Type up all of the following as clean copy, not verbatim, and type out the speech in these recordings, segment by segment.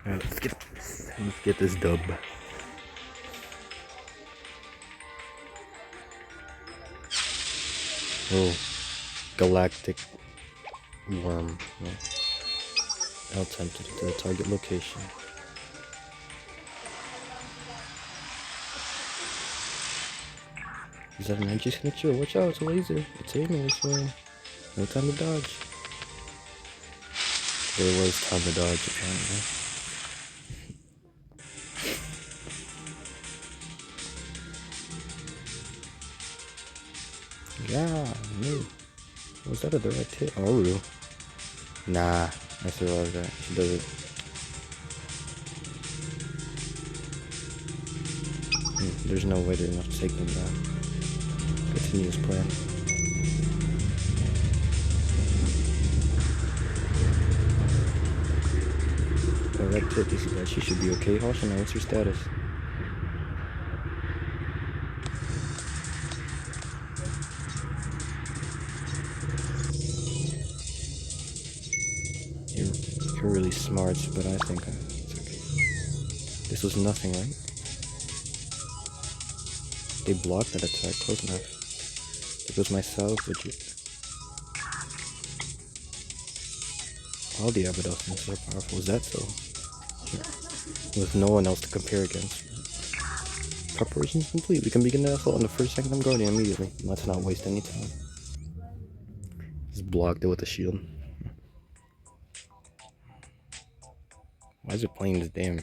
Alright, let's get this dub. Oh, galactic worm. L tempted to the target location. Is that an energy signature? Watch out, it's a laser. It's aiming this way. No time to dodge. There was time to dodge, apparently. Yeah, no. Was that a direct hit? Oru. Nah, I survived that. She does it. There's no way they're not taking them down. Continuous plan. Direct hit, this is that. She should be okay. Hoshina, what's your status? You're really smart, but I think it's okay. This was nothing, right? They blocked that attack close enough. It was myself, legit. All the Abydos are powerful. Is that so? With no one else to compare against. Preparations complete. We can begin the assault on the first Sanctum Guardian immediately. Let's not waste any time. Just blocked it with a shield. Why is it playing this damn?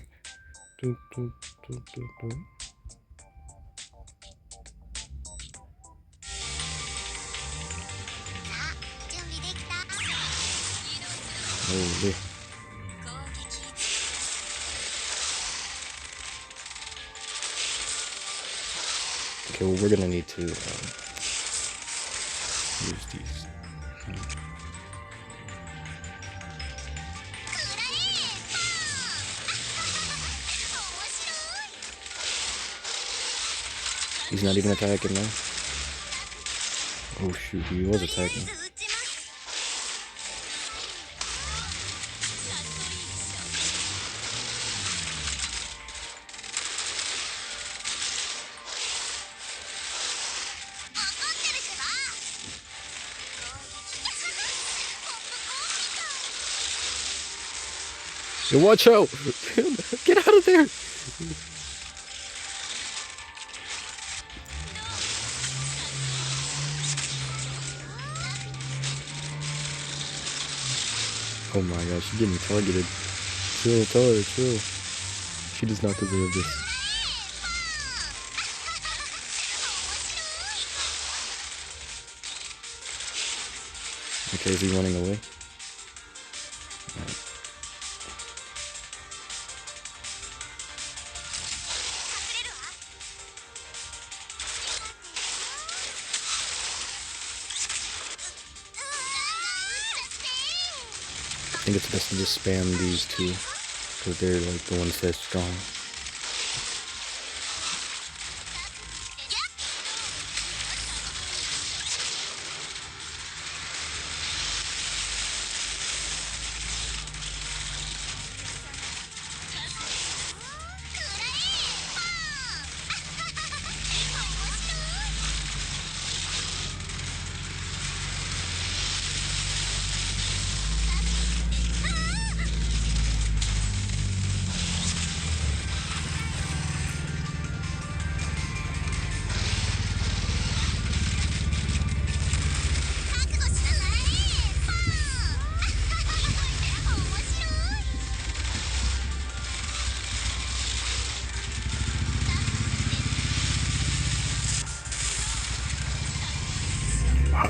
Holy. Okay, well, we're gonna need to use these. He's not even attacking now. Oh shoot, he was attacking. Yo, watch out! Get out of there! Oh my gosh, she's getting targeted. Chill, tell her, chill. She does not deserve this. Okay, is he running away? Right. I think it's best to just spam these two, because they're like the ones that's strong.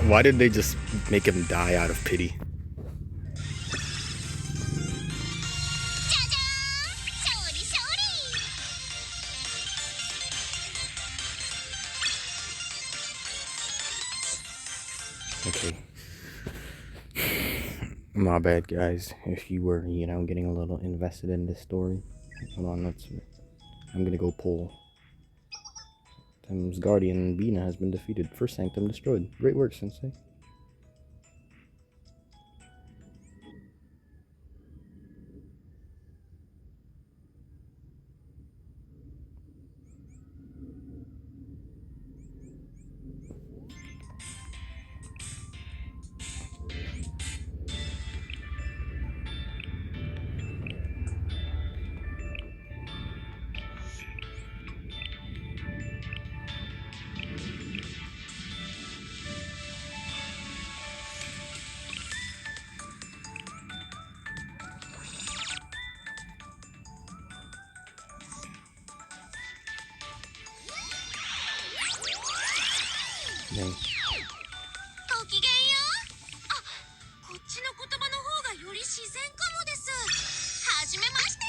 Why did they just make him die out of pity? Okay. My bad, guys. If you were, getting a little invested in this story. Hold on, I'm gonna go pull. Tem's guardian, Bina, has been defeated. First Sanctum destroyed. Great work, Sensei. Dang. ごきげんよう。あ、こっちの言葉の方がより自然かもです。はじめまして。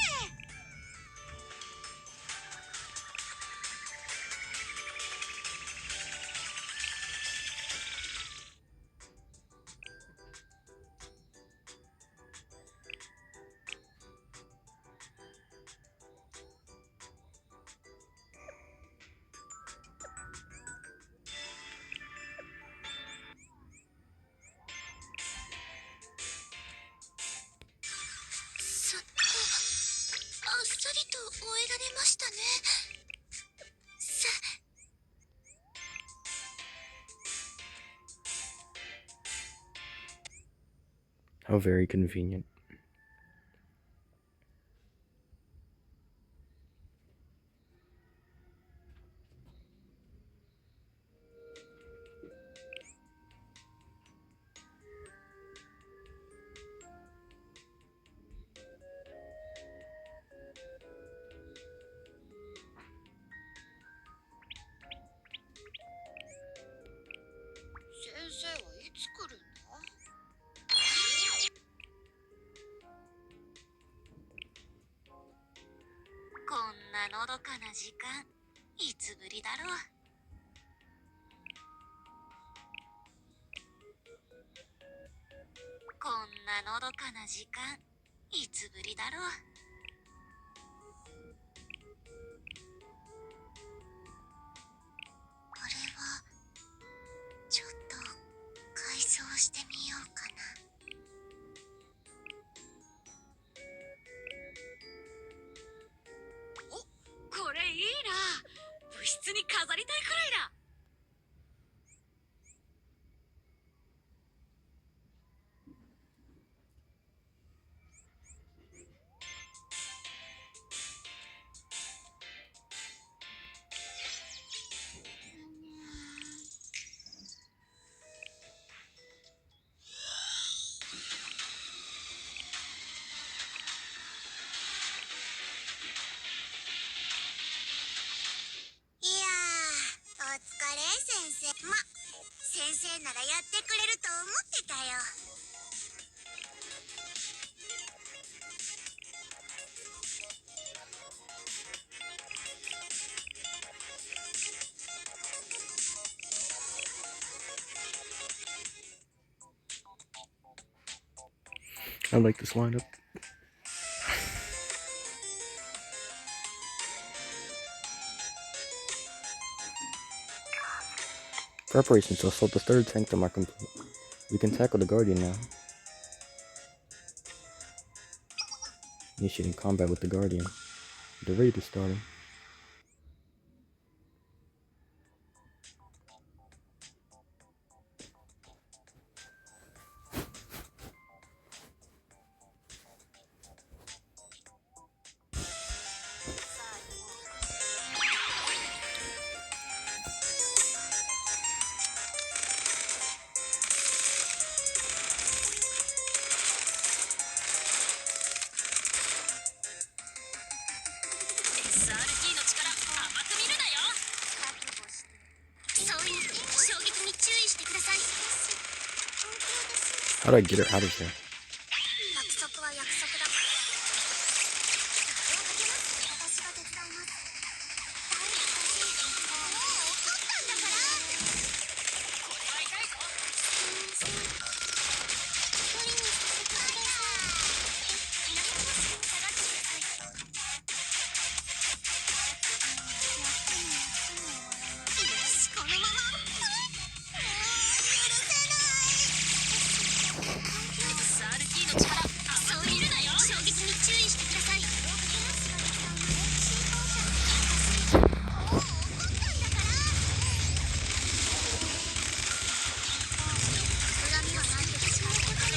さっとあっさりと終えられましたね。さ How very convenient.こんなのどかな時間、いつぶりだろう。こんなのどかな時間、いつぶりだろう。これはちょっと改装してみようかな。お、これいいな。部室に飾りたいくらいだ。いやー、お疲れ先生。先生ならやってくれると思ってたよ。I like this lineup. Preparations to assault the third sanctum are complete. We can tackle the guardian now. Initiating combat with the guardian. The raid is starting. How do I get her out of here? 約束は約束だから私が手伝います大優しいもう怒ったんだからこれは痛いぞすいません一人にさせてください皆さんも下がってくださいよしこのまま許せないSRT の力そう見るなよ衝撃に注意してくださいもう怒ったんだから恨みはないけどしまうことね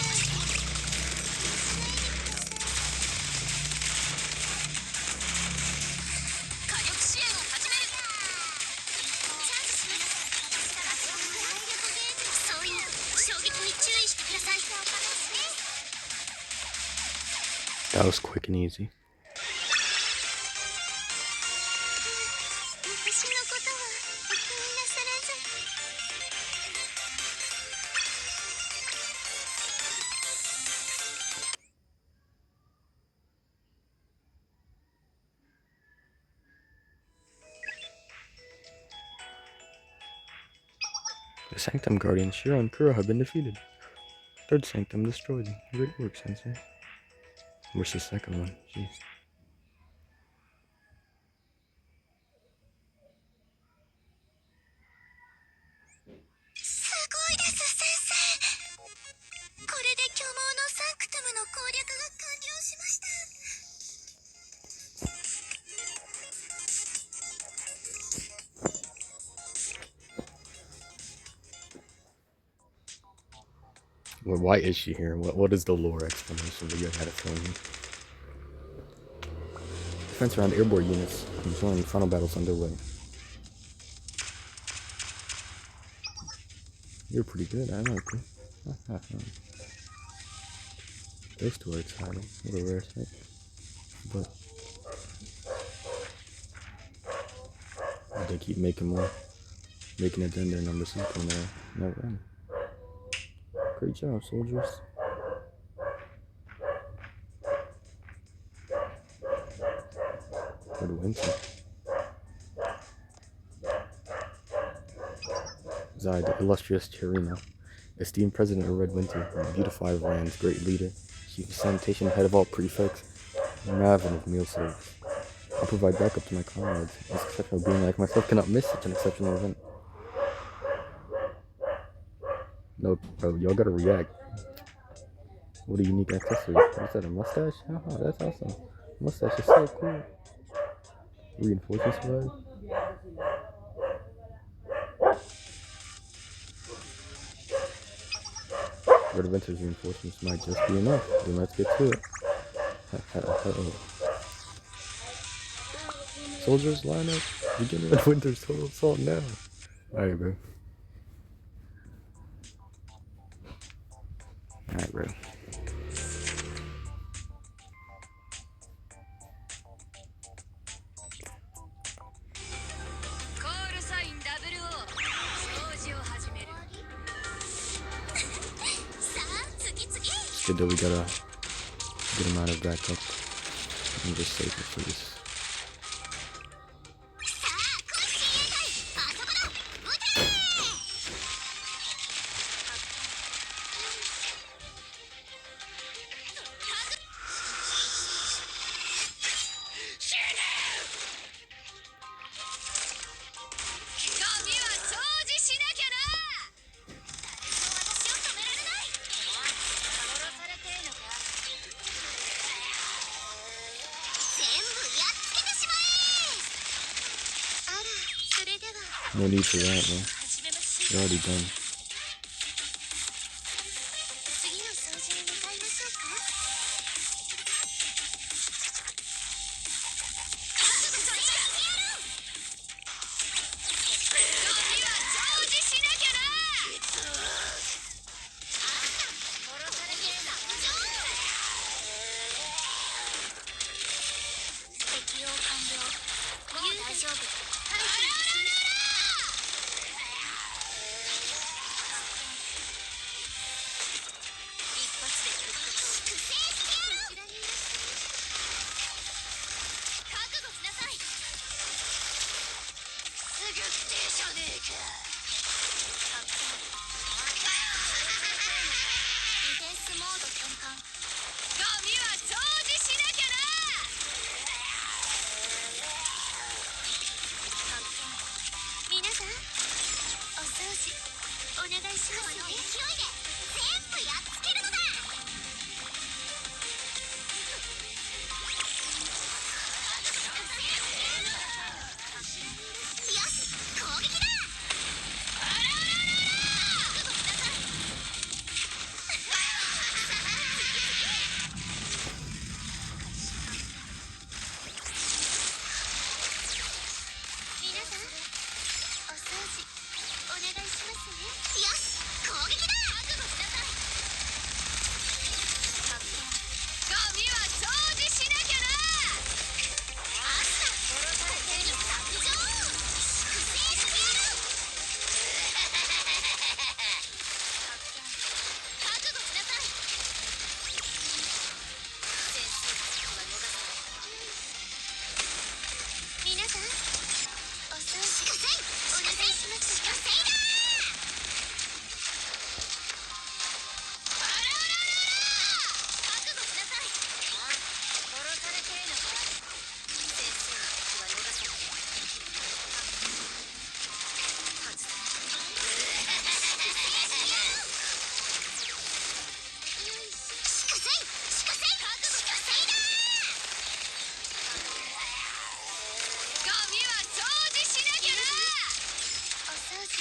火力支援を始めるチャージします体力ゲージそういう衝撃に注意してください That was quick and easy. 私のことはお気になさらず The Sanctum Guardian, Shiro and Kuro have been defeated. Third Sanctum destroyed. Great work, Sensei. Where's the second one? Jeez. すごいです先生これで巨毛のサンクトムの攻略が完了しました Well, why is she here? What is the lore explanation that you had to tell me? Defense around airborne units. Join final battles underway. You're pretty good, I like you. Those two are exciting. What a rare sight. But they keep making more. Making it in their number 6 when they're never in. Great job, soldiers. Red Winter. Zai, the illustrious Chirino, esteemed president of Red Winter, beautifier of lands, great leader, chief of sanitation, head of all prefects, Raven of meal service. I'll provide backup to my comrades. This exceptional being like myself cannot miss such an exceptional event. No, bro, y'all gotta react. What a unique accessory. What's that, a mustache? Oh, that's awesome. Mustache is so cool. Reinforcements arrived. Red Adventure's reinforcements might just be enough. Then let's get to it. Soldiers, line up. Begin Red Winter's total assault now. Alright, bro. Alright, bro. It's good that we got a good amount of backup. I'm just saving for this. No need for that, man. You're already done. ディフェンスモード転換。ゴミは掃除しなきゃな。皆さん、お掃除お願いしますね。この勢いで全部やっつけるのだ。よし、攻撃だ。あらあらあらあら。覚悟しなさい。皆さん、お掃除お願いしますね。よし、攻撃だ。覚悟しなさい。ゴミは掃除しなきゃな。あった、殺されてるのか。参上。不正してやる。覚悟しなさい。先生たちは逃さない。皆さん、お掃除お願いします。火星だ。あらあらあらあら。覚悟しなさい。殺されてるのか。先生たちは逃さない。外す。火星覚悟火星だ。ゴミは掃除しなきゃな。お掃除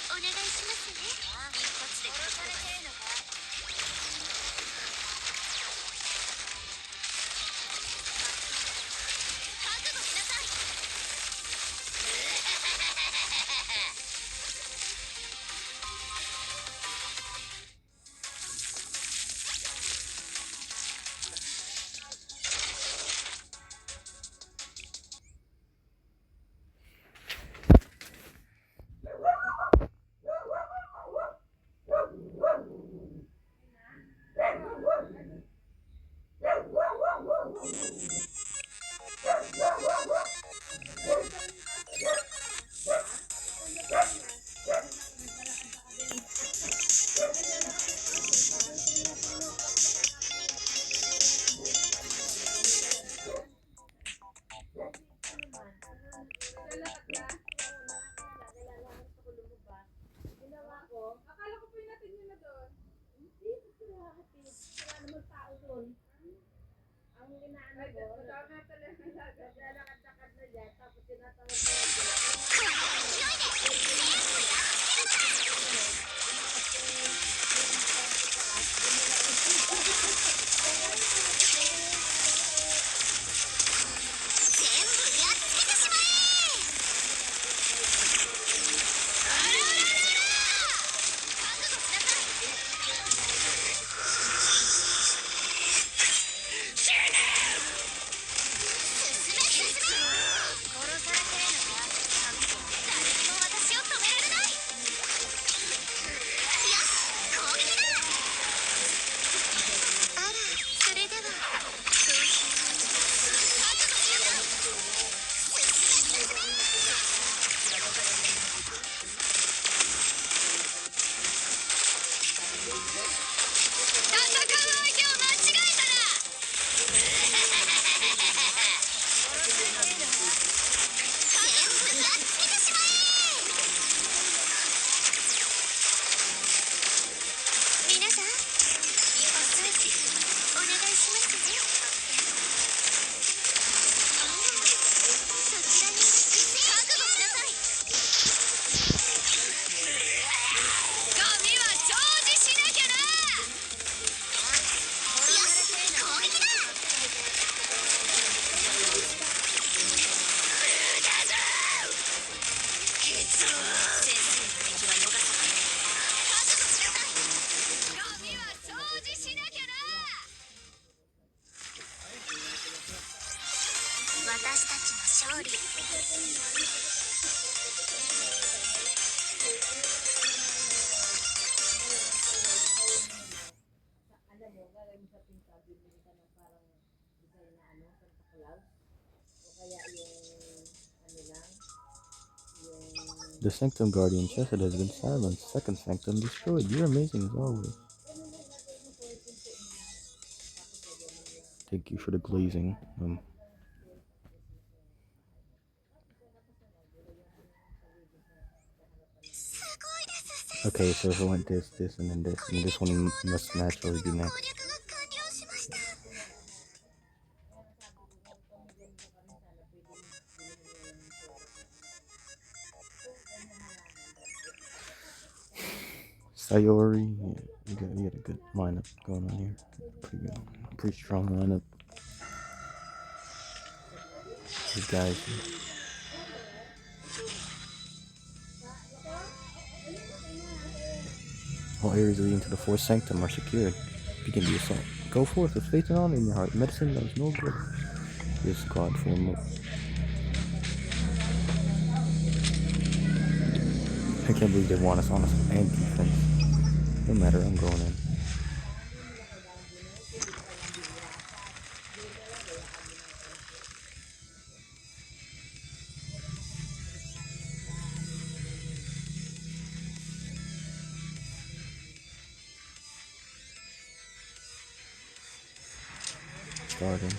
お願いしますね。一発で殺されてるのか。覚悟しなさい。私たちの勝利。Alam mo, gagawin mo sa tingkad, bibili ka ng parang design na ano, Santa Claus. O kaya yung, ano lang, yung The Sanctum Guardian Chesed has been silenced. Second Sanctum destroyed. You're amazing as always. Thank you for the glazing. Okay, so if I went this, and then this one must naturally be 攻 next. 略が完了しました。 Sayori, yeah, you got a good lineup going on here. Pretty good, pretty strong lineup. These guys. All areas leading to the fourth sanctum are secured. Begin the assault. Go forth with faith and honor in your heart. Medicine knows no good. Your squad form up. I can't believe they want us on us and defense. No matter, I'm going in. Starting.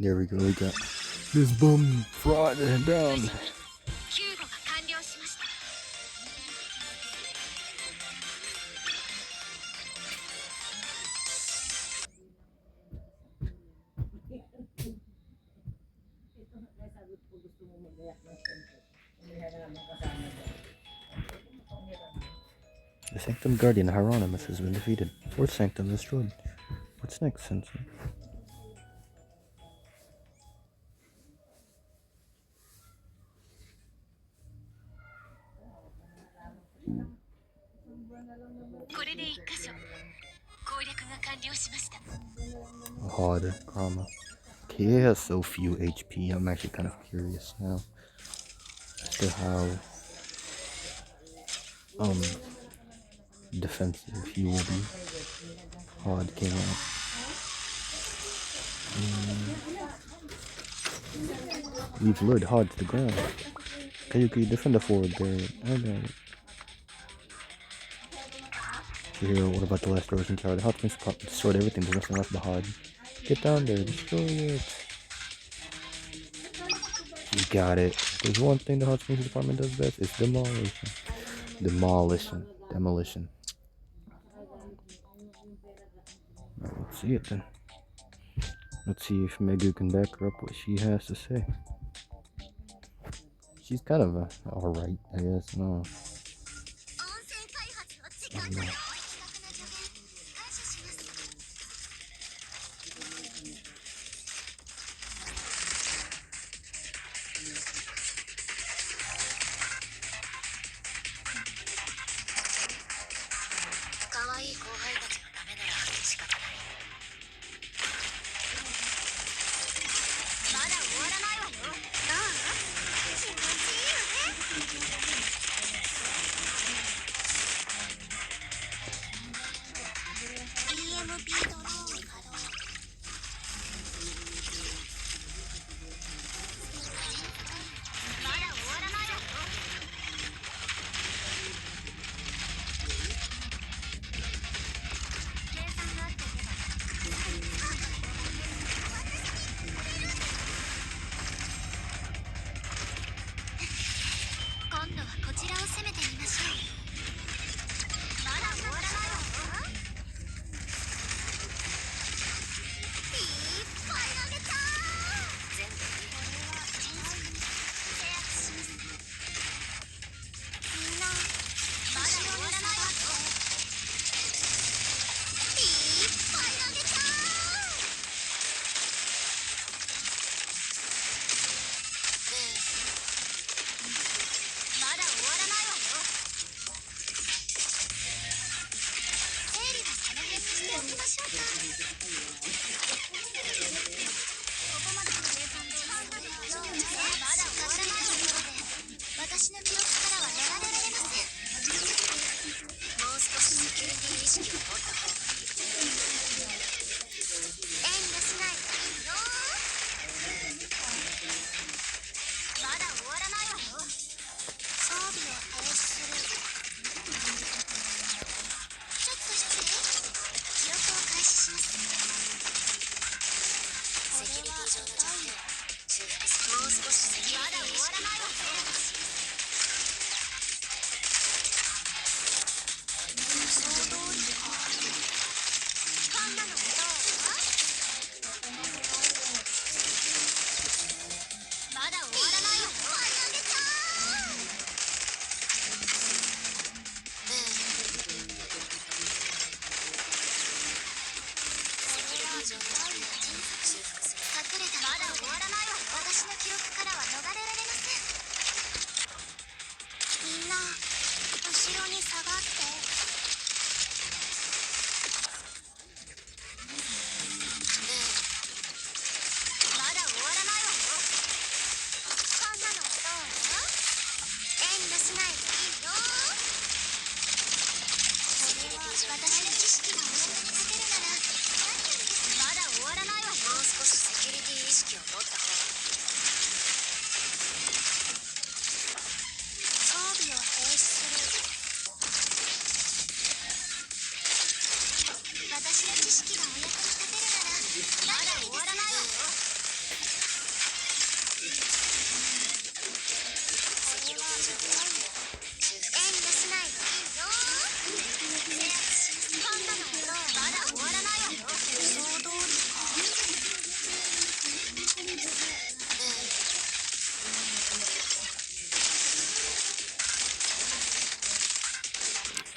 There we go, we got this bum fraud down. The Sanctum Guardian Hieronymus has been defeated. Fourth Sanctum destroyed. What's next, Sensei? Hard Karma. Okay, he has so few HP. I'm actually kind of curious now as to how defensive he will be. Hard came out. We've lured Hard to the ground. Kayuki, defend the forward there. Okay. Here, what about the last Roshan Tower? The Hot Springs destroyed everything. There's nothing left but Hard. Get down there, destroy it. You got it. There's one thing the Hot Springs department does best. It's demolition. Demolition. Alright, let's see it then. Let's see if Megu can back her up what she has to say. She's kind of alright, I guess. No. I don't know. 「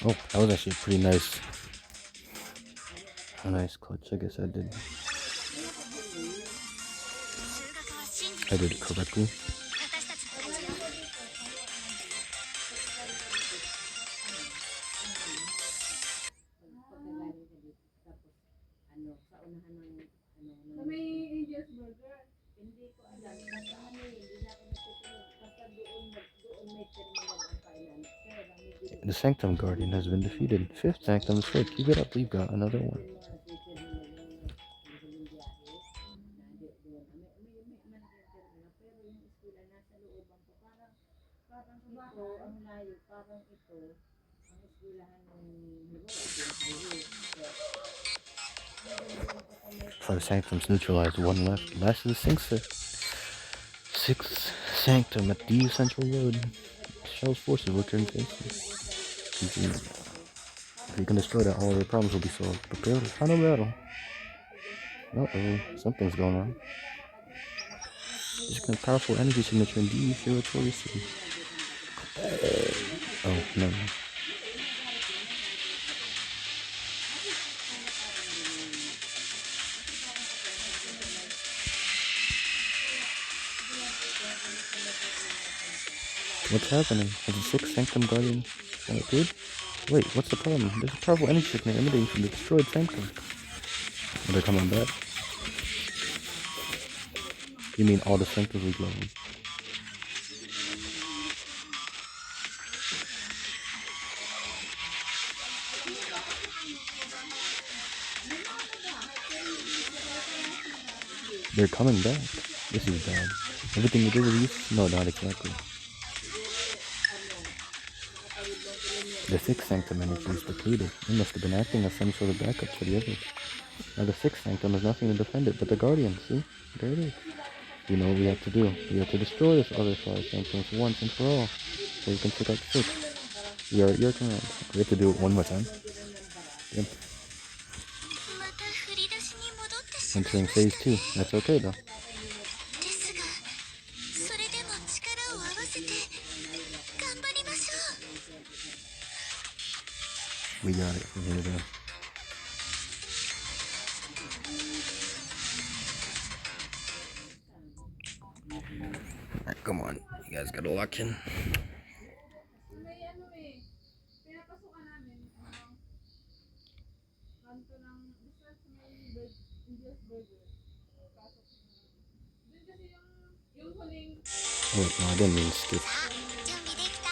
Oh, that was actually pretty nice. A nice clutch, I guess I did. 数学は真実 I を did 導 it き correctly. 私たちの勝ちよ。 Pagkagaling ka dito. Tapos, sa unahan ng, Sa may Angel's Burger. hindi ko alam. Basta hindi na ako nagtutulog. Basta doon may terminal ang finance. Kaya lang, may binigay The Sanctum Guardian has been defeated. Fifth Sanctum is hit. Keep it up, we've got another one. mga sa terminal yung biyahe. Na doon. May malaking terminal. Pero yung eskwela nasa looban ko. Parang ito, ang layo. Parang ito, ang eskwelahan ng highway. Five Sanctums neutralized, one left. Last is the sixth Sanctum at the Central Road. Shell's forces will turn faces. If you can destroy that, all of your problems will be solved. Prepare for the final battle. Uh-oh, something's going on. Just a powerful energy signature in the Territory City. Oh, no. What's happening? Has the sixth Sanctum Guardian appeared? Wait, what's the problem? There's a powerful energy signature emanating from the destroyed Sanctum. Are they coming back? You mean all the Sanctums we glowing? They're coming back. This is bad. Everything you did was used? No, not exactly. The sixth Sanctum energy is depleted. It must have been acting as some sort of backup to the others. Now the sixth Sanctum has nothing to defend it but the Guardian, see? There it is. You know what we have to do. We have to destroy this other five Sanctums once and for all. So you can take out six. We are at your command. We have to do it one more time. Yep. また振り出しに戻ってしまい Entering ました phase 2. That's okay though. ですがそれでも力を合わせて頑張りましょう We got it. Here we go. Alright, come on. You guys gotta lock in. May pinapasukan namin, kanto ng, basta sa may Angel's Burger. Pasok. Doon kasi yung huling, Wait, no, I didn't mean to skip. 準備できた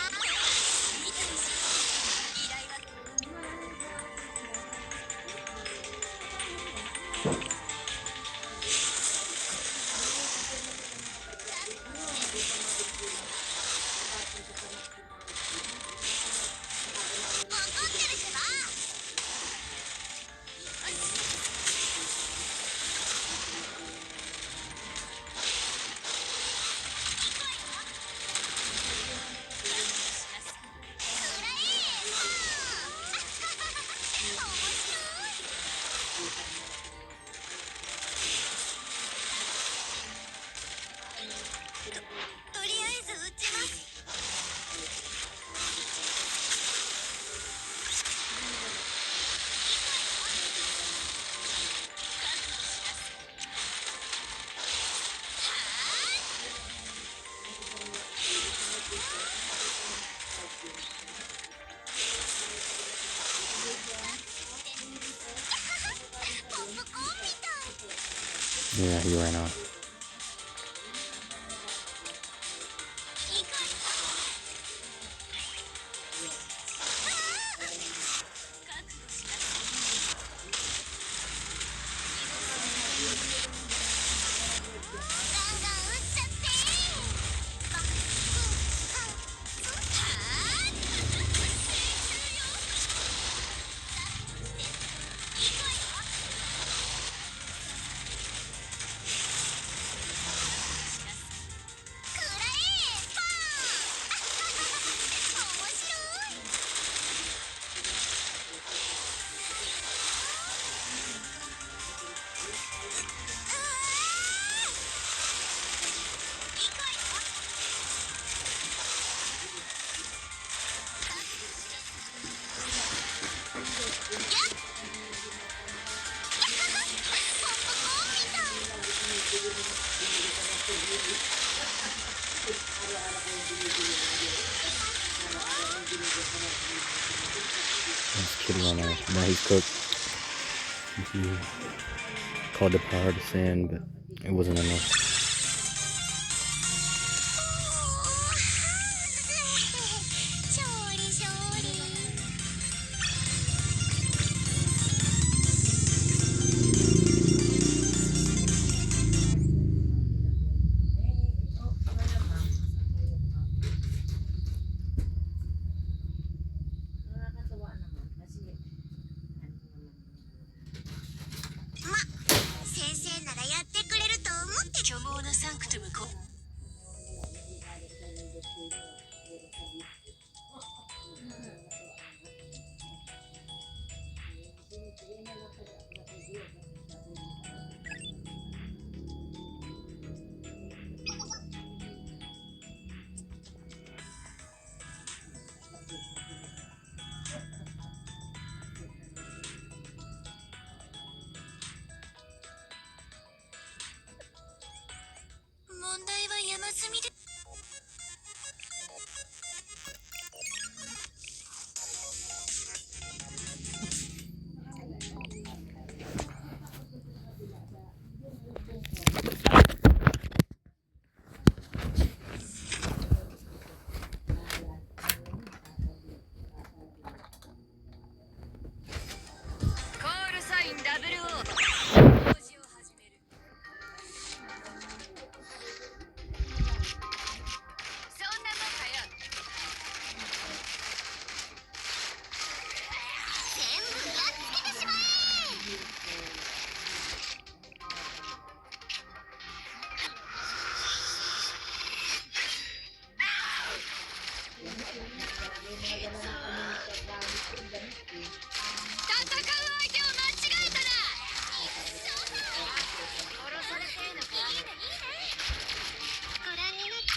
依頼は とりあえず撃ちます ポップコーンみたい Yeah, he ran off. ガンガン撃っちゃって Just kidding on there. Now he's cooked. He called the power to sand, but it wasn't enough. 勝利勝利 Nakakatuwa naman kasi ano naman ま、先生ならやってくれると思って虚妄なサンクトゥムコ 問題は山積みで コールサイン WO 工事を始めるそんなもんかよ全部やっつけてしま戦う相手を間違えたな殺されてえのかいいねいいねご覧になって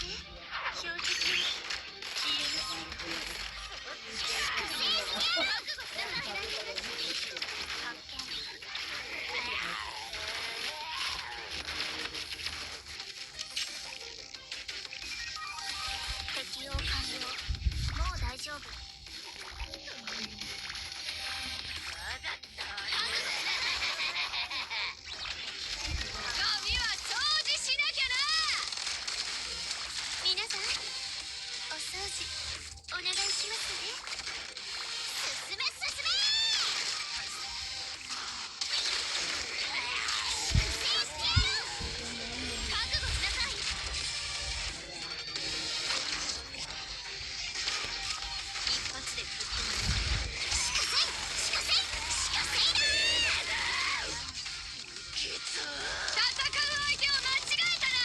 標的消える覚悟しなさい発見適用完了もう大丈夫ゴミは掃除しなきゃな皆さんお掃除お願いしますね進め進め制してやる覚悟しなさい一発でぶっ飛ばすしかせいしかせいしかせいだ戦う相手を間違えたな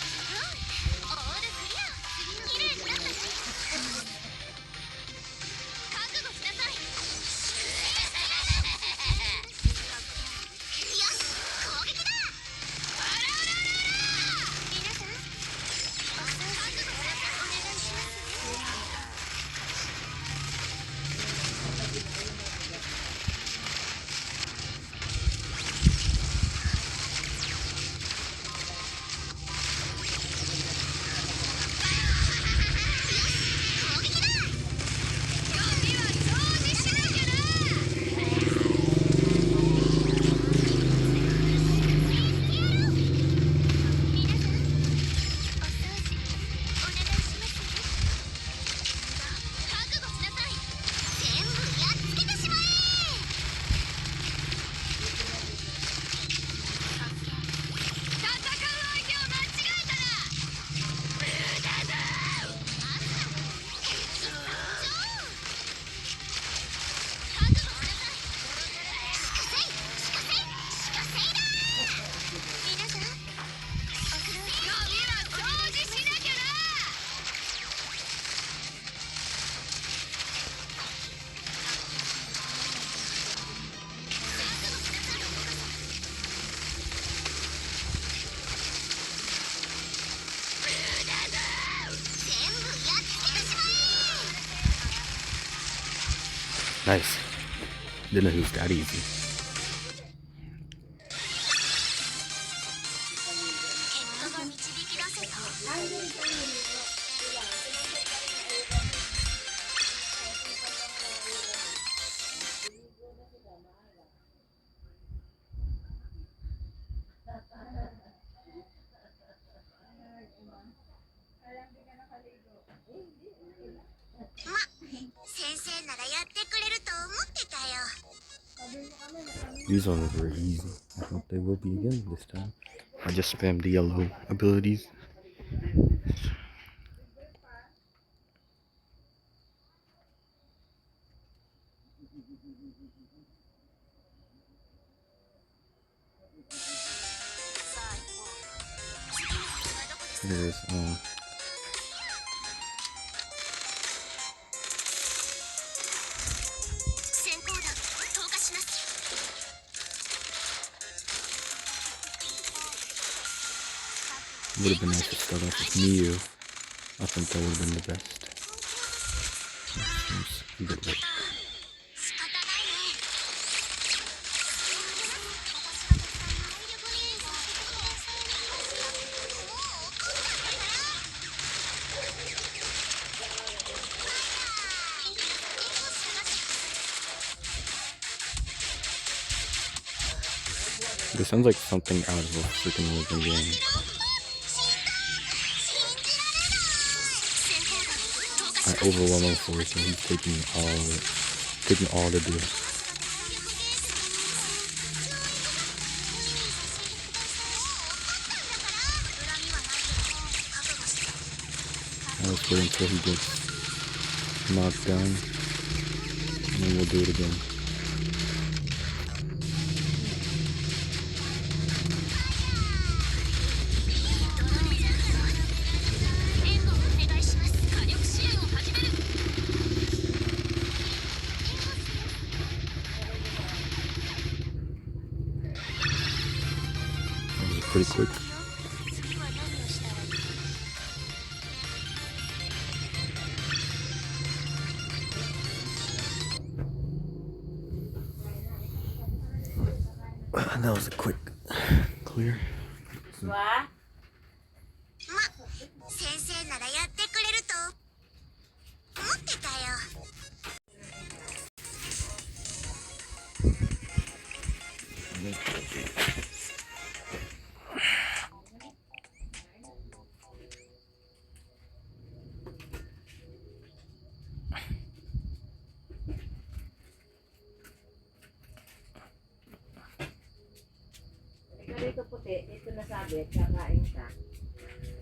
オールクリア綺麗になったね覚悟しなさいよし攻撃だあらあらあらあら皆さんお掃除お願いしますね Nice. Didn't know he was that easy. hindi ito yung dito. Diba? Sinasok lang na ulan. Sinasok lang na ulan. Siligo na sila, maaga. Kaya hindi ka nakaligo. ま、先生ならやってくれると思ってたよ。 Sabi mo kami, nakaligo. These ones were easy. I hope they will be again this time. I just spammed the yellow abilities. Look at this. 先行弾投下します。 would have been nice to start off with Miu. I think that would have been the best. Seems good work. 仕方ないね。This sounds like something out of a freaking living game. My overwhelming force, and he's taking all to do. I was waiting until he gets knocked down, and then we'll do it again. That was pretty quick. That was a quick clear. わま、先生ならやってくれると思ってたよ。 Ikaw dito puti, dito nasabi at kakain ka.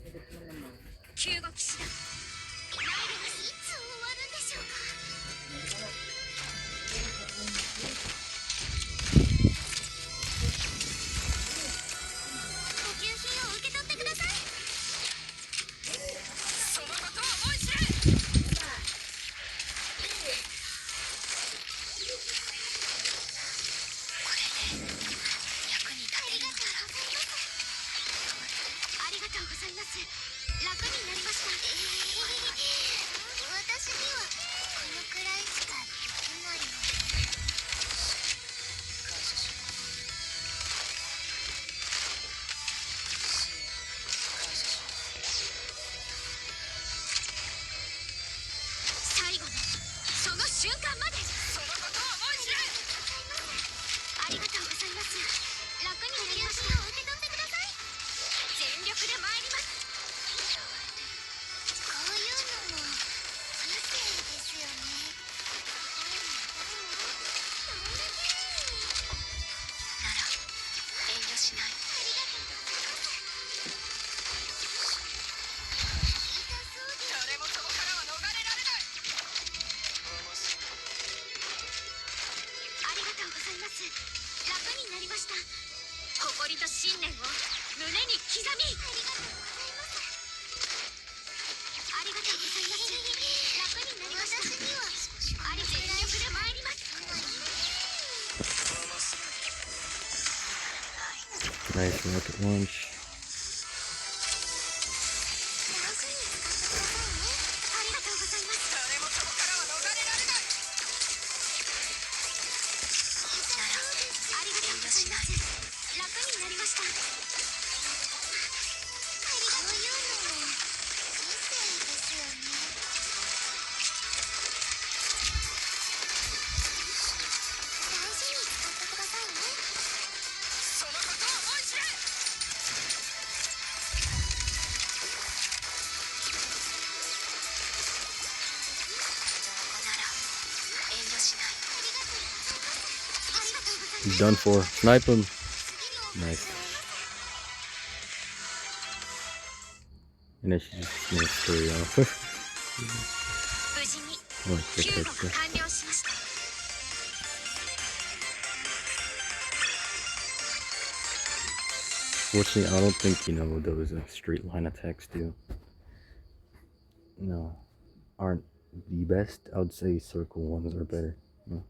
Sagot mo naman. 急ご騎士だ。ライブがいつ終わるんでしょうか。補給品を受け取ってください。そのことを思い知れ。役に立てるのなら。ありがとうございます。楽になりました。私にはこのくらいしかできないので。感謝します。感謝します。最後のその瞬間までそのことを思い知れ。ありがとうございます。楽になりました。受け取ってください。全力で参ります。こういうのも人生ですよね。なら遠慮しない。ありがとうございます。痛そうです。誰もそこからは逃れられない。ありがとうございます。楽になりました。誇りと信念を胸に刻み。ありがとうございます。楽になりました。私には全力で参ります。 Nice rocket launch. ありがとうございます。誰もそこからは逃れられない。ならありがとうございます。楽になりました。こういうのも He's done for. Snipe him. Nice. And then she just gonna scurry off. 無事に Oh, good 救護 character. が完了しました。 Fortunately, I don't think those straight line attacks do. No, aren't the best. I would say circle ones are better. No.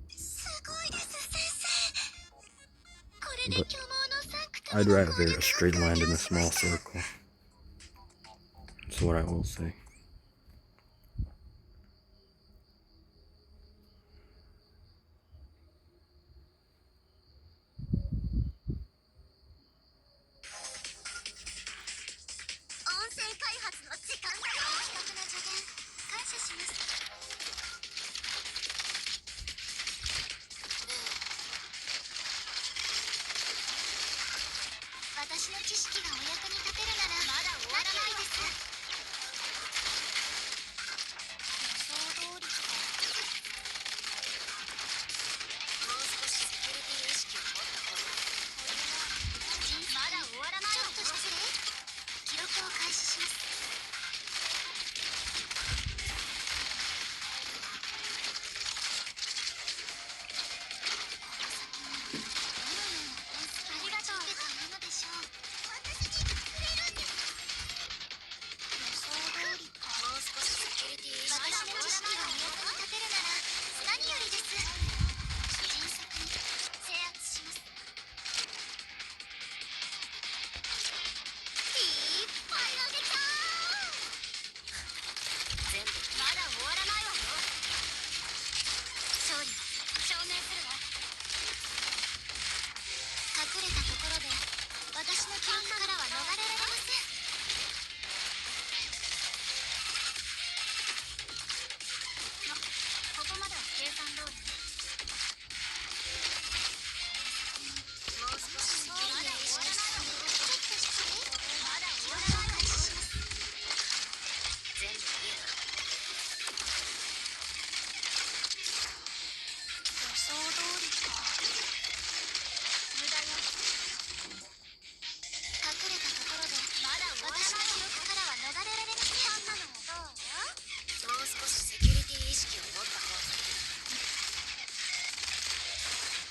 すごいです先生。これで But 巨毛のサンクト I'd の rather 攻 a 略 straight が完 line 了 than a しま small した。 circle. That's what I will say. 温泉開発の時間だよ。的確な助言感謝します。私の知識がお役に立てるならまだ終わらないです。予想通りか。もう少しセキュリティ意識を持った方が。まだ終わらないわよ。ちょっと失礼。記録を開始します。ありがとう。いるのでしょう。私にくれるんです。予想通りか。もう少しセキュリティ意識を私の知識がお役に立てるなら何よりです。迅速に制圧します。いっぱいあげちゃう。全部まだ終わらないわよ。勝利を証明するわ。隠れたところで私の記録からは逃れられません。ここまでは計算通りね。もう少しまだ終わらないわよ。ちょっと失礼。まだ終わらないわよ。全部言え。予想通りか。無駄よ。隠れたところでまだ終わらない記録からは逃れられません。こんなのもどうよ。もう少しセキュリティ意識を持った方が。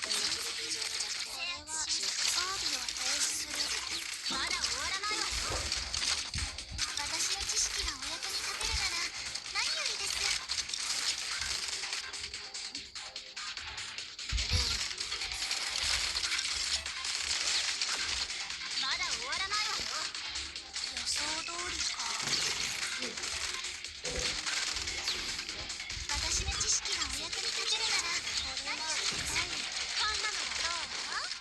セキュリティ上の弱点。これは装備を停止する。まだ終わらないわよ。私の知識がお役に立てるなら何よりです。まだ終わらないわよ。予想通りか。私の知識がお役に立てるなら何よりです。こんなのはどう？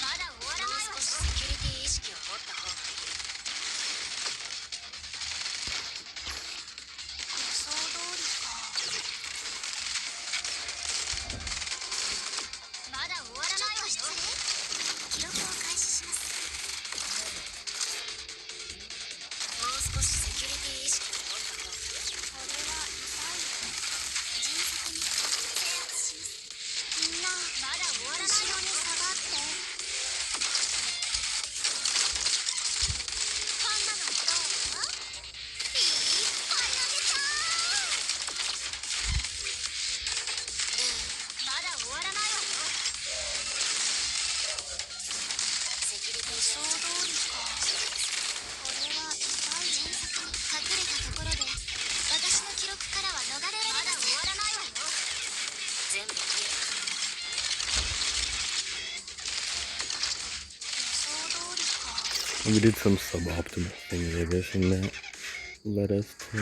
まだ終わらないわよ。もう少しセキュリティ意識を持った方がいい。予想通りか。まだ終わらないわよ。記録を開始します。もう少しセキュリティ意識を持った方が。これは痛い。迅速に制圧します。みんなまだ終わらない。後ろに下がって。こんなのもどう？いっぱいあげちゃう。まだ終わらないわよ。セキュリティ予想通りか。これは痛い。迅速に隠れたところで私の記録からは逃れられません。まだ終わらないわよ。全部言え。予想通りか。We did some suboptimal things, I guess, and that led us to.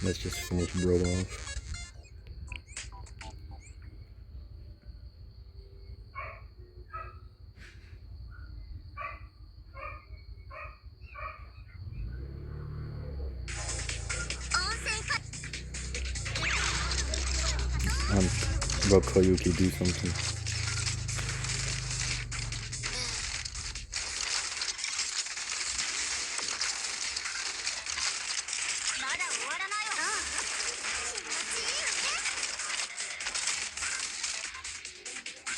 Let's just finish bro off. about Koyuki do something. まだ終わらないわ。気持ちいいよね。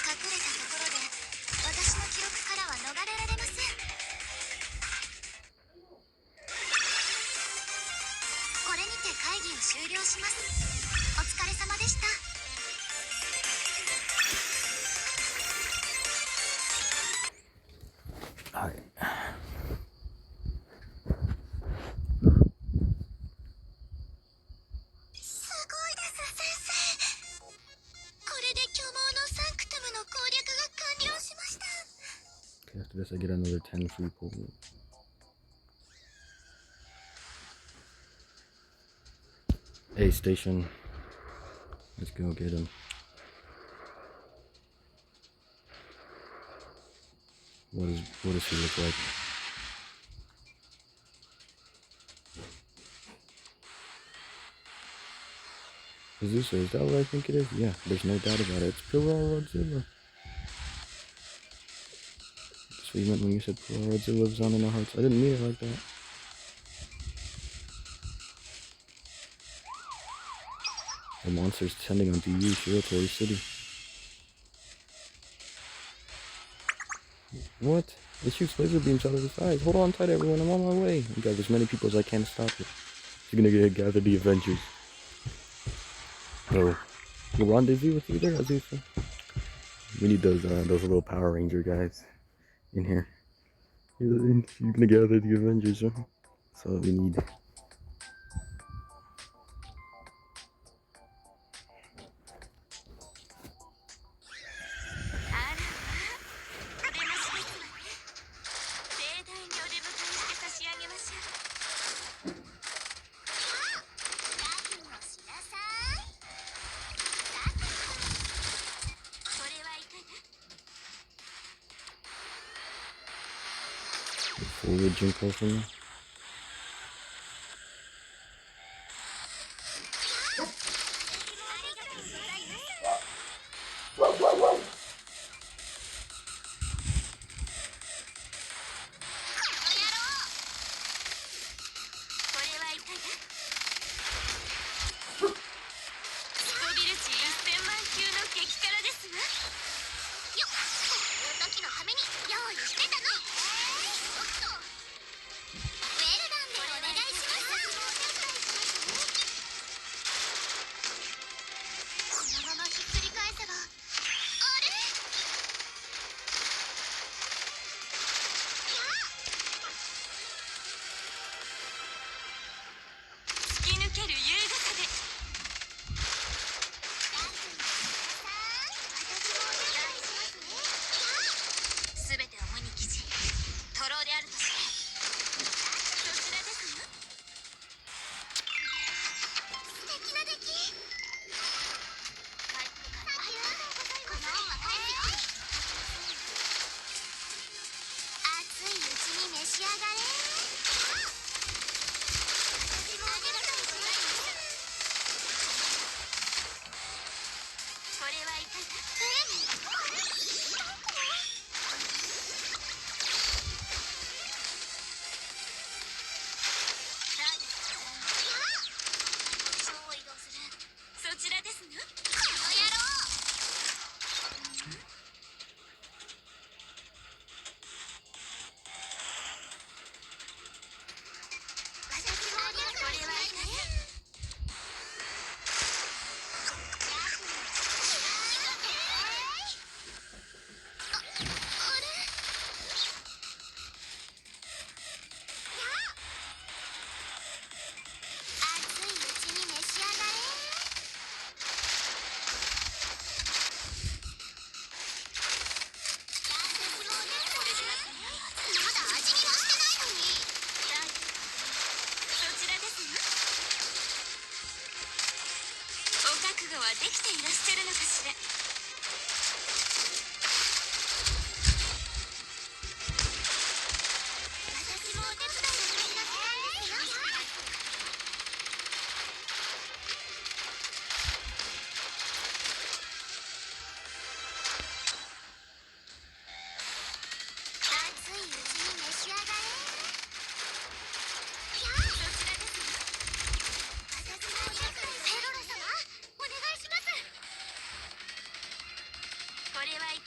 隠れたところで私の記録からは逃れられません。これにて会議を終了します。お疲れ様でした。はい。すごいです先生。これで巨毛のサンクトムの攻略が完了しました。 Okay, after this I get another 10 free gold. A station. Let's go get him. What does he look like? Is that what I think it is? Yeah, there's no doubt about it. It's Pillar-Rodzilla. That's what you meant when you said Pillar-Rodzilla lives on in our hearts. I didn't mean it like that. The monster's descending on DU, Shiratori City. What? It shoots laser beams out of its eyes. Hold on tight, everyone. I'm on my way. You got as many people as I can to stop it. You're gonna gather the Avengers. Oh, we'll rendezvous with you there, Azusa. We need those little Power Ranger guys in here. You're gonna gather the Avengers, huh? That's what we need. Forward Jinko from me.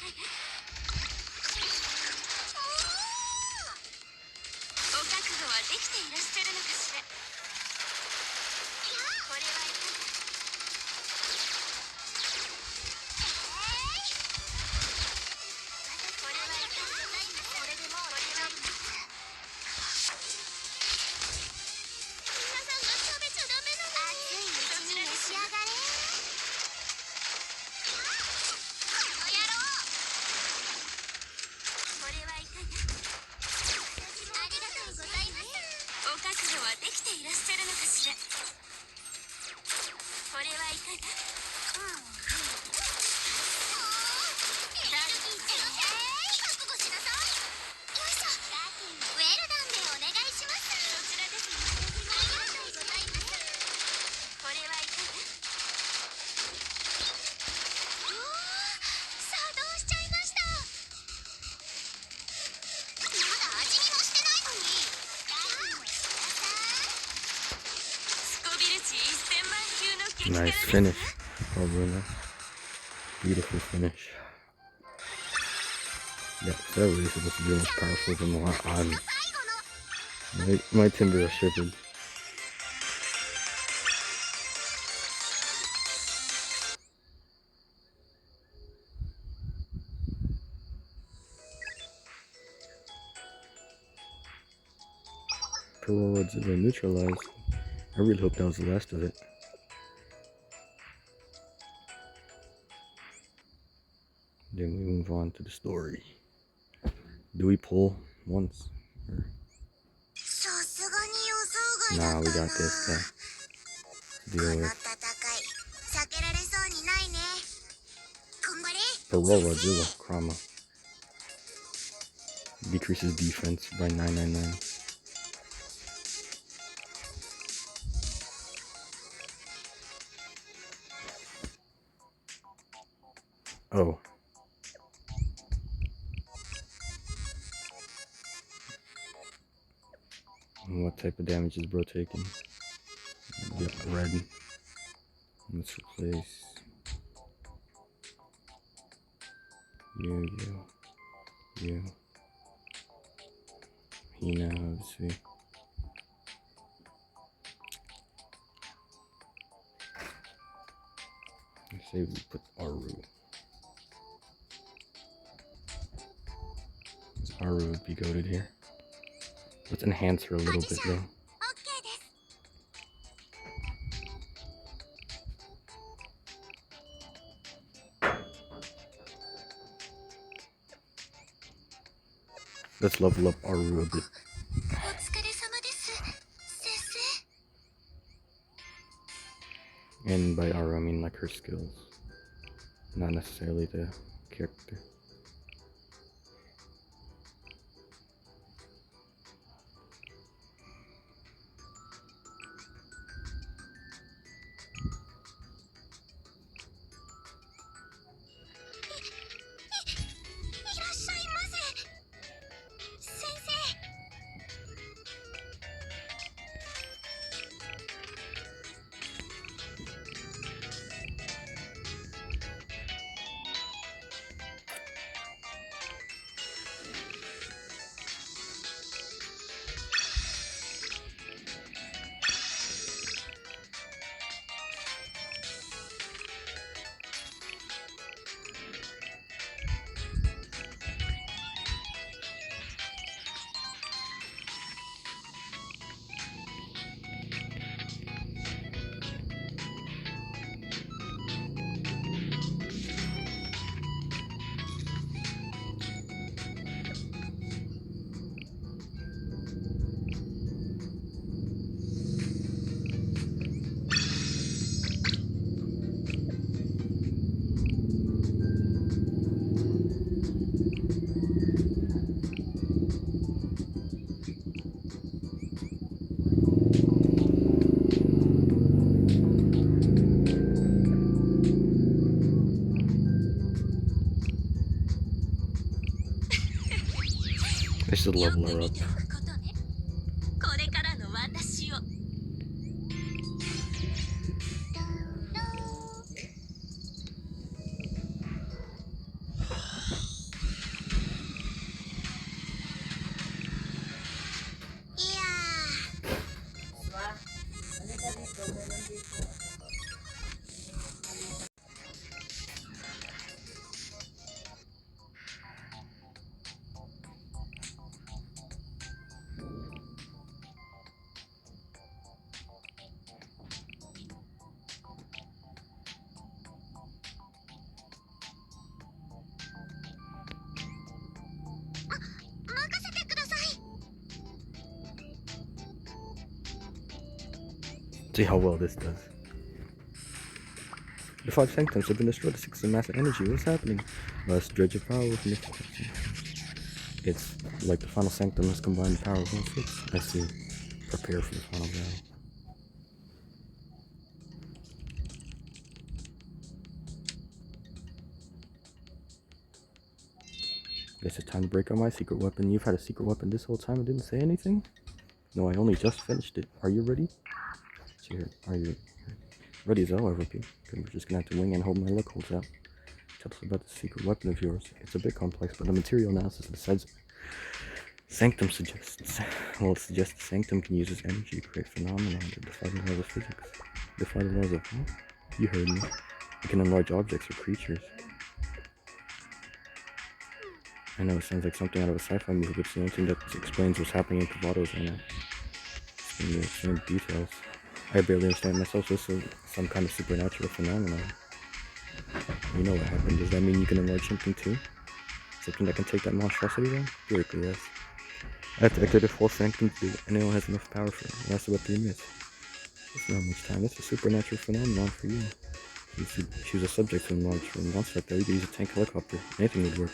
お覚悟はできていらっしゃるのかしら。これはいかが。これはいかが。これでもうこれは皆さんが食べちゃダメなの。熱いうちに召し上がれ。この野郎。これはいかが。ありがとうございます。お覚悟はできていらっしゃるのかしら。これはいかが。覚悟しなさい。よいしょ。ウェルダンでお願いします。こちらですね。ありがとうございます。これはいかが。おー、作動しちゃいました。まだ味見もしてないのに。スコビル値1000万級の激辛 Nice です。 finish. Oh, Bruno. Beautiful finish. Yeah, that really supposed to be much powerful than what I'm. 最後の My Tinder is shivered. Pearl Zilla neutralized. I really hope that was the last of it. Then we move on to the story. Do we pull once? Or... さすがに予想外だ Nah, った we な。 got this guy. こ Deal の with 戦い避けられそうにないね。頑張れ。 Aurora Zilla Krama. Decreases defense by 999. Oh. What type of damage is bro taking? Yep, red. Let's replace you. Hina, obviously. Let's say we put Aru. Aru would be goated here. Let's enhance her a little bit though. オッケーです。 Let's level up Aru a bit. お疲れ様です先生。 And by Aru, I mean like her skills. Not necessarily the character. I should level her up. これからの私を。See how well this does. The 5 sanctums have been destroyed. The 6 of massive energy. What's happening? Last dredge of power with me. It's like the final sanctum has combined the power of all 6. I see. Prepare for the final battle. Guess it's time to break out my secret weapon. You've had a secret weapon this whole time and didn't say anything? No, I only just finished it. Are you ready? So here, are you ready as I'll ever be? Good, we're just gonna have to wing and hope my luck holds out. Tell us about the secret weapon of yours. It's a bit complex, but the material analysis decides Sanctum suggests. Well, it suggests the Sanctum can use its energy to create phenomena that defy the laws of physics. Defy the laws of what? You heard me. It can enlarge objects or creatures. I know it sounds like something out of a sci-fi movie, but it's the only thing that explains what's happening in Kavados right now. In the extreme details. I barely understand myself, so this is some kind of supernatural phenomenon. You know what happened. Does that mean you can enlarge something too? Something that can take that monstrosity down? Theoretically, yes. I have to activate a full sanctum to do it, and anyone has enough power for it. It lasts about 3 minutes. It's not much time. That's a supernatural phenomenon for you. You should choose a subject to enlarge for a monster like that. You could use a tank helicopter. Anything would work.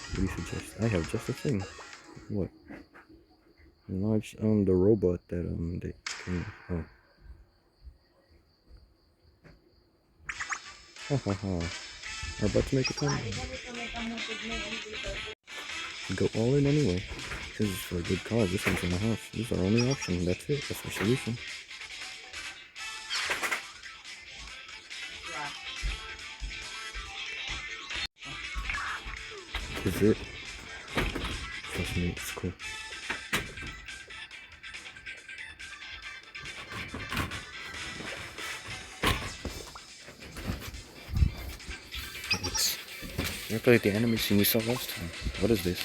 What do you suggest? I have just a thing. What? Enlarge the robot that they can ha ha ha. We're about to make a time. Go all in anyway. This is for a good cause. This one's in the house. This is our only option. That's it. That's our solution. This is it. Trust me, it's cool. It looks like the animation we saw last time. What is this?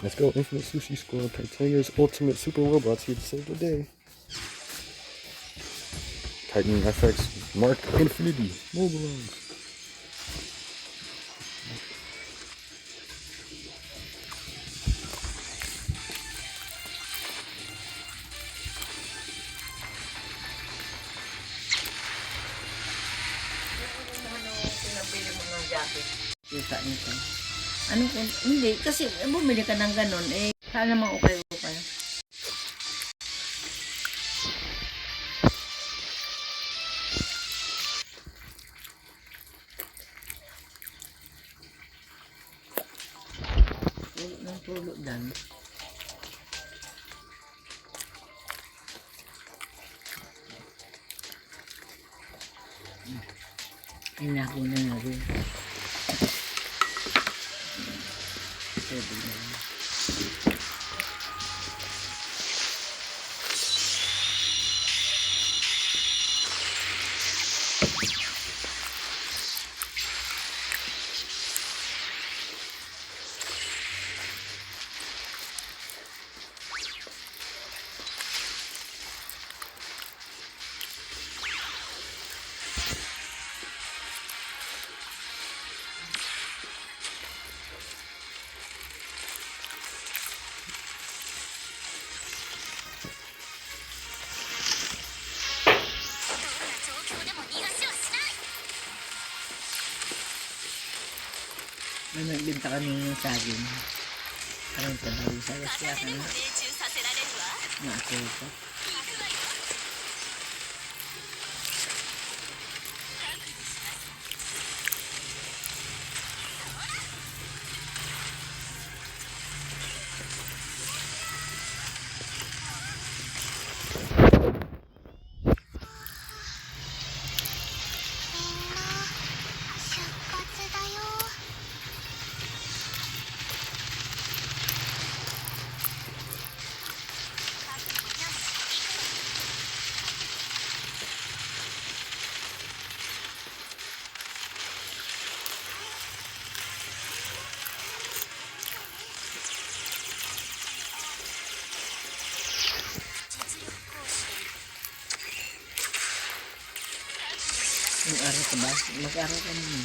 Let's go, Infinite Sushi Squad. Titania's ultimate super robots here to save the day. Titan FX Mark Infinity. Mobilize. Pinabili mo ng jacket. Kita nito. Ano kung, hindi, kasi bumili ka ng ganun, saan naman ukay-ukay. Tulo ng tulo dan. Inago na nga rin. Pwede na. May nagbinta kami ng saging. Parang sa bawi sa lasya ka na. Nakakita ito. Mag-aral ka ba? Mag-aral ka naman.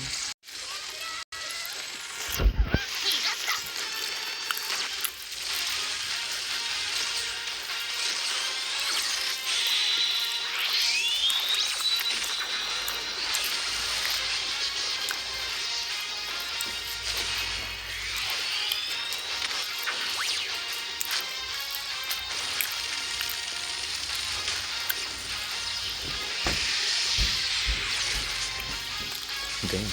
game.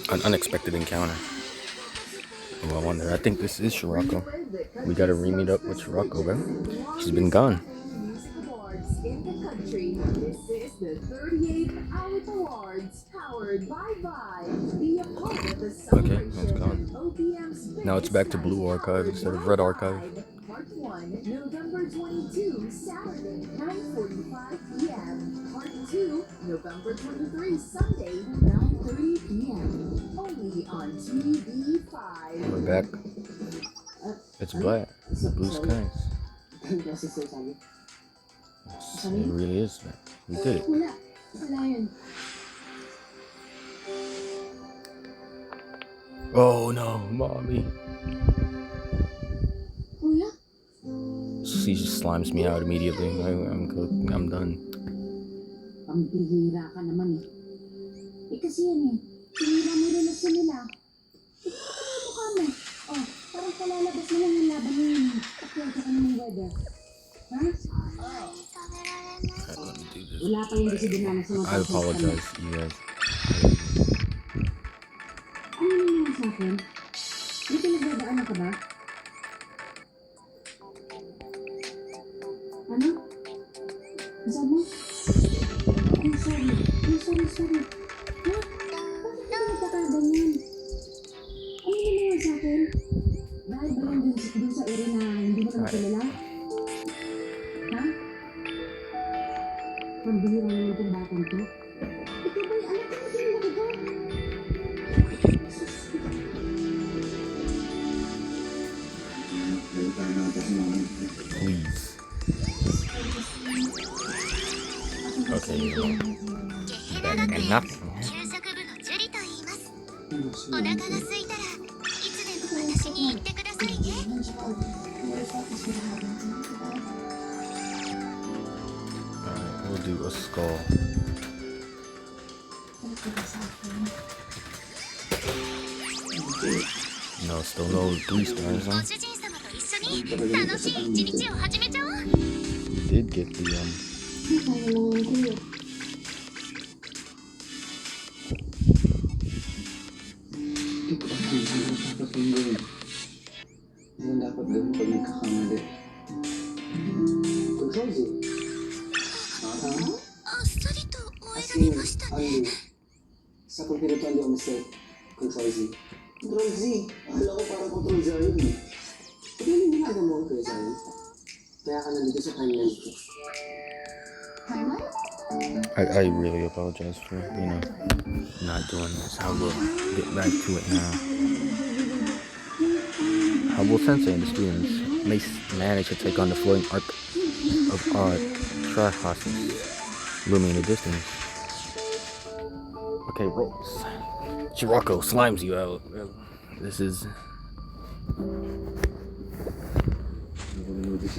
An unexpected encounter. Oh, I wonder. I think this is Shirako. We gotta re-meet up with Shirako, bro. She's been gone. Music Awards in the country. This is the 38th Out Awards, powered by Vibe. Be a part of the celebration. Okay, it's gone. OPM's Now it's back to Blue Archive instead of Red Archive. Part 1, November 22, Saturday, 9:45 p.m. Part 2, November 23, Sunday, 9:30 p.m. Only on TV5. We're back. It's black. Blue skies. It really is back. We did it. Wala. Wala yun. Oh no, mommy. Kuya? She just slimes me out immediately. I'm done. Pambihira ka naman eh. Eh kasi yan eh. Sinira mo relasyon nila. Ikaw ka mukha mo. Oh, parang kalalabas na lang yung laban niyo yung pakyata ka ng weather. Ha? Alright, let me do this. Wala pa yung disiplina sa mga I apologize, you guys. Ano naman sa akin? May pinagdadaanan ka ba? Ano? Sabi mo? Ay, sorry. Ay, sorry. Ha? Bakit ka nagkakaganyan? Ano naman sa akin? Dahil ba lang dun sa area na hindi mo naman kilala? Ha? Pambihira naman itong batang to. Ikaw ba'y anak ka na pinilaki ko? Please. Okay, back and nothing. 給食部のジュリと言います。お腹が空いたらいつでも私に言ってくださいね。 Alright, we'll do a skull. No, still no 3 stars, ご huh? 主人様と一緒に楽しい一日を始めちゃおう。 We did get the Hindi dapat gawin pag nagkakamali. Kung Josie. あっさりと終えられましたね。 Sa pagpiritual yung mistake. Control Z. Control Z? Akala ko parang Control Z yun eh. Ito yung ginagawa mo, Control Z. Kaya ka nandito sa timeline ko. I really apologize for, not doing this. I will get back to it now. Habul Sensei and the students may manage to take on the floating arc of odd trihouses looming in the distance. Okay, rolls. Shirako slimes you out. This is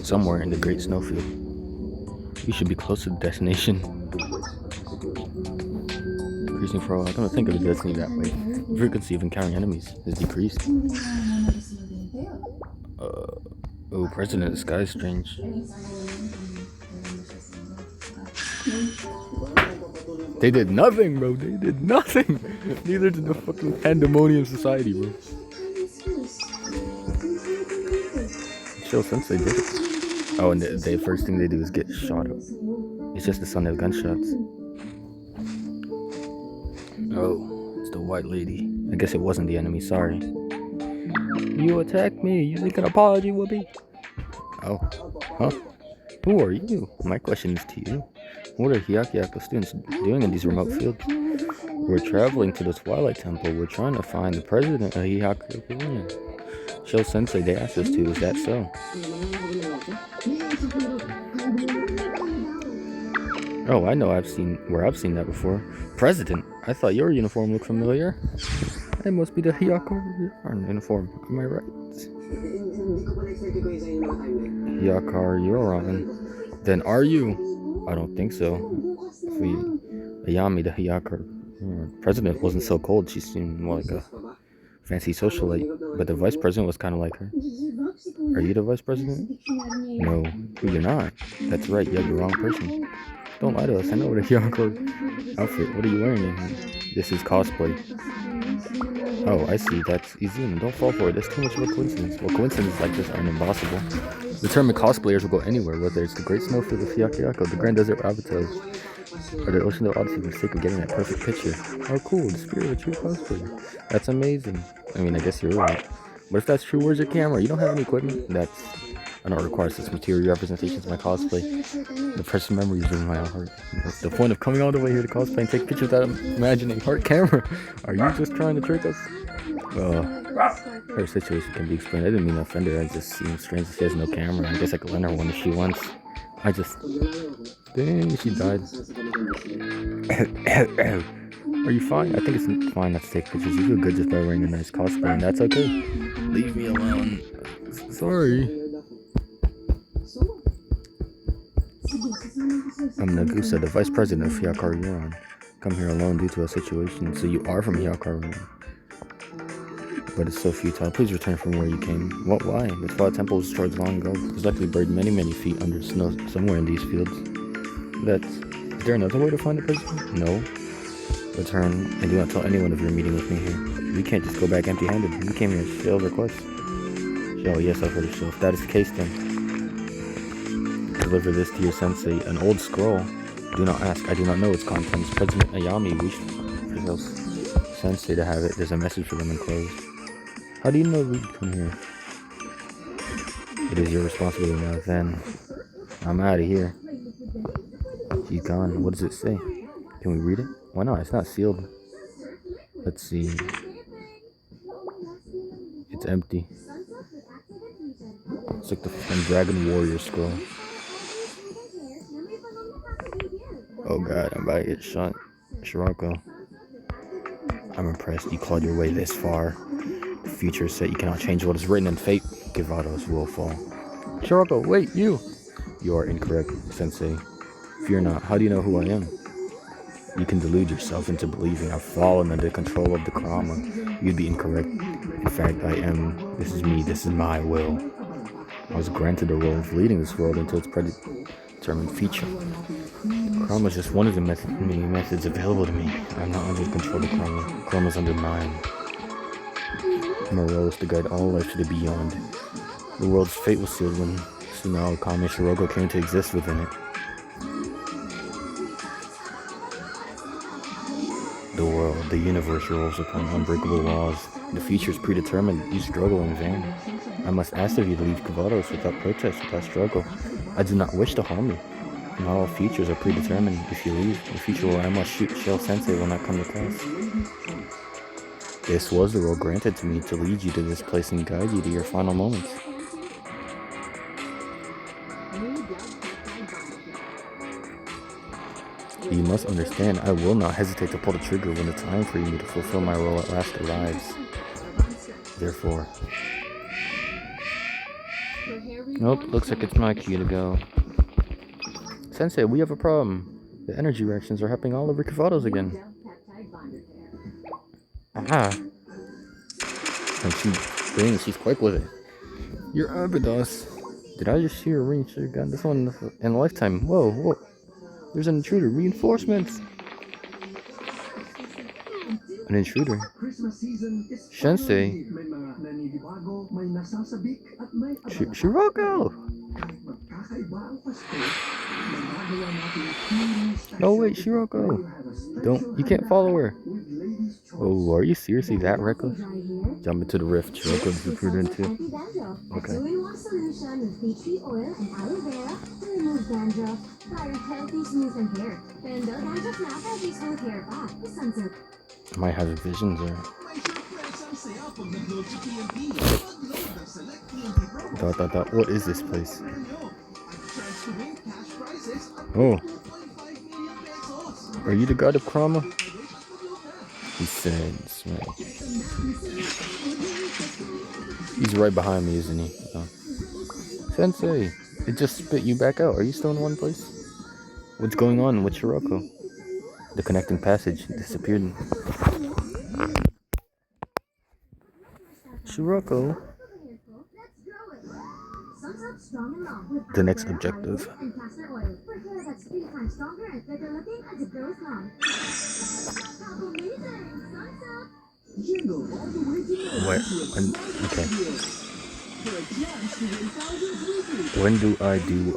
somewhere in the Great Snowfield. We should be close to the destination. Increasing for a while. I don't think of the destiny that way. The frequency of encountering enemies has decreased. Oh, President, the sky is strange. They did nothing, bro. They did nothing. Neither did the fucking Pandemonium Society, bro. Chill Sensei did it. Oh, and the first thing they do is get shot up. It's just the sound of gunshots. Oh, it's the white lady. I guess it wasn't the enemy, sorry. You attacked me. You think an apology will be? Oh, huh? Who are you? My question is to you. What are Hyakuyaku students doing in these remote fields? We're traveling to the Twilight Temple. We're trying to find the president of Hyakuyaku Union. Sho Sensei, they asked us to. Is that so? Oh, I know. I've seen that before. President? I thought your uniform looked familiar. It must be the Hyakar uniform. Am I right? Hyakar Yoran. Then are you? I don't think so. Ayami, the Hyakar president, wasn't so cold. She seemed more like a fancy socialite. But the vice president was kind of like her. Are you the vice president? No, you're not. That's right. You have the wrong person. Don't lie to us. I know what a Hyakar outfit. What are you wearing in here? This is cosplay. Oh, I see. That's Izuna. Don't fall for it. That's too much of a coincidence. Well, coincidences like this aren't impossible. Determined cosplayers will go anywhere, whether it's the Great Snowfield of Hyakuyaku, the Grand Desert Rabbitohs, or the Ocean of Odyssey for the sake of getting that perfect picture. Oh, cool. The spirit of a true cosplayer. That's amazing. I mean, I guess you're right. But if that's true, where's your camera? You don't have any equipment? I don't require such material representations of my cosplay. The precious memories of my heart. What's the point of coming all the way here to cosplay and take pictures without imagining heart camera? Are you just trying to trick us? Her situation can be explained. I didn't mean to offend her. I just seemed strange that she has no camera. I guess I could lend her one if she wants. Dang, she died. Are you fine? I think it's fine not to take pictures. You feel good just by wearing a nice cosplay, and that's okay. Leave me alone. Sorry. I'm Nagusa, the vice president of Hyakar Yuran. Come here alone due to a situation. So you are from Hyakar Yuran. But it's so futile. Please return from where you came. What? Why? The Twilight Temple was destroyed long ago. It was likely buried many, many feet under snow somewhere in these fields. Is there another way to find the president? No. Return and do not tell anyone of your meeting with me here. We can't just go back empty-handed. We came here to fulfill requests. Oh, yes, I've heard of so. If that is the case, then deliver this to your sensei. An old scroll. Do not ask. I do not know its contents. President Ayami wished for his sensei to have it. There's a message for them enclosed. How do you know we'd come here? It is your responsibility now. Then I'm out of here. She's gone. What does it say? Can we read it? Why not? It's not sealed. Let's see. It's empty. It's like the Dragon Warrior scroll. Oh god, I'm about to get shot. Shirako. I'm impressed you clawed your way this far. The future is set. You cannot change what is written in fate. Givados will fall. Shirako, wait, you! You are incorrect, Sensei. Fear not. How do you know who I am? You can delude yourself into believing I've fallen under the control of the Kurama. You'd be incorrect. In fact, I am. This is me. This is my will. I was granted the role of leading this world into its predetermined future. Kurama is just one of the many methods available to me. I'm not under the control of Kurama. Kurama's under mine. My role is to guide all life to the beyond. The world's fate was sealed when Tsunao Kame Shiroko came to exist within it. The world, the universe rolls upon unbreakable laws. The future is predetermined. You struggle in vain. I must ask of you to leave Givados without protest, without struggle. I do not wish to harm you. Not all futures are predetermined. If you leave, the future where I must shoot Shell Sensei will not come to pass. This was the role granted to me to lead you to this place and guide you to your final moments. You must understand, I will not hesitate to pull the trigger when the time for me to fulfill my role at last arrives. Therefore... Nope, looks like it's my cue to go. Sensei, we have a problem. The energy reactions are happening all over Kivados again. Peptide bonder pair. Aha. And she's quick with it. You're Abydos. Did I just see her reach her gun? This one in a lifetime. Whoa, whoa. There's an intruder. Reinforcements. An intruder. Sensei. Shiroko! No, wait, Shiroko. You can't follow her. Oh, are you seriously that reckless? Jump into the rift. Shiroko is recruited into. Okay. Two-in-one solution with tea tree oil and aloe vera to remove dandruff. Fire healthy, smooth hair. Pendo dandruff na healthy, smooth hair pa. Sunsilk. I might have visions or. What is this place? Oh. Are you the god of Krama? He sends, right? He's right behind me, isn't he? Oh. Sensei, it just spit you back out. Are you still in one place? What's going on with Shiroko? The connecting passage disappeared. Shiroko. The next objective. Where? Okay. When do I do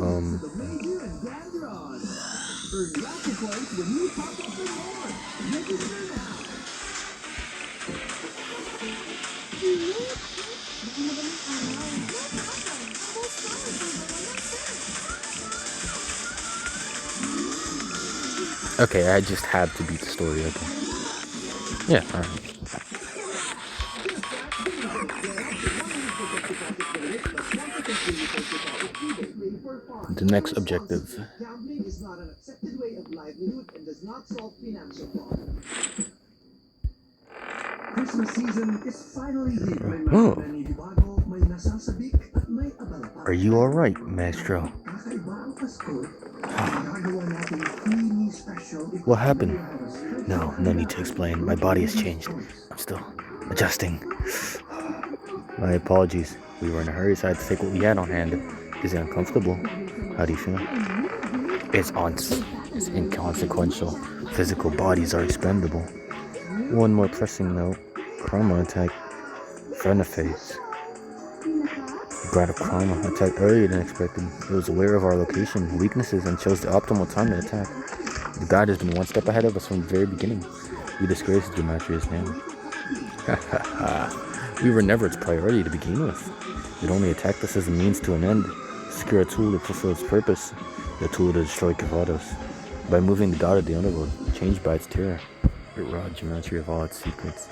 Okay, I just have to beat the story, okay. Yeah, alright. The next objective. Gambling is not an accepted way of livelihood and does not solve financial problems. Christmas season is finally here. Oh. Are you alright, Maestro? What happened? No need to explain. My body has changed. I'm still adjusting. My apologies. We were in a hurry, so I had to take what we had on hand. Is it uncomfortable? How do you feel? It's inconsequential. Physical bodies are expendable. One more pressing note. Chroma attack. Phenophage. The god of Chroma attacked earlier than expected. It was aware of our location, weaknesses, and chose the optimal time to attack. The god has been one step ahead of us from the very beginning. We disgraced Gematria's name. We were never its priority to begin with. It only attacked us as a means to an end. Secure a tool to fulfill its purpose. The tool to destroy Kivados. By moving the god of the underworld, changed by its terror. It robbed Gematria of all its secrets.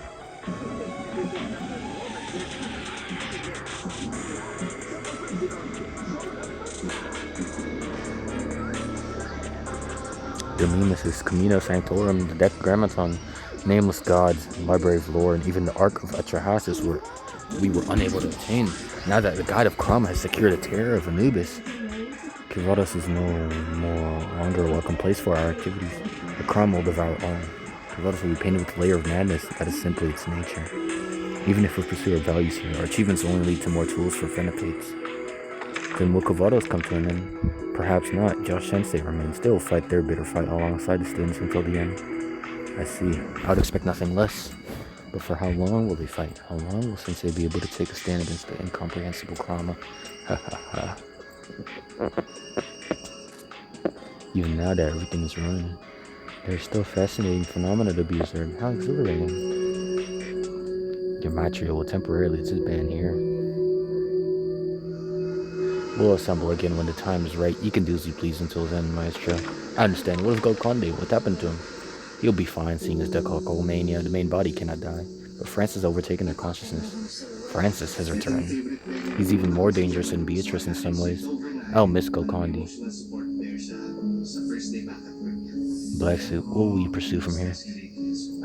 The Nemesis, Camino Sanctorum, the Decagrammaton, nameless gods, library of lore, and even the Ark of Atrahasis we were unable to obtain. Now that the god of Krama has secured a terror of Anubis, Kivados is no longer a welcome place for our activities. The Krama will devour all. Kivados will be painted with a layer of madness that is simply its nature. Even if we pursue our values here, our achievements will only lead to more tools for Phenopates. Then will Kivados come to an end? Perhaps not. Josh Sensei remains. They will fight their bitter fight alongside the students until the end. I see. I would expect nothing less. But for how long will they fight? How long will Sensei be able to take a stand against the incomprehensible Krama? Ha ha ha. Even now that everything is ruined, there are still fascinating phenomena to be observed. How exhilarating. Gematria will temporarily disband here. We'll assemble again when the time is right. You can do as you please until then, Maestro. I understand. What of Golconde? What happened to him? He'll be fine, seeing his decalcomania. The main body cannot die. But Francis has overtaken their consciousness. Francis has returned. He's even more dangerous than Beatrice in some ways. I'll miss Golconde. Black suit, what will you pursue from here?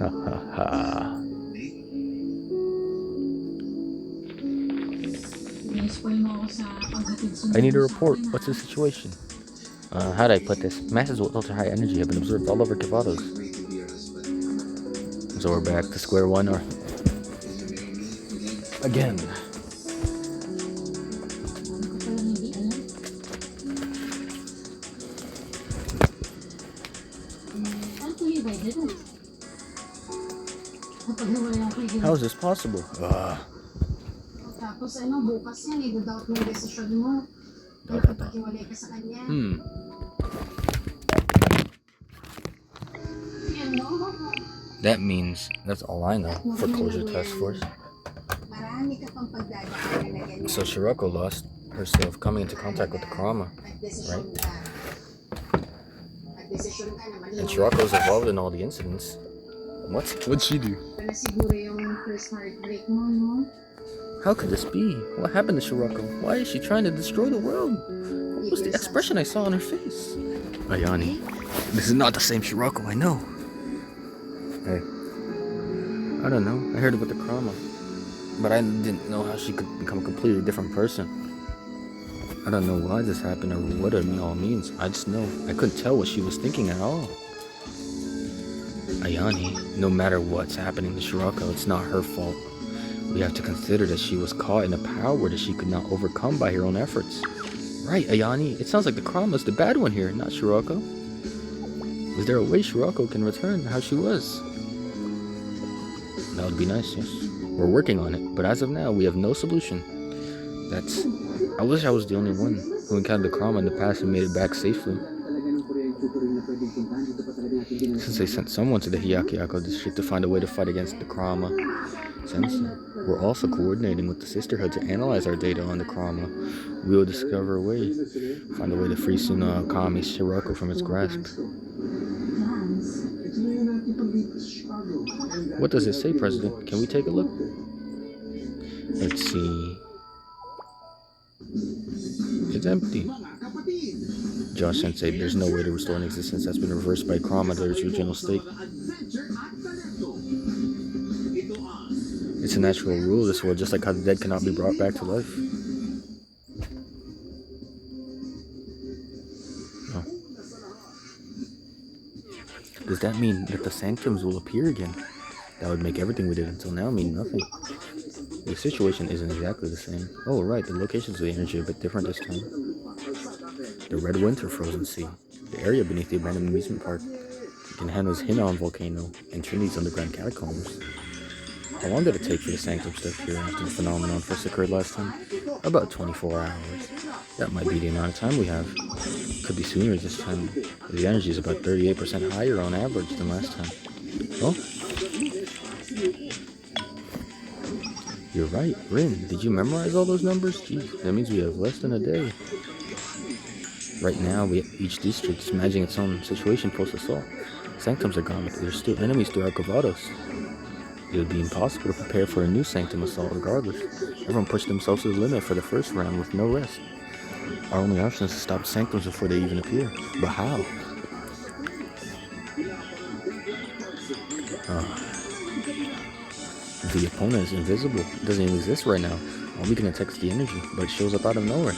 Ha ha ha. I need a report. What's the situation? How do I put this? Masses with ultra-high energy have been observed all over Cavados. So we're back to square one, or again. Ano ka palang hindi alam? Ano to you by didn't? Kapag nawala ko yun. How is this possible? Tapos ano, bukas yan, i-doubt mo yung desisyon mo. Nakapaghiwalay ka sa kanya. Yan, no? That means that's all I know for Closure Task Force. Marami ka pang pagdadaanan na ganyan. So Shirako lost herself coming into contact with the Kurama, right? Nagdesisyon ka na mali. And Shirako's involved in all the incidents. What? What'd she do? Ito na siguro yung first heartbreak mo, no? How could this be? What happened to Shirako? Why is she trying to destroy the world? What was the expression I saw on her face? Ayani, this is not the same Shirako I know. Hey, I don't know. I heard about the Kurama, but I didn't know how she could become a completely different person. I don't know why this happened or what it all means. I just know I couldn't tell what she was thinking at all. Ayani, no matter what's happening to Shirako, it's not her fault. We have to consider that she was caught in a power that she could not overcome by her own efforts. Right, Ayani, it sounds like the Kurama's the bad one here, not Shirako. Is there a way Shirako can return to how she was? That would be nice, yes. We're working on it, but as of now, we have no solution. I wish I was the only one who encountered the Kurama in the past and made it back safely. Since they sent someone to the Hyakuyaku district to find a way to fight against the Kurama, since we're also coordinating with the Sisterhood to analyze our data on the Kurama, we will discover a way, find a way to free Suna Kami Shirako from its grasp. What does it say, President? Can we take a look? Let's see. It's empty. Josh Sensei, there's no way to restore an existence that's been reversed by Kurama to its original state. It's a natural rule of this world, just like how the dead cannot be brought back to life. Oh. Does that mean that the sanctums will appear again? That would make everything we did until now mean nothing. The situation isn't exactly the same. Oh, right, the locations of the energy are a bit different this time. The Red Winter Frozen Sea, the area beneath the abandoned amusement park, Genhana's Hinon volcano, and Trinity's underground catacombs. How long did it take for the sanctums to appear after the phenomenon first occurred last time? About 24 hours. That might be the amount of time we have. Could be sooner this time. The energy is about 38% higher on average than last time. Oh? You're right, Rin. Did you memorize all those numbers? Jeez, that means we have less than a day. Right now, each district is managing its own situation post-assault. Sanctums are gone, but there's still enemies throughout Cavados. It would be impossible to prepare for a new sanctum assault regardless. Everyone pushed themselves to the limit for the first round with no rest. Our only option is to stop sanctums before they even appear. But how? The opponent is invisible. It doesn't even exist right now. All we can attack is the energy, but it shows up out of nowhere.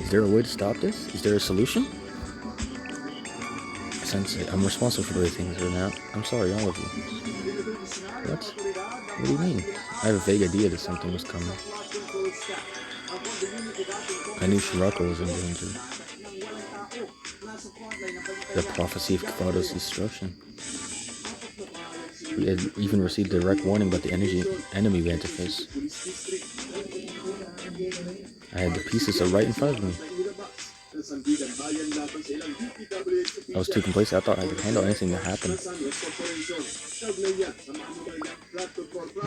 Is there a way to stop this? Is there a solution? Sensei, I'm responsible for the way things are now. I'm sorry, all of you. What? What do you mean? I have a vague idea that something was coming. I knew Shirako was in danger. The prophecy of Cavados' destruction. We had even received a direct warning about the enemy we had to face. I had the pieces right in front of me. I was too complacent. I thought I could handle anything that happened.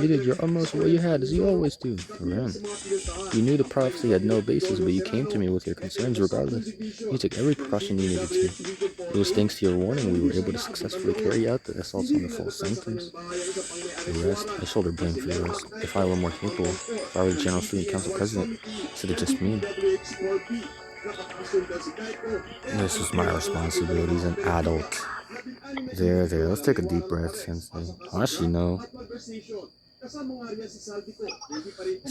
You did your utmost what you had, as you always do. Around. You knew the prophecy had no basis, but you came to me with your concerns regardless. You took every precaution you needed to. It was thanks to your warning we were able to successfully carry out the assaults on the false sanctums. The rest, I shoulder blame for the rest. If I were more capable, if I were the General Student Council President, instead of just me. This is my responsibility as an adult. There, let's take a deep breath, Sensei. Actually, no. This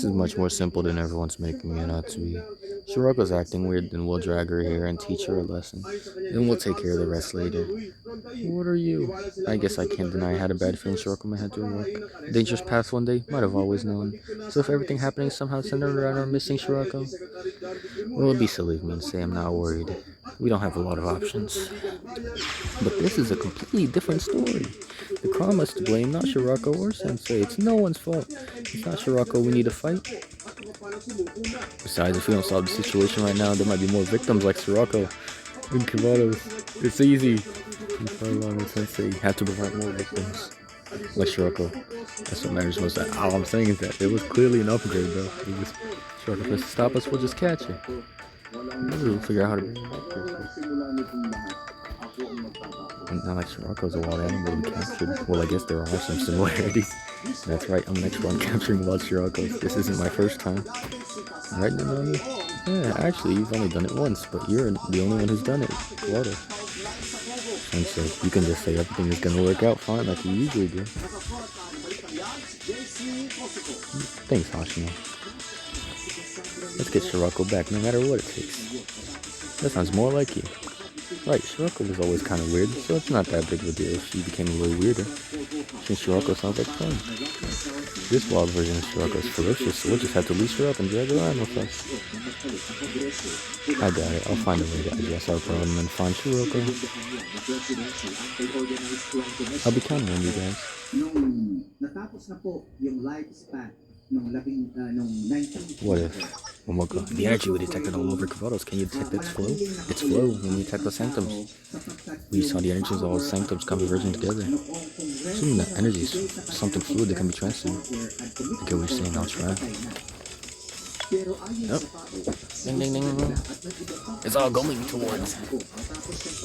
is much more simple than everyone's making it out to be. Shiroko's acting weird, then we'll drag her here and teach her a lesson. Then we'll take care of the rest later. What are you? I guess I can't deny I had a bad feeling Shiroko might have to work. Dangerous path one day, might have always known. So if everything happening somehow centered around our missing Shiroko, well, it'd be silly of me to say I'm not worried. We don't have a lot of options. But this is a completely different story. The Karma's to blame, not Shiroko or Sensei. It's no one's fault. It's not Shiroko we need to fight. Besides, if we don't solve the situation right now, there might be more victims like Shiroko and Kivados. It's easy. You fight along with Sensei, you have to prevent more victims. Like Shiroko. That's what matters most. All I'm saying is that it was clearly an upgrade, though. It was Shiroko tries to stop us, we'll just catch it. We'll figure out how to bring him back here. And not like Shiroko's a wild animal to be captured. Well, I guess there are some similarities. That's right, I'm the next one capturing wild Shirokos. This isn't my first time. Right, Nanami? Yeah, actually, you've only done it once, but you're the only one who's done it. Water. And so, you can just say everything is gonna work out fine like you usually do. Thanks, Hashino. Let's get Shiroko back, no matter what it takes. That sounds more like you. Right, Shiroko was always kind of weird, so it's not that big of a deal if she became a little weirder. Since Shiroko sounds like fun. This wild version of Shiroko is ferocious, so we'll just have to leash her up and drag her around with us. I doubt it, I'll find a way to address our problem and find Shiroko. I'll be counting on you guys. What if? Momoko, the energy we detected all over Kavados, can you detect its flow? Its flow when we detect the sanctums. We saw the energies of all sanctums converging together. Assuming that energy is something fluid that can be transferred. I get what you're saying, I'll try. Yep. Ding ding ding. It's all going towards.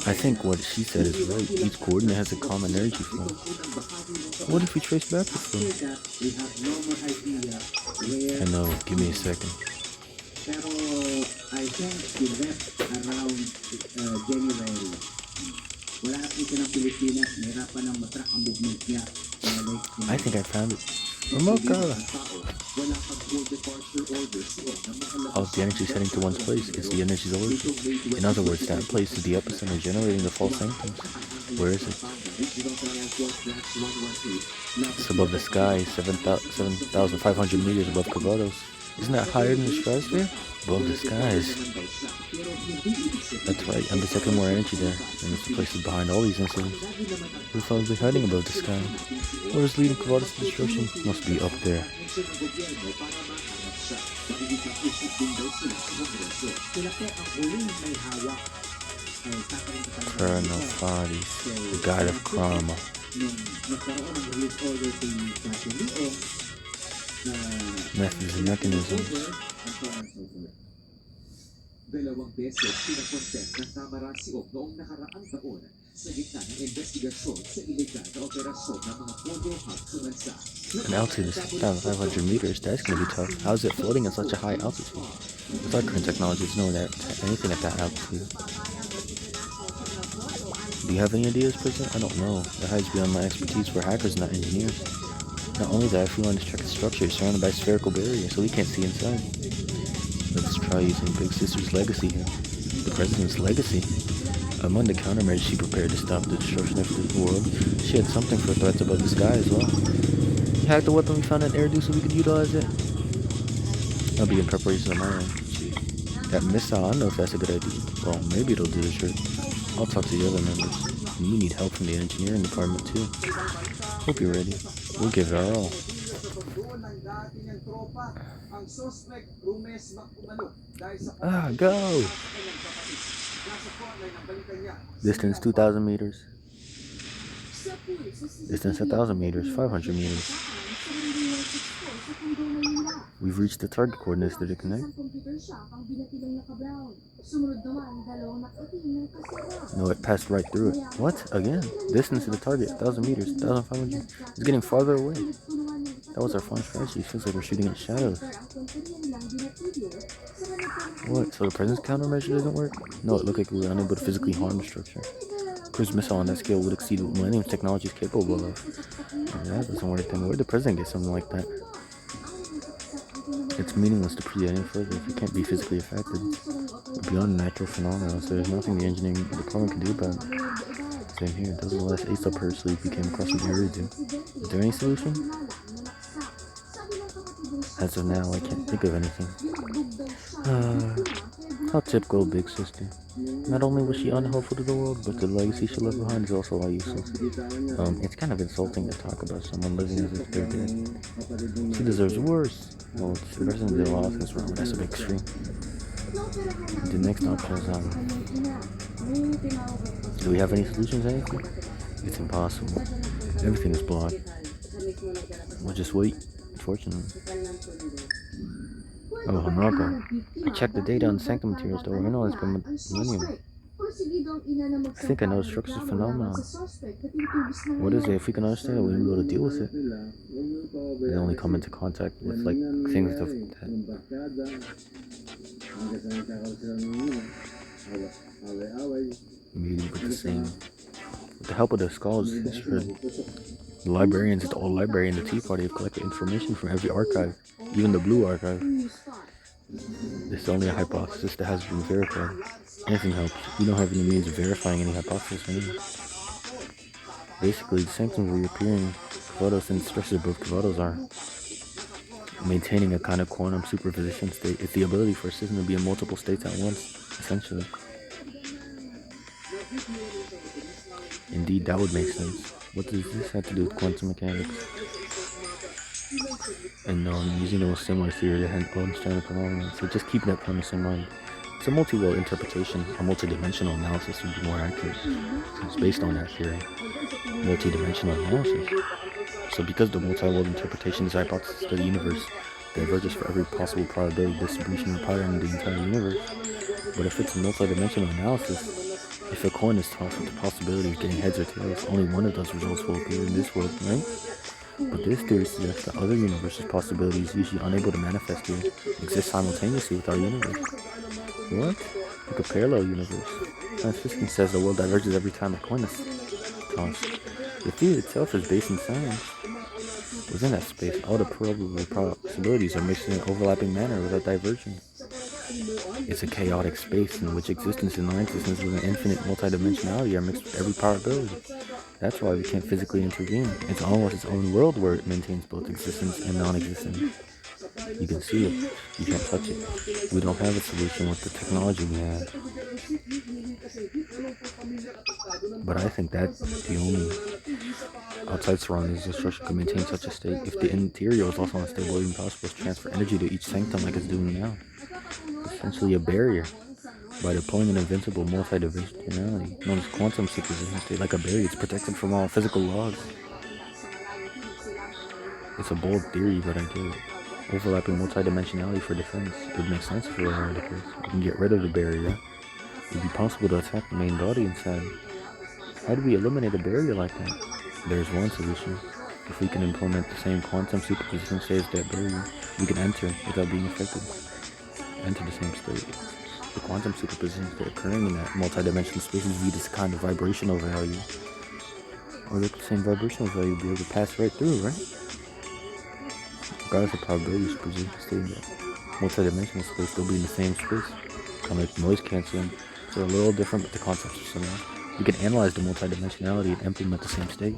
I think what she said is right. Each coordinate has a common energy flow. What if we trace back the flow? I know, give me a second. I think I found it. Momoko! Oh, the energy is heading to one's place. It's the energy's origin. In other words, that place is the epicenter generating the false sanctums. Where is it? It's above the sky, 7,500 meters above Kavados. Isn't that higher than the stratosphere? Above the skies. That's right, I'm detecting more energy there, and it's the places behind all these incidents. We're probably hiding above the sky. Where is leading Kavados to destruction? Must be up there. Colonel Fadi, the god of karma. Methods and mechanisms. Dalawang beses pinakontent ng Tamarasiog noong nakaraang taon sa gitna ng investigasyon sa iligal na operasyon ng mga pondo hub sa bansa. An altitude is 7,500 meters. That's gonna be tough. How is it floating at such a high altitude? With our current technology, there's no anything at that altitude. Do you have any ideas, President? I don't know. That hides beyond my expertise. We're hackers, not engineers. Not only that, if we want to check the structure, it's surrounded by a spherical barrier, so we can't see inside. Let's try using Big Sister's legacy here. The President's legacy? Among the countermeasures she prepared to stop the destruction of the world, she had something for threats above the sky as well. We hacked the weapon we found at Eridu so we could utilize it. I'll be in preparation of my own. That missile, I don't know if that's a good idea. Well, maybe it'll do the trick. I'll talk to the other members. And we need help from the engineering department too. Hope you're ready. We'll give it our all. Ah, go! Distance 2,000 meters. Distance 1,000 meters, 500 meters. We've reached the target coordinates. Did it connect? No, it passed right through it. What? Again? Distance to the target, 1,000 meters, 1,500. It's getting farther away. That was our fine strategy. It feels like we're shooting at shadows. What? So the presence countermeasure doesn't work? No, it looked like we were unable to physically harm the structure. cruise missile on that scale would exceed what Millennium technology is capable of. And that doesn't work, then where'd the president get something like that? It's meaningless to proceed any further if it can't be physically affected. Beyond natural phenomena, so there's nothing the engineering department can do about it. Same here, doesn't let us ace up her sleep if we came across an iridium. Is there any solution? As of now, I can't think of anything. How typical Big Sister. Not only was she unhelpful to the world, but the legacy she left behind is also all useless. It's kind of insulting to talk about someone living as if they're dead. She deserves worse. Well, the person did a lot of things wrong, that's a bit extreme. The next option is, do we have any solutions, anything? It's impossible. Everything is blocked. We'll just wait, unfortunately. Oh, Hanako. I checked the data on Sanctum materials, though. I know it's been millennium. I think I know the structure's phenomenon. What is it? If we can understand it, we will be able to deal with it. They only come into contact with, like, things that immediately with the same. With the help of the scholars of history, the librarians, the old library and the Tea Party have collected information from every archive, even the Blue Archive. This is only a hypothesis that has been verified. Anything helps. We don't have any means of verifying any hypothesis anymore. Basically, the sanctums reappearing Kavados and structures above Kavados are maintaining a kind of quantum superposition state. It's the ability for a system to be in multiple states at once, essentially. Indeed, that would make sense. What does this have to do with quantum mechanics? And using the most similar theory to understand the phenomenon. So just keep that premise in mind. It's a multi-world interpretation, a multi-dimensional analysis would be more accurate. So it's based on that theory. Multi-dimensional analysis. So because the multi-world interpretation is a hypothesis that the universe diverges for every possible probability distribution or pattern in the entire universe. But if it's a multi-dimensional analysis, if a coin is tossed with the possibility of getting heads or tails, only one of those results will appear in this world, right? But this theory suggests that other universes' possibilities, usually unable to manifest here, exist simultaneously with our universe. What? Like a parallel universe. Science fiction says the world diverges every time a coin is tossed. The theory itself is based in science. Within that space, all the probable possibilities are mixed in an overlapping manner without diverging. It's a chaotic space in which existence and non-existence with an infinite multidimensionality are mixed with every probability. That's why we can't physically intervene. It's almost its own world where it maintains both existence and non-existence. You can see it, you can't touch it. We don't have a solution with the technology we have. But I think that's the only outside surroundings the structure could maintain such a state. If the interior was also unstable, it would be possible to transfer energy to each sanctum like it's doing now. Essentially a barrier. By deploying an invincible multi-dimensionality known as quantum superposition state, like a barrier, it's protected from all physical laws. It's a bold theory, but I get it. Overlapping multi-dimensionality for defense. It would make sense if it were the case. We can get rid of the barrier. It would be possible to attack the main body inside. How do we eliminate a barrier like that? There's one solution. If we can implement the same quantum superposition state as that barrier, we can enter without being affected. Enter the same state. The quantum superpositions that are occurring in that multi-dimensional space is viewed as a kind of vibrational value. Or the same vibrational value will be able to pass right through, right? Regardless of probability, superposition stay in that multi-dimensional space, they'll be in the same space. Kind of like noise cancelling. So they're a little different, but the concepts are similar. We can analyze the multi-dimensionality and implement the same state.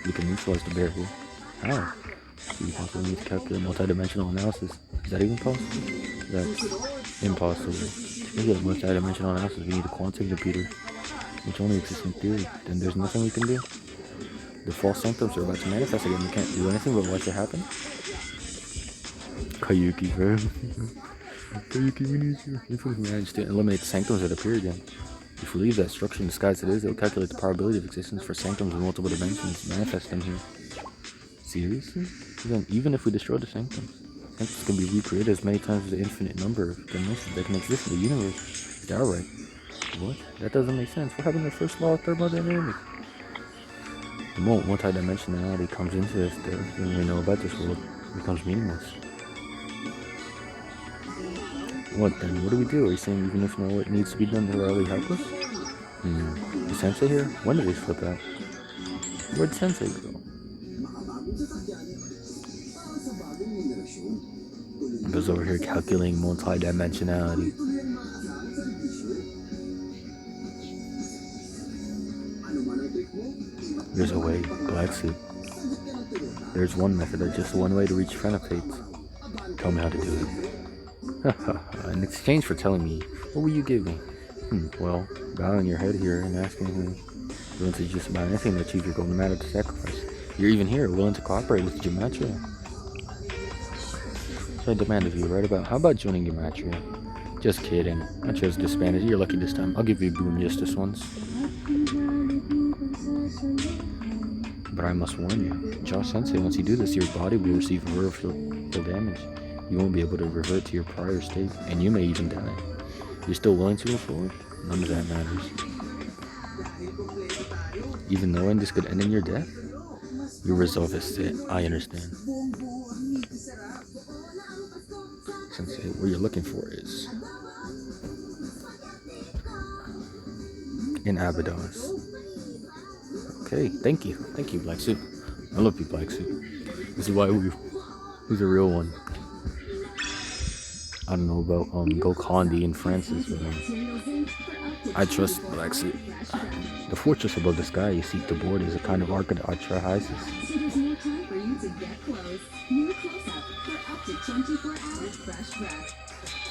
We can neutralize the barrier. How? So you possibly need to calculate multi-dimensional analysis. Is that even possible? That's impossible. To get multi-dimensional analysis, we need a quantum computer, which only exists in theory. Then there's nothing we can do. The false symptoms are about to manifest again. We can't do anything but watch it happen. Kayuki, bro. Kayuki, we need you. If we manage to eliminate the sanctums that appear again. If we leave that structure in the sky as it is, it will calculate the probability of existence for sanctums in multiple dimensions, manifest them here. Seriously? Then, even if we destroy the sanctums can be recreated as many times as the infinite number of dimensions that can exist in the universe. Is that right? What? That doesn't make sense. What happened to the first law of thermodynamics? The moment multi-dimensionality comes into this, everything we know about this world becomes meaningless. What then? What do we do? Are you saying even if we know what needs to be done, they'll really help us? Is Sensei here? When did they flip out? Where'd Sensei go? I was over here calculating multi-dimensionality. There's a way, black suit. There's one method, or just one way to reach Frenifates. Tell me how to do it. In exchange for telling me, what will you give me? Well, bowing your head here and asking me, willing to just about anything to achieve your goal, no matter the sacrifice. You're even here, willing to cooperate with Gematria. So I demand of you, right about, how about joining Gematria? Just kidding. I chose disbanded. You're lucky this time. I'll give you a boon just this once. But I must warn you, Josh Sensei, once you do this, your body will receive irreversible damage. You won't be able to revert to your prior state, and you may even die. You're still willing to move forward? None of that matters. Even knowing this could end in your death? Your resolve is set. I understand. Sensei, what you're looking for is in Abydos. Okay, thank you, Black Suit. I love you, Black Suit. This is why who's a real one. I don't know about Gokandi and Francis, but I trust Black Suit. The fortress above the sky you seek to board is a kind of arc of Archaisis.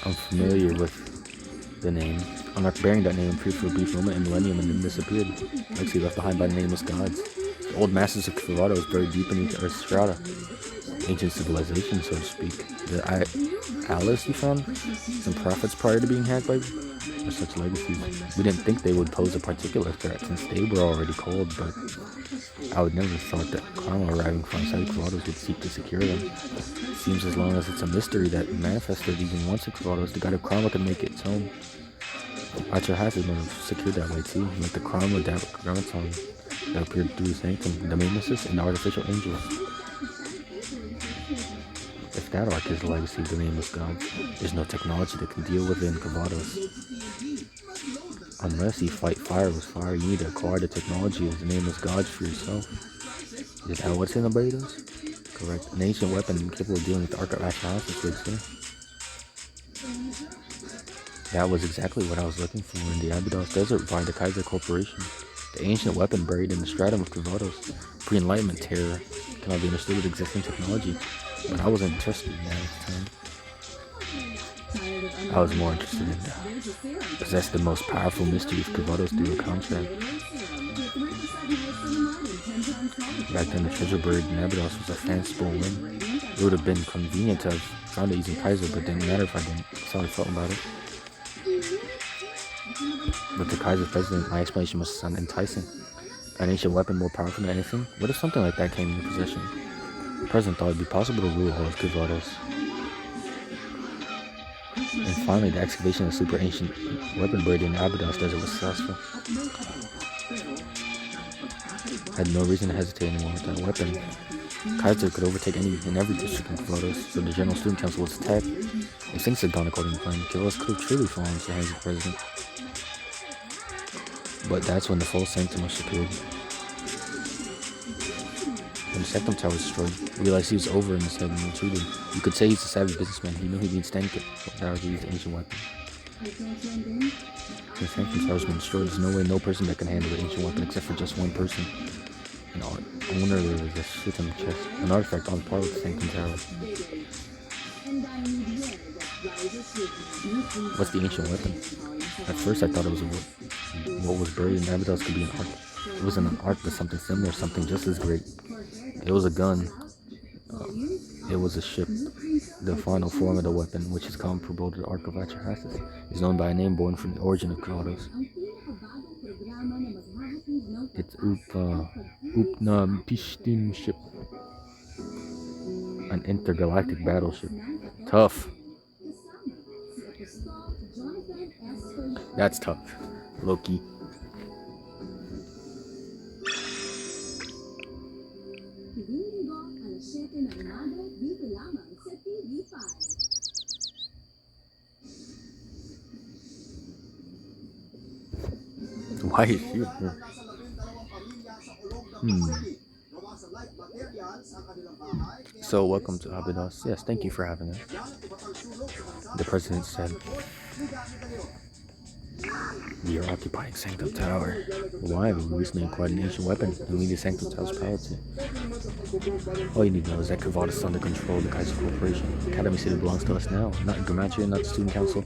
I'm familiar with the name. Anarch bearing that name appeared for a brief moment in Millennium and then disappeared. Actually left behind by the nameless gods. The old masters of Kivado is buried deep beneath Earth's strata. Ancient civilization, so to speak. The Alice you found? Some prophets prior to being hacked by or such legacies. We didn't think they would pose a particular threat since they were already cold, but I would never thought that Karma arriving from outside Kavados would seek to secure them. Seems as long as it's a mystery that manifested even once in Kavados, the god of Karma can make it its home. Archaisis has been secured that way too, like the Karma Graviton that appeared through Sanctum, the Mimesis, and the Artificial Angels. If that arc is the legacy of the nameless gods, there's no technology that can deal with it in Kavados. Unless you fight fire with fire, you need to acquire the technology of the nameless gods for yourself. Is that what's in Abydos? Correct. An ancient weapon capable of dealing with the Arc of Archaisis would say. That was exactly what I was looking for in the Abydos Desert by the Kaiser Corporation. The ancient weapon buried in the stratum of Kavados. Pre-Enlightenment terror cannot be understood with existing technology, but I wasn't interested in that at the time. I was more interested in possess the most powerful mystery of Kavados through a contract. Back then, the treasure buried in Abydos was a fanciful whim. It would have been convenient to have found it using Kaiser, but it didn't matter if I didn't. That's how I felt about it. With the Kaiser president, my explanation must sound enticing. An ancient weapon more powerful than anything? What if something like that came into possession? The president thought it would be possible to rule all of Kavados. And finally, the excavation of the super ancient weapon buried in the Abydos desert was successful. I had no reason to hesitate anymore with that weapon. Kaiser could overtake any and every district in Kavados, so the General Student Council was attacked. If things had gone according to plan, Kavados could have truly fallen into the hands of the president. But that's when the full Sanctum was secured. When the Sanctum Tower was destroyed, he realized he was over in his head and retreated. You could say he's a savage businessman. He knew he needs to tank it, but that was the ancient weapon. The Sanctum Tower has been destroyed. There's no way no person that can handle the ancient weapon except for just one person. An owner of the Sitham chest. An artifact on par with the Sanctum Tower. What's the ancient weapon? At first I thought it was what was buried in Abydos could be an arc. It wasn't an arc, but something similar, something just as great. It was a gun. It was a ship. The final form of the weapon, which is comparable to the Arc of Archaisis, is known by a name born from the origin of Kavados. It's Upnapishtim ship. An intergalactic battleship. Tough. That's tough. Loki. Why is she here? So, welcome to Abydos. Yes, thank you for having us. The president said, "We are occupying Sanctum Tower." Why? We recently acquired an ancient weapon, and we need Sanctum Tower's power to. All you need to know is that Kavod is under control of the Kaiser Corporation. Academy City belongs to us now, not Gramatria, not the Student Council.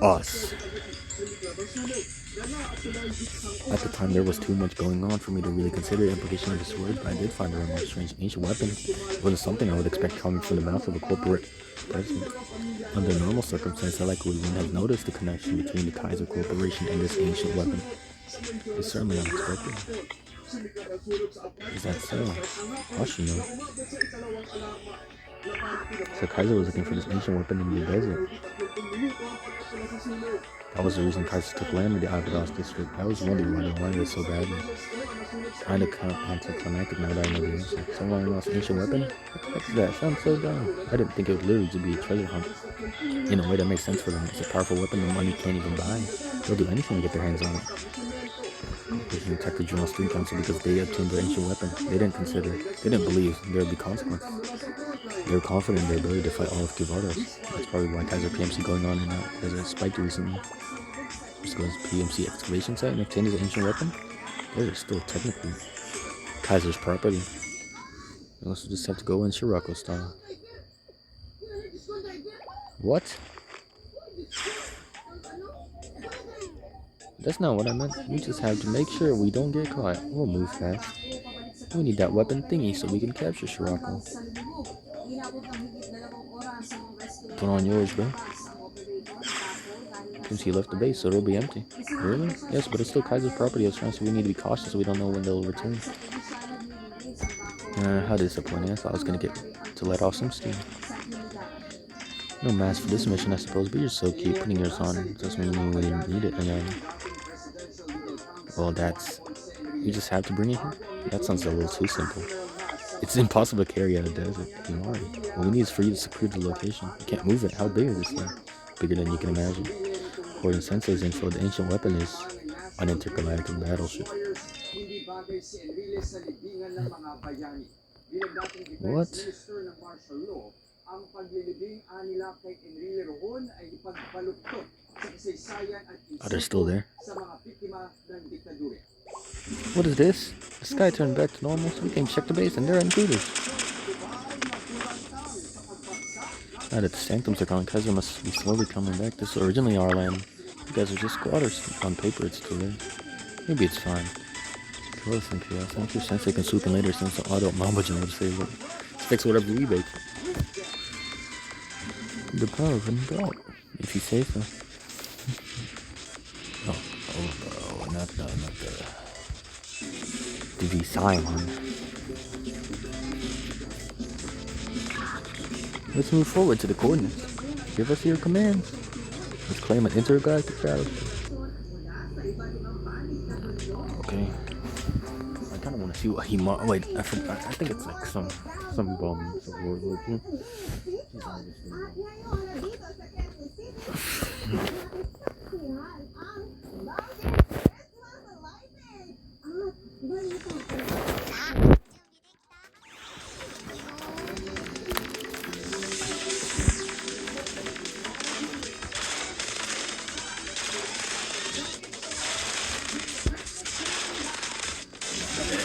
Us. At the time, there was too much going on for me to really consider the implication of this word, but I did find a remarkably strange ancient weapon. It wasn't something I would expect coming from the mouth of a corporate president. Under normal circumstances, I likely wouldn't have noticed the connection between the Kaiser Corporation and this ancient weapon. It's certainly unexpected. Is that so? How should you know? So Kaiser was looking for this ancient weapon in the desert. That was the reason Kaiser took land in the Abydos district. I was wondering why they wanted it so badly. Kinda anticlimactic now that I know the answer. Someone lost an ancient weapon? What the heck is that? Sounds so dumb. I didn't think it would literally just be a treasure hunt. In a way that makes sense for them. It's a powerful weapon that money can't even buy. They'll do anything to get their hands on it. They can attack the General Student Council because they obtained their ancient weapon. They didn't believe there would be consequences. They were confident in their ability to fight all of Kivados. That's probably why Kaiser PMC going on and out has spiked recently. Just goes PMC excavation site and obtained his ancient weapon. Those are still technically Kaiser's property. You also just have to go in Scirocco style. What? That's not what I meant. We just have to make sure we don't get caught. We'll move fast. We need that weapon thingy so we can capture Scirocco. Put on yours, bro. Since he left the base, so it'll be empty. Really? Yes, but it's still Kaiser's property, so we need to be cautious so we don't know when they'll return. How disappointing. I thought I was gonna get to let off some steam. No mask for this mission, I suppose, but you're so cute. Putting yours on doesn't mean we didn't need it again. Well, you just have to bring it here? That sounds a little too simple. It's impossible to carry out a desert. What we need is for you to secure the location. You can't move it. How big is this thing? Bigger than you can imagine. According to Sensei's info, the ancient weapon is an intergalactic battleship. What? Oh, they're still there? What is this? The sky turned back to normal, so we came check the base and there are intruders. Now that the Sanctums are gone, Kaiser must be slowly coming back. This is originally our land. You guys are just squatters. On paper, it's still there. Maybe it's fine. Chaos and chaos. I'm sure Sensei can swoop in later since the auto mumbo jumbo to say, look, let's fix whatever we bake. The power of an belt, if you say so. Oh, not the design one. Let's move forward to the coordinates. Give us your commands. Let's claim an intergalactic battleship. Okay. I kind of want to see what he wait, I think it's like some bombs or looking.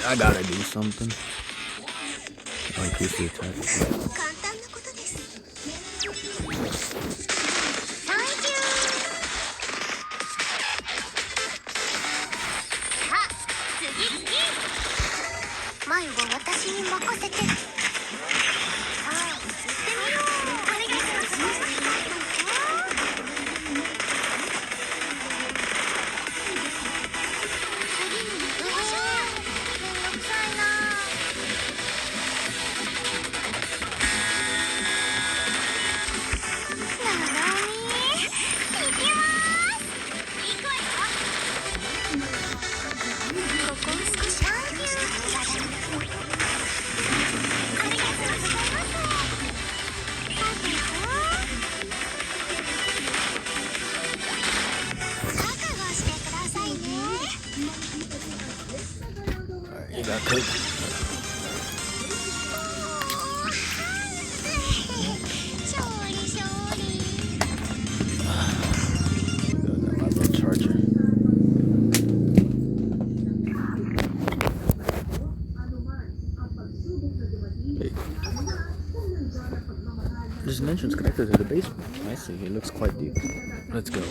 I gotta do something. I'll increase the attack. 簡単なことです。サンキュー。さあ、次。前は私に任せて。さあ、行ってみろ。お願いします。次に行きましょう。めんどくさいな。ここ少しサンキュー。ありがとうございます。got cooked. Got my little charger. Hey. There's an entrance connected to the basement. I see. It looks quite deep. Let's go.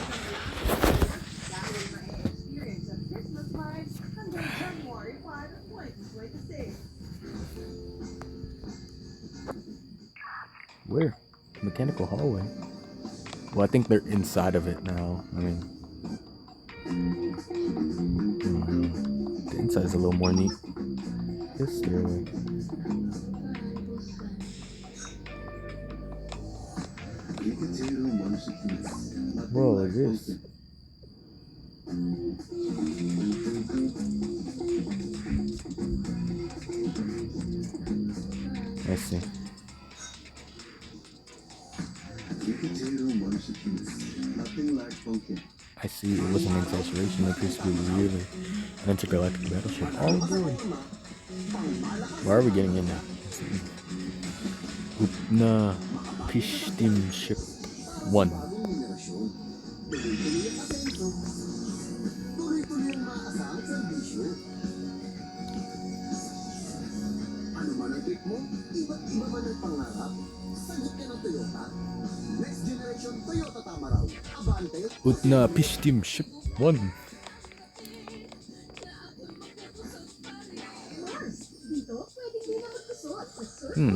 Where? Mechanical hallway. Well, I think they're inside of it now. I mean, the inside is a little more neat. This stairway. Whoa, like this. I see. I see. It wasn't an exaggeration. It appears to be really an intergalactic battleship. All aboard. Why are we getting in now? Upna Pishtim Ship 1. Utna Pishtim Ship 1.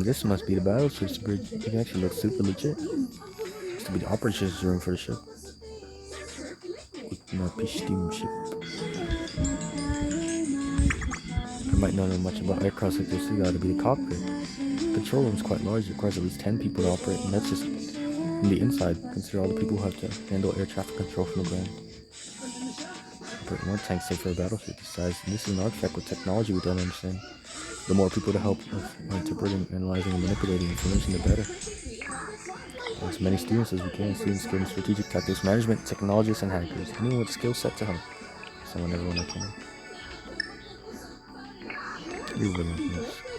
This must be the battleship's bridge. It actually looks super legit. This to be the operations room for the ship. Utna Pishtim Ship. I might not know much about aircraft like this. You gotta be the cockpit. The control room is quite large. It requires at least 10 people to operate, and that's just in the inside. Consider all the people who have to handle air traffic control from the ground. Operate one tank safe for a battleship this size. And this is an artifact with technology we don't understand. The more people to help with interpreting, analyzing, and manipulating information, the better. As many students as we can. Students skilled in strategic tactics management, technologists, and hackers. Anyone with a skill set to help. Everyone I can.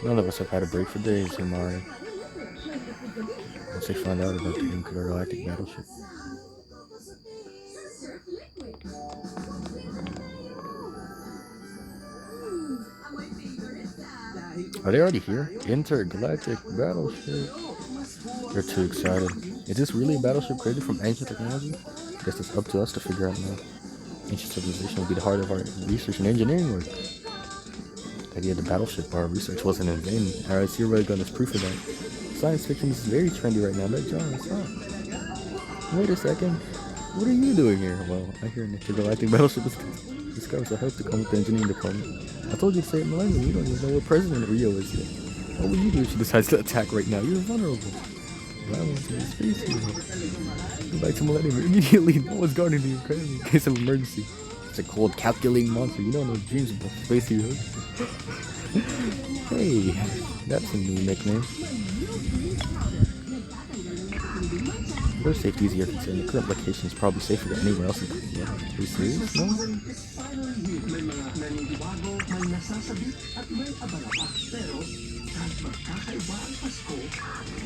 None of us have had a break for days, Himari. Once they find out about the intergalactic battleship. Are they already here? Intergalactic battleship. They're too excited. Is this really a battleship created from ancient technology? I guess it's up to us to figure out now. Ancient civilization will be the heart of our research and engineering work. The idea of the battleship, our research wasn't in vain. Our IC railgun is proof of that. Science fiction is very trendy right now, but John, stop. Wait a second. What are you doing here? Well, I hear an intergalactic battleship is discovered, so I hope to come with the engineering department. I told you to say it, Millennium. You don't even know what President Rio is yet. What will you do if she decides to attack right now? You're vulnerable. Violence in space hero. Go back to Millennium immediately. No one's guarding the Academy in case of emergency. It's a cold, calculating monster. You don't know dreams about space heroes. Hey, that's a new nickname. Their safety is easier to concern. The current location is probably safer than anywhere else in the world. Are you serious? No?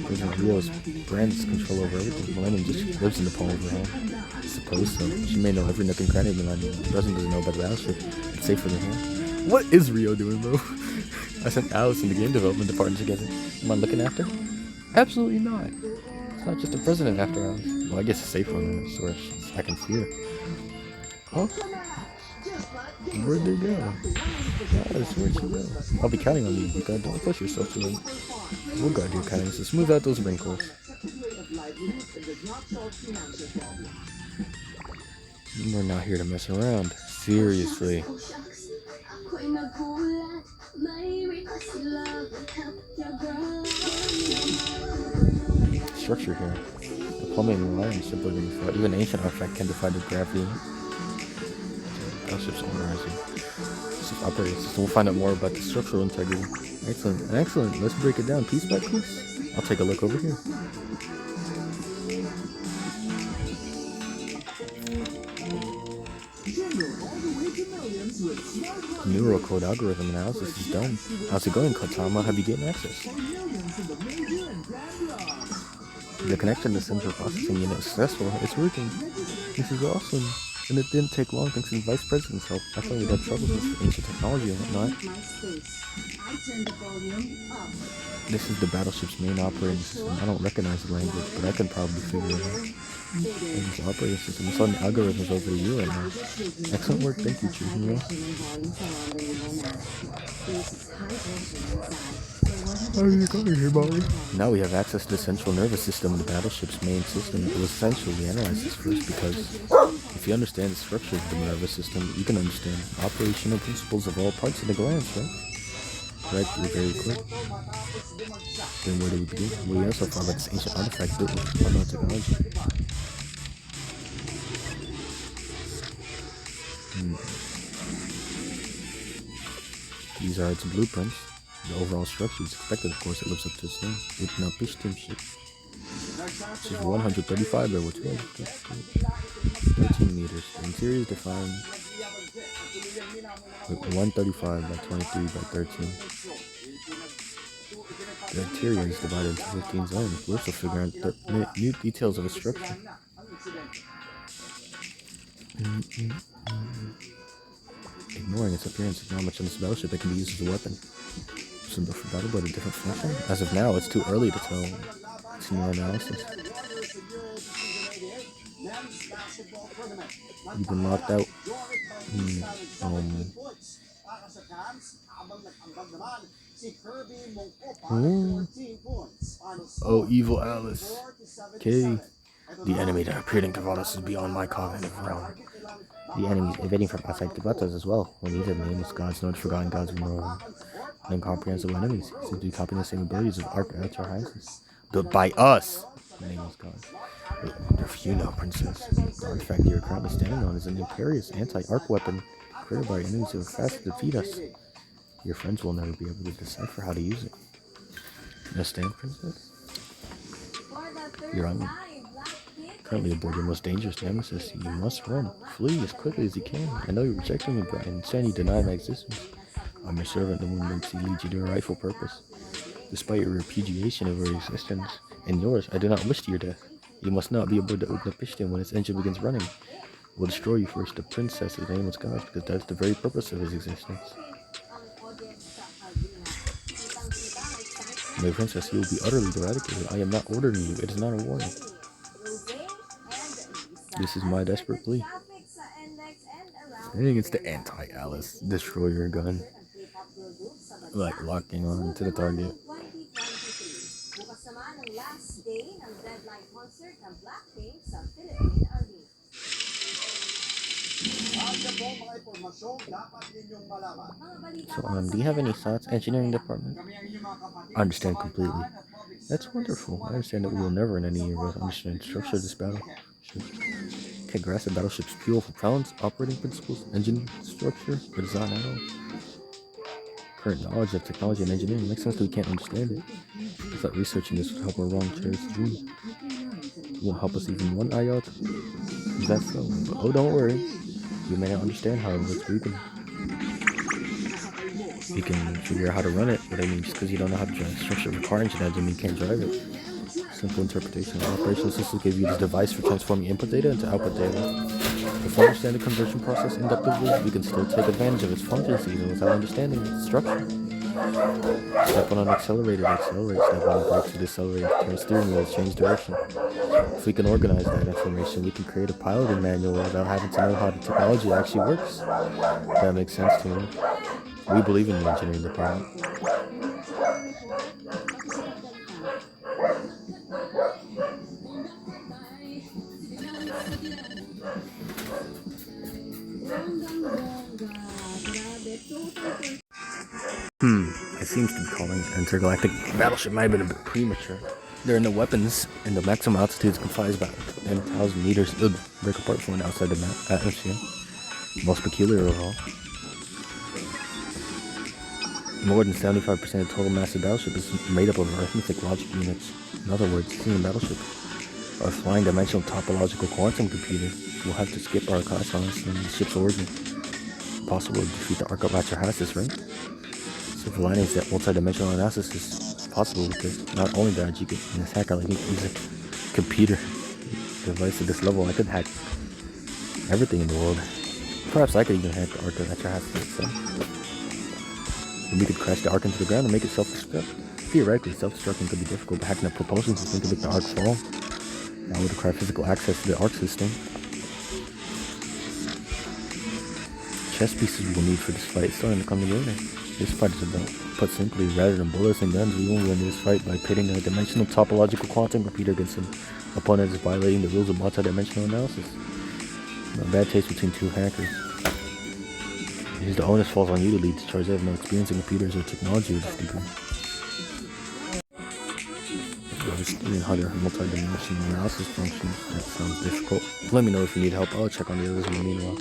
President Rio's brands control over everything. Millennium just lives in the palm of her hand. I suppose so. She may know every nook and cranny of Millennium. The president doesn't know about the battleship. It's safer than her. What is Rio doing, bro? I sent Alice in the game development department together. Am I looking after her? Absolutely not. It's not just the president after Alice. Well, I guess it's safe one, so I can see her. Huh? Where'd they go? Alice, where'd she go? I'll be counting on you. God, don't push yourself too late. We'll guard your kindness to smooth out those wrinkles. We're not here to mess around. Seriously. Structure here. The plumbing and wiring is simpler than before. Even an ancient artifact can defy the gravity. Battleship's organizing. This is operating system. We'll find out more about the structural integrity. Excellent. Excellent. Let's break it down piece by piece. I'll take a look over here. The neural code algorithm analysis is done. How's it going, Kotama? Have you gained access? The connection to central processing unit is successful. It's working. This is awesome. And it didn't take long thanks to the Vice President's help. I thought we'd have troubles with ancient technology and whatnot. This is the battleship's main operating system. I don't recognize the language, but I can probably figure it out. And this operating system, it's on the algorithms over a year right now. Excellent work, thank you, Chihiro. How are you going here, Molly? Now we have access to the central nervous system of the battleship's main system. It was essential we analyze this first because if you understand the structure of the nervous system, you can understand operational principles of all parts of the glands, right? Right, you're very quick. Then where do we begin? We learn so far about this ancient artifact built with modern technology. These are its blueprints. The overall structure is expected, of course, it lives up to its name. It's now fish team ship. This is 135 by 13 meters. The interior is defined with 135 by 23 by 13. The interior is divided into 15 zones. We're still figuring out new details of its structure. Ignoring its appearance, there's not much on this battleship that can be used as a weapon. Some built for battle, but a different function. As of now, it's too early to tell. It's new analysis. You've been locked out. Oh, evil Alice. Okay. The enemy that appeared in Kavados is beyond my cognitive realm. The enemies evading from outside Kavados as well. When neither the nameless gods nor the forgotten gods of Morrowind. Incomprehensible enemies seem to be copying the same abilities of Arc Altarhisis. Built by us! The nameless gods. I wonder if you know, Princess. The artifact you're currently standing on is an imperious anti-arc weapon created by enemies who have fast to defeat us. Your friends will never be able to decipher how to use it. Understand, Princess? You're on. Currently aboard your most dangerous nemesis. You must run. Flee as quickly as you can. I know you're rejecting me, but I understand you deny my existence. I'm your servant, the one meant to lead you to a rightful purpose. Despite your repudiation of your existence and yours, I do not wish your death. You must not be aboard the Utnapishtim when its engine begins running. We'll destroy you first, the princess of the nameless gods, because that's the very purpose of his existence. My princess, you will be utterly eradicated. I am not ordering you. It is not a warning. This is my desperate plea. I think it's the anti-Alice destroyer gun. Like locking on to the target. So, do you have any thoughts, engineering department? I understand completely. That's wonderful. I understand that we will never in any year understand the structure of this battle. Can grasp the battleship's fuel propellants, operating principles, engine structure, or design at all. Current knowledge of technology and engineering makes sense that we can't understand it. I thought researching this would help our wrong cherished dream. It won't help us even one iota. Is that so? Oh, don't worry. You may not understand how it works, but you can figure out how to run it. But I mean, just because you don't know how to drive the structure of a car engine doesn't mean you can't drive it. Simple interpretation. Our operational systems give you this device for transforming input data into output data. If we understand the conversion process inductively, we can still take advantage of its functions even without understanding its structure. Step on an accelerator to accelerate, step on a brake to decelerate, turn steering wheel to change direction. If we can organize that information, we can create a piloting manual without having to know how the technology actually works. That makes sense to me. We believe in the engineering department. It seems to be calling an intergalactic battleship might have been a bit premature. There are no weapons, and the maximum altitude complies about 10,000 meters. It would break apart from the outside the atmosphere. Most peculiar of all. More than 75% of the total mass of the battleship is made up of arithmetic logic units. In other words, seeing a battleship, a flying dimensional topological quantum computer, will have to skip our class on the ship's origin. possible to defeat the Arc of Atrahasis, right? Silver lining is that multi-dimensional analysis is possible because not only did I get in this hacker, like use a computer device at this level, I could hack everything in the world. Perhaps I could even hack the Arc of Atrahasis itself. And we could crash the Arc into the ground and make it self-destruct. Theoretically, self-destructing could be difficult, but hacking a propulsion system could make the Arc fall. That would require physical access to the Arc system. Chess pieces we will need for this fight is starting to come together. This fight is about, put simply, rather than bullets and guns, we will win this fight by pitting a dimensional topological quantum computer against an opponent that's violating the rules of multi-dimensional analysis. No bad taste between two hackers. Because the onus falls on you to lead the charge. I have no experience in computers or technology or this degree. How their multi-dimensional analysis functions. That sounds difficult. Let me know if you need help. I'll check on the others in the meanwhile.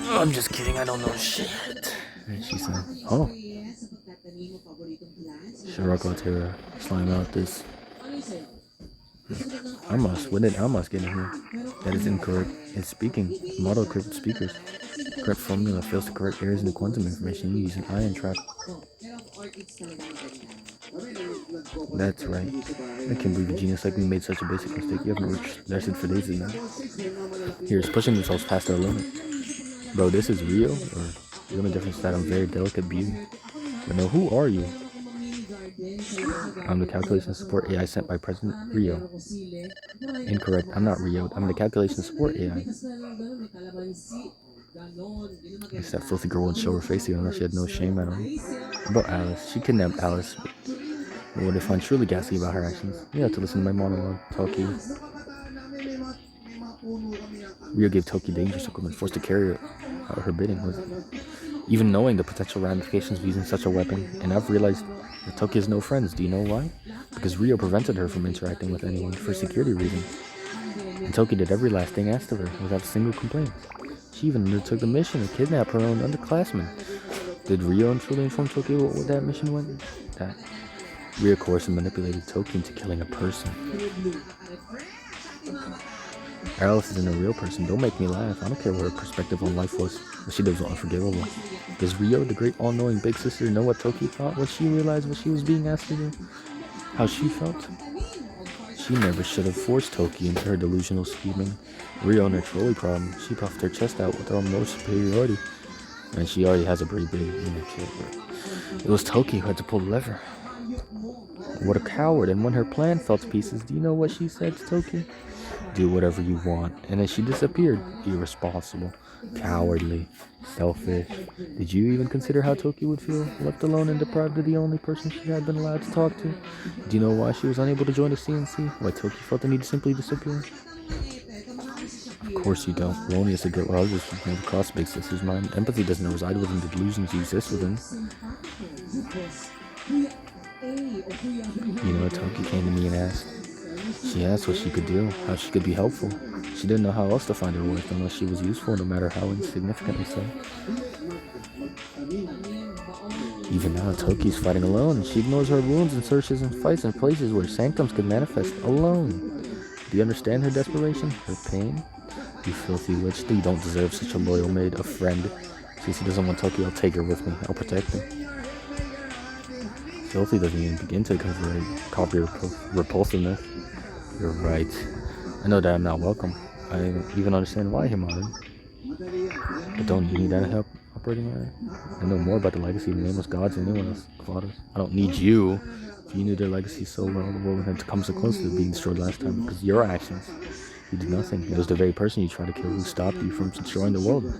I'm just kidding, I don't know shit. And she said, oh. Shiroko slime out this. I must get in here. That is incorrect. It's speaking. Model correct speakers. Correct formula fails to correct errors in the quantum information. You use an ion trap. That's right. I can't believe a genius like me made such a basic mistake. You haven't reached lesson for days now. Here's pushing themselves past their limit. Bro, this is real? Or the only difference is that I'm very delicate beauty. But no, who are you? I'm the calculation support AI sent by President Rio. Incorrect. I'm not Rio. I'm the calculation support AI. It's that filthy girl won't show her face even though she had no shame at all. About Alice. She kidnapped Alice. But what if I'm truly ghastly about her actions? You have to listen to my monologue. Toki. Rio gave Toki dangerous equipment, forced to carry out her bidding. Even knowing the potential ramifications of using such a weapon, and I've realized that Toki has no friends. Do you know why? Because Rio prevented her from interacting with anyone for security reasons. And Toki did every last thing asked of her without a single complaint. She even undertook the mission to kidnap her own underclassmen. Did Rio truly inform Toki what that mission went? That Rio coerced and manipulated Toki into killing a person. Alice isn't a real person. Don't make me laugh. I don't care what her perspective on life was. What she did was unforgivable. Does Rio, the great all-knowing big sister, know what Toki thought when she realized what she was being asked to do? How she felt? She never should have forced Toki into her delusional scheming. Rio and her trolley problem. She puffed her chest out with her own superiority. And she already has a pretty big kid. It was Toki who had to pull the lever. What a coward. And when her plan fell to pieces, do you know what she said to Toki? Do whatever you want. And then she disappeared. Irresponsible, cowardly, selfish. Did you even consider how Toki would feel, left alone and deprived of the only person she had been allowed to talk to? Do you know why she was unable to join the CNC? Why Toki felt the need to simply disappear? Of course you don't. Loneliness is a great others from across Big Sister's mind. Empathy doesn't reside within the delusions you exist within. You know, Toki came to me and asked. She asked what she could do, how she could be helpful. She didn't know how else to find her worth unless she was useful, no matter how insignificantly so. Even now, Toki's fighting alone. She ignores her wounds and searches and fights in places where sanctums could manifest alone. Do you understand her desperation? Her pain? You filthy witch, you don't deserve such a loyal maid, a friend. Since he doesn't want Toki, I'll take her with me. I'll protect her. Filthy doesn't even begin to copy repulsiveness. You're right. I know that I'm not welcome. I even understand why Himari. But don't you need any help operating there? I know more about the legacy of nameless gods than anyone else, Claudius. I don't need you. If you knew their legacy so well, the world would have come so close to being destroyed last time. Because your actions, you did nothing. It was the very person you tried to kill who stopped you from destroying the world.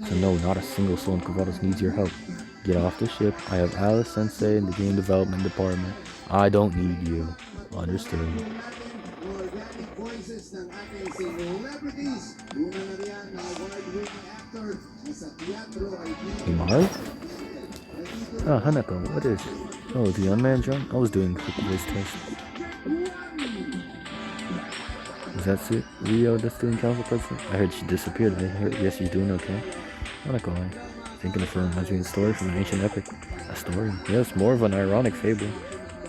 So no, not a single soul in Cavadas needs your help. Get off the ship. I have Alice Sensei in the game development department. I don't need you. Understood. Himari? Oh, Hanako, what is it? Oh, the unmanned drone? I was doing a quick voice test. Is that it? Rio, the student council president? I heard she disappeared. Yes, she's doing okay. Hanako, thinking of her reminds me of a story from an ancient epic. A story? Yes, more of an ironic fable.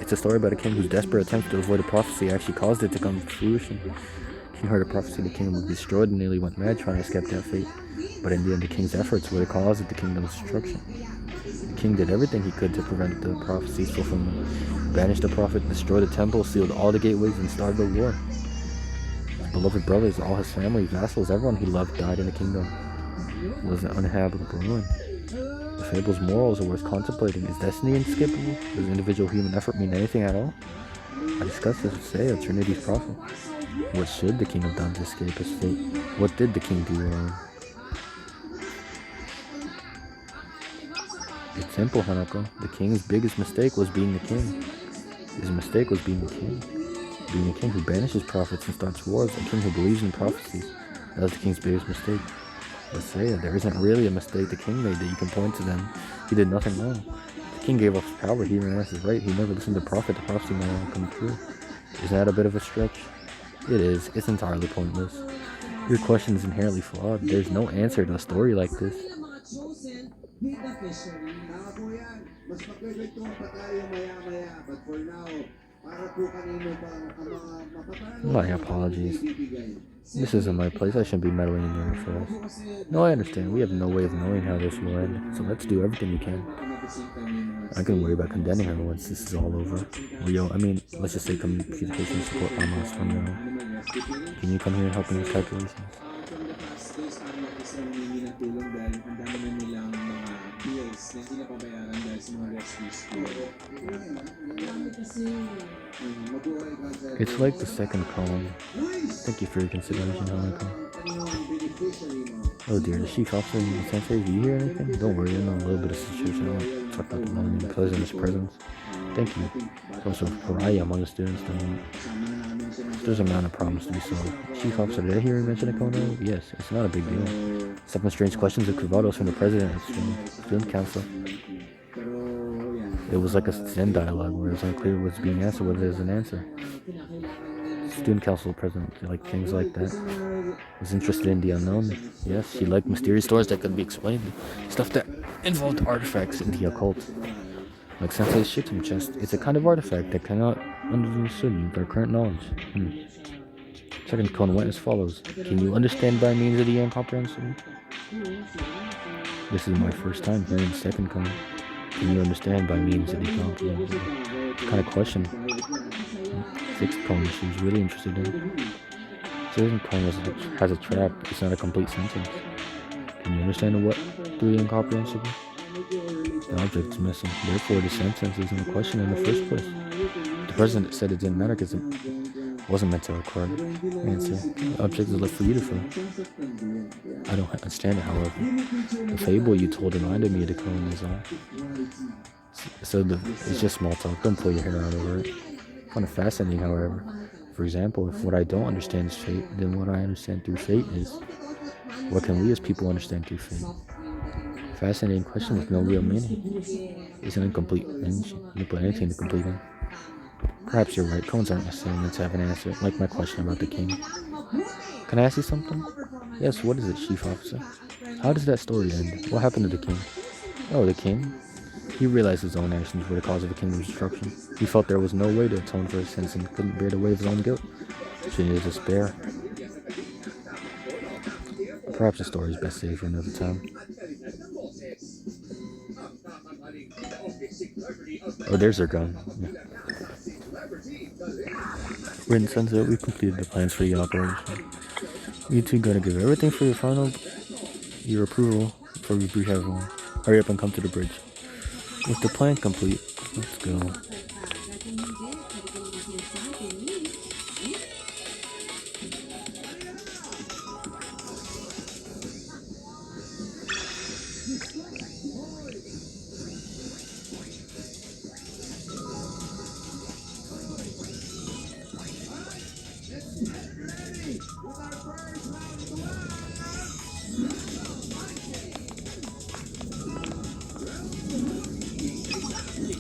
It's a story about a king whose desperate attempts to avoid a prophecy actually caused it to come to fruition. The king heard a prophecy the kingdom would be destroyed and nearly went mad trying to escape that fate. But in the end, the king's efforts were the cause of the kingdom's destruction. The king did everything he could to prevent the prophecy's fulfillment. He banished the prophet, destroyed the temple, sealed all the gateways, and started a war. His beloved brothers, all his family, vassals, everyone he loved died in the kingdom. It was an uninhabitable ruin. The fable's morals are worth contemplating. Is destiny inescapable? Does individual human effort mean anything at all? I discussed this with Seiya, Trinity's prophet. What should the king have done to escape his fate? What did the king do wrong? It's simple, Hanako. The king's biggest mistake was being the king. His mistake was being the king. Being a king who banishes prophets and starts wars, a king who believes in prophecies. That was the king's biggest mistake. But Seiya, there isn't really a mistake the king made that you can point to them. He did nothing wrong. The king gave up his power, he renounced his right, he never listened to the prophet, the prophecy may not come true. Isn't that a bit of a stretch? It is. It's entirely pointless. Your question is inherently flawed. There's no answer to a story like this. My apologies. This isn't my place. I shouldn't be meddling in your affairs. No, I understand. We have no way of knowing how this will end, so let's do everything we can. I can worry about condemning her once this is all over. Let's just say communication support almost from now. Can you come here and help me with calculations? It's like the second column. Thank you for your consideration, Hanako. Oh dear, the chief officer and the sensei, do you hear anything? Don't worry, I know a little bit of situation. I won't talk about the money in the president's presence. Thank you. There's also a pariah among the students. There's a amount of problems to be solved. Chief officer, did I hear you mention Kono? Yes, it's not a big deal. Seven strange questions of Kravados from the president and student council. It was like a Zen dialogue where it was unclear what's being answered, whether there's an answer. Student council president, like things like that. Was interested in the unknown. Yes, she liked mysterious stories that could be explained. Stuff that involved artifacts in the occult. Like Sensei's Shitsum chest. It's a kind of artifact that cannot be understood with our current knowledge. Second cone went as follows. Can you understand by means of the incomprehensible? This is my first time hearing second cone. Can you understand by means of the incomprehensible? What kind of question? Sixth cone she was really interested in. Seventh cone has a trap. It's not a complete sentence. Can you understand what through the incomprehensible? The object is missing. Therefore, the sentence isn't a question in the first place. The president said it didn't matter because it wasn't meant to require an answer. The object is left for you to fill. I don't understand it, however. The fable you told reminded me of the cone is all. It's just small talk. Don't pull your hair out over it. I find it fascinating, however. For example, if what I don't understand is fate, then what I understand through fate is what can we as people understand through fate? Fascinating question with no real meaning. It's an incomplete end. You put anything to complete it. Perhaps you're right. Cones aren't necessarily meant to have an answer, like my question about the king. Can I ask you something? Yes, what is it, chief officer? How does that story end? What happened to the king? Oh, the king? He realized his own actions were the cause of the kingdom's destruction. He felt there was no way to atone for his sins and couldn't bear the weight of his own guilt. So he needed despair. Perhaps the story is best saved for another time. Oh, there's their gun. Yeah. Written Sensei, we completed the plans for the operation. You two gotta give everything for your approval before we brief everyone. Hurry up and come to the bridge. With the plan complete, let's go.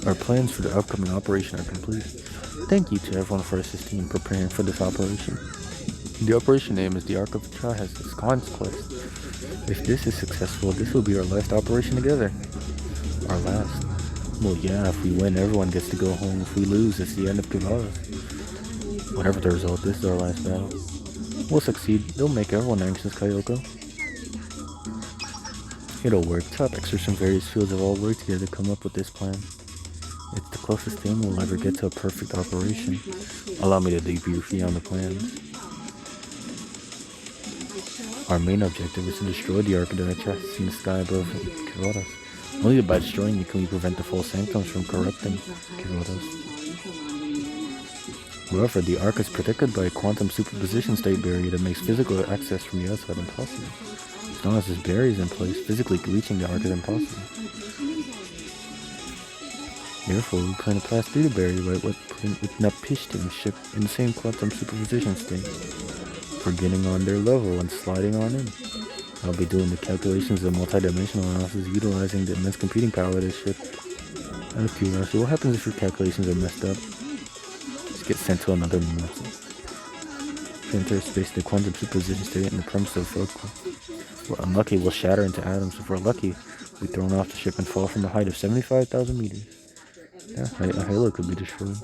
Our plans for the upcoming operation are complete. Thank you to everyone for assisting in preparing for this operation. The operation name is the Ark of Trihesis Conquest. If this is successful, this will be our last operation together. Our last. Well, yeah, if we win, everyone gets to go home. If we lose, it's the end of Kavadas. Whatever the result, this is our last battle. We'll succeed. They'll make everyone anxious, Kyoko. It'll work. Topics from various fields have all worked together to come up with this plan. It's the closest thing we'll ever get to a perfect operation. Allow me to debrief you on the plans. Our main objective is to destroy the Ark that rests in the sky above Kavadas. Only by destroying it can we prevent the false sanctums from corrupting Kavadas. However, the Ark is protected by a quantum superposition state barrier that makes physical access from the outside impossible. As long as this barrier is in place, physically reaching the Ark is impossible. Therefore, we plan to pass through the barrier by putting Utnapishtim ship in the same quantum superposition state. For getting on their level and sliding on in. I'll be doing the calculations of multidimensional analysis utilizing the immense computing power of this ship. Out of curiosity, what happens if your calculations are messed up? Just get sent to another method. If you enter space, the quantum superposition state and the premise of focal. If we're unlucky, we'll shatter into atoms. If we're lucky, we'll be thrown off the ship and fall from a height of 75,000 meters. Yeah, a halo could be destroyed.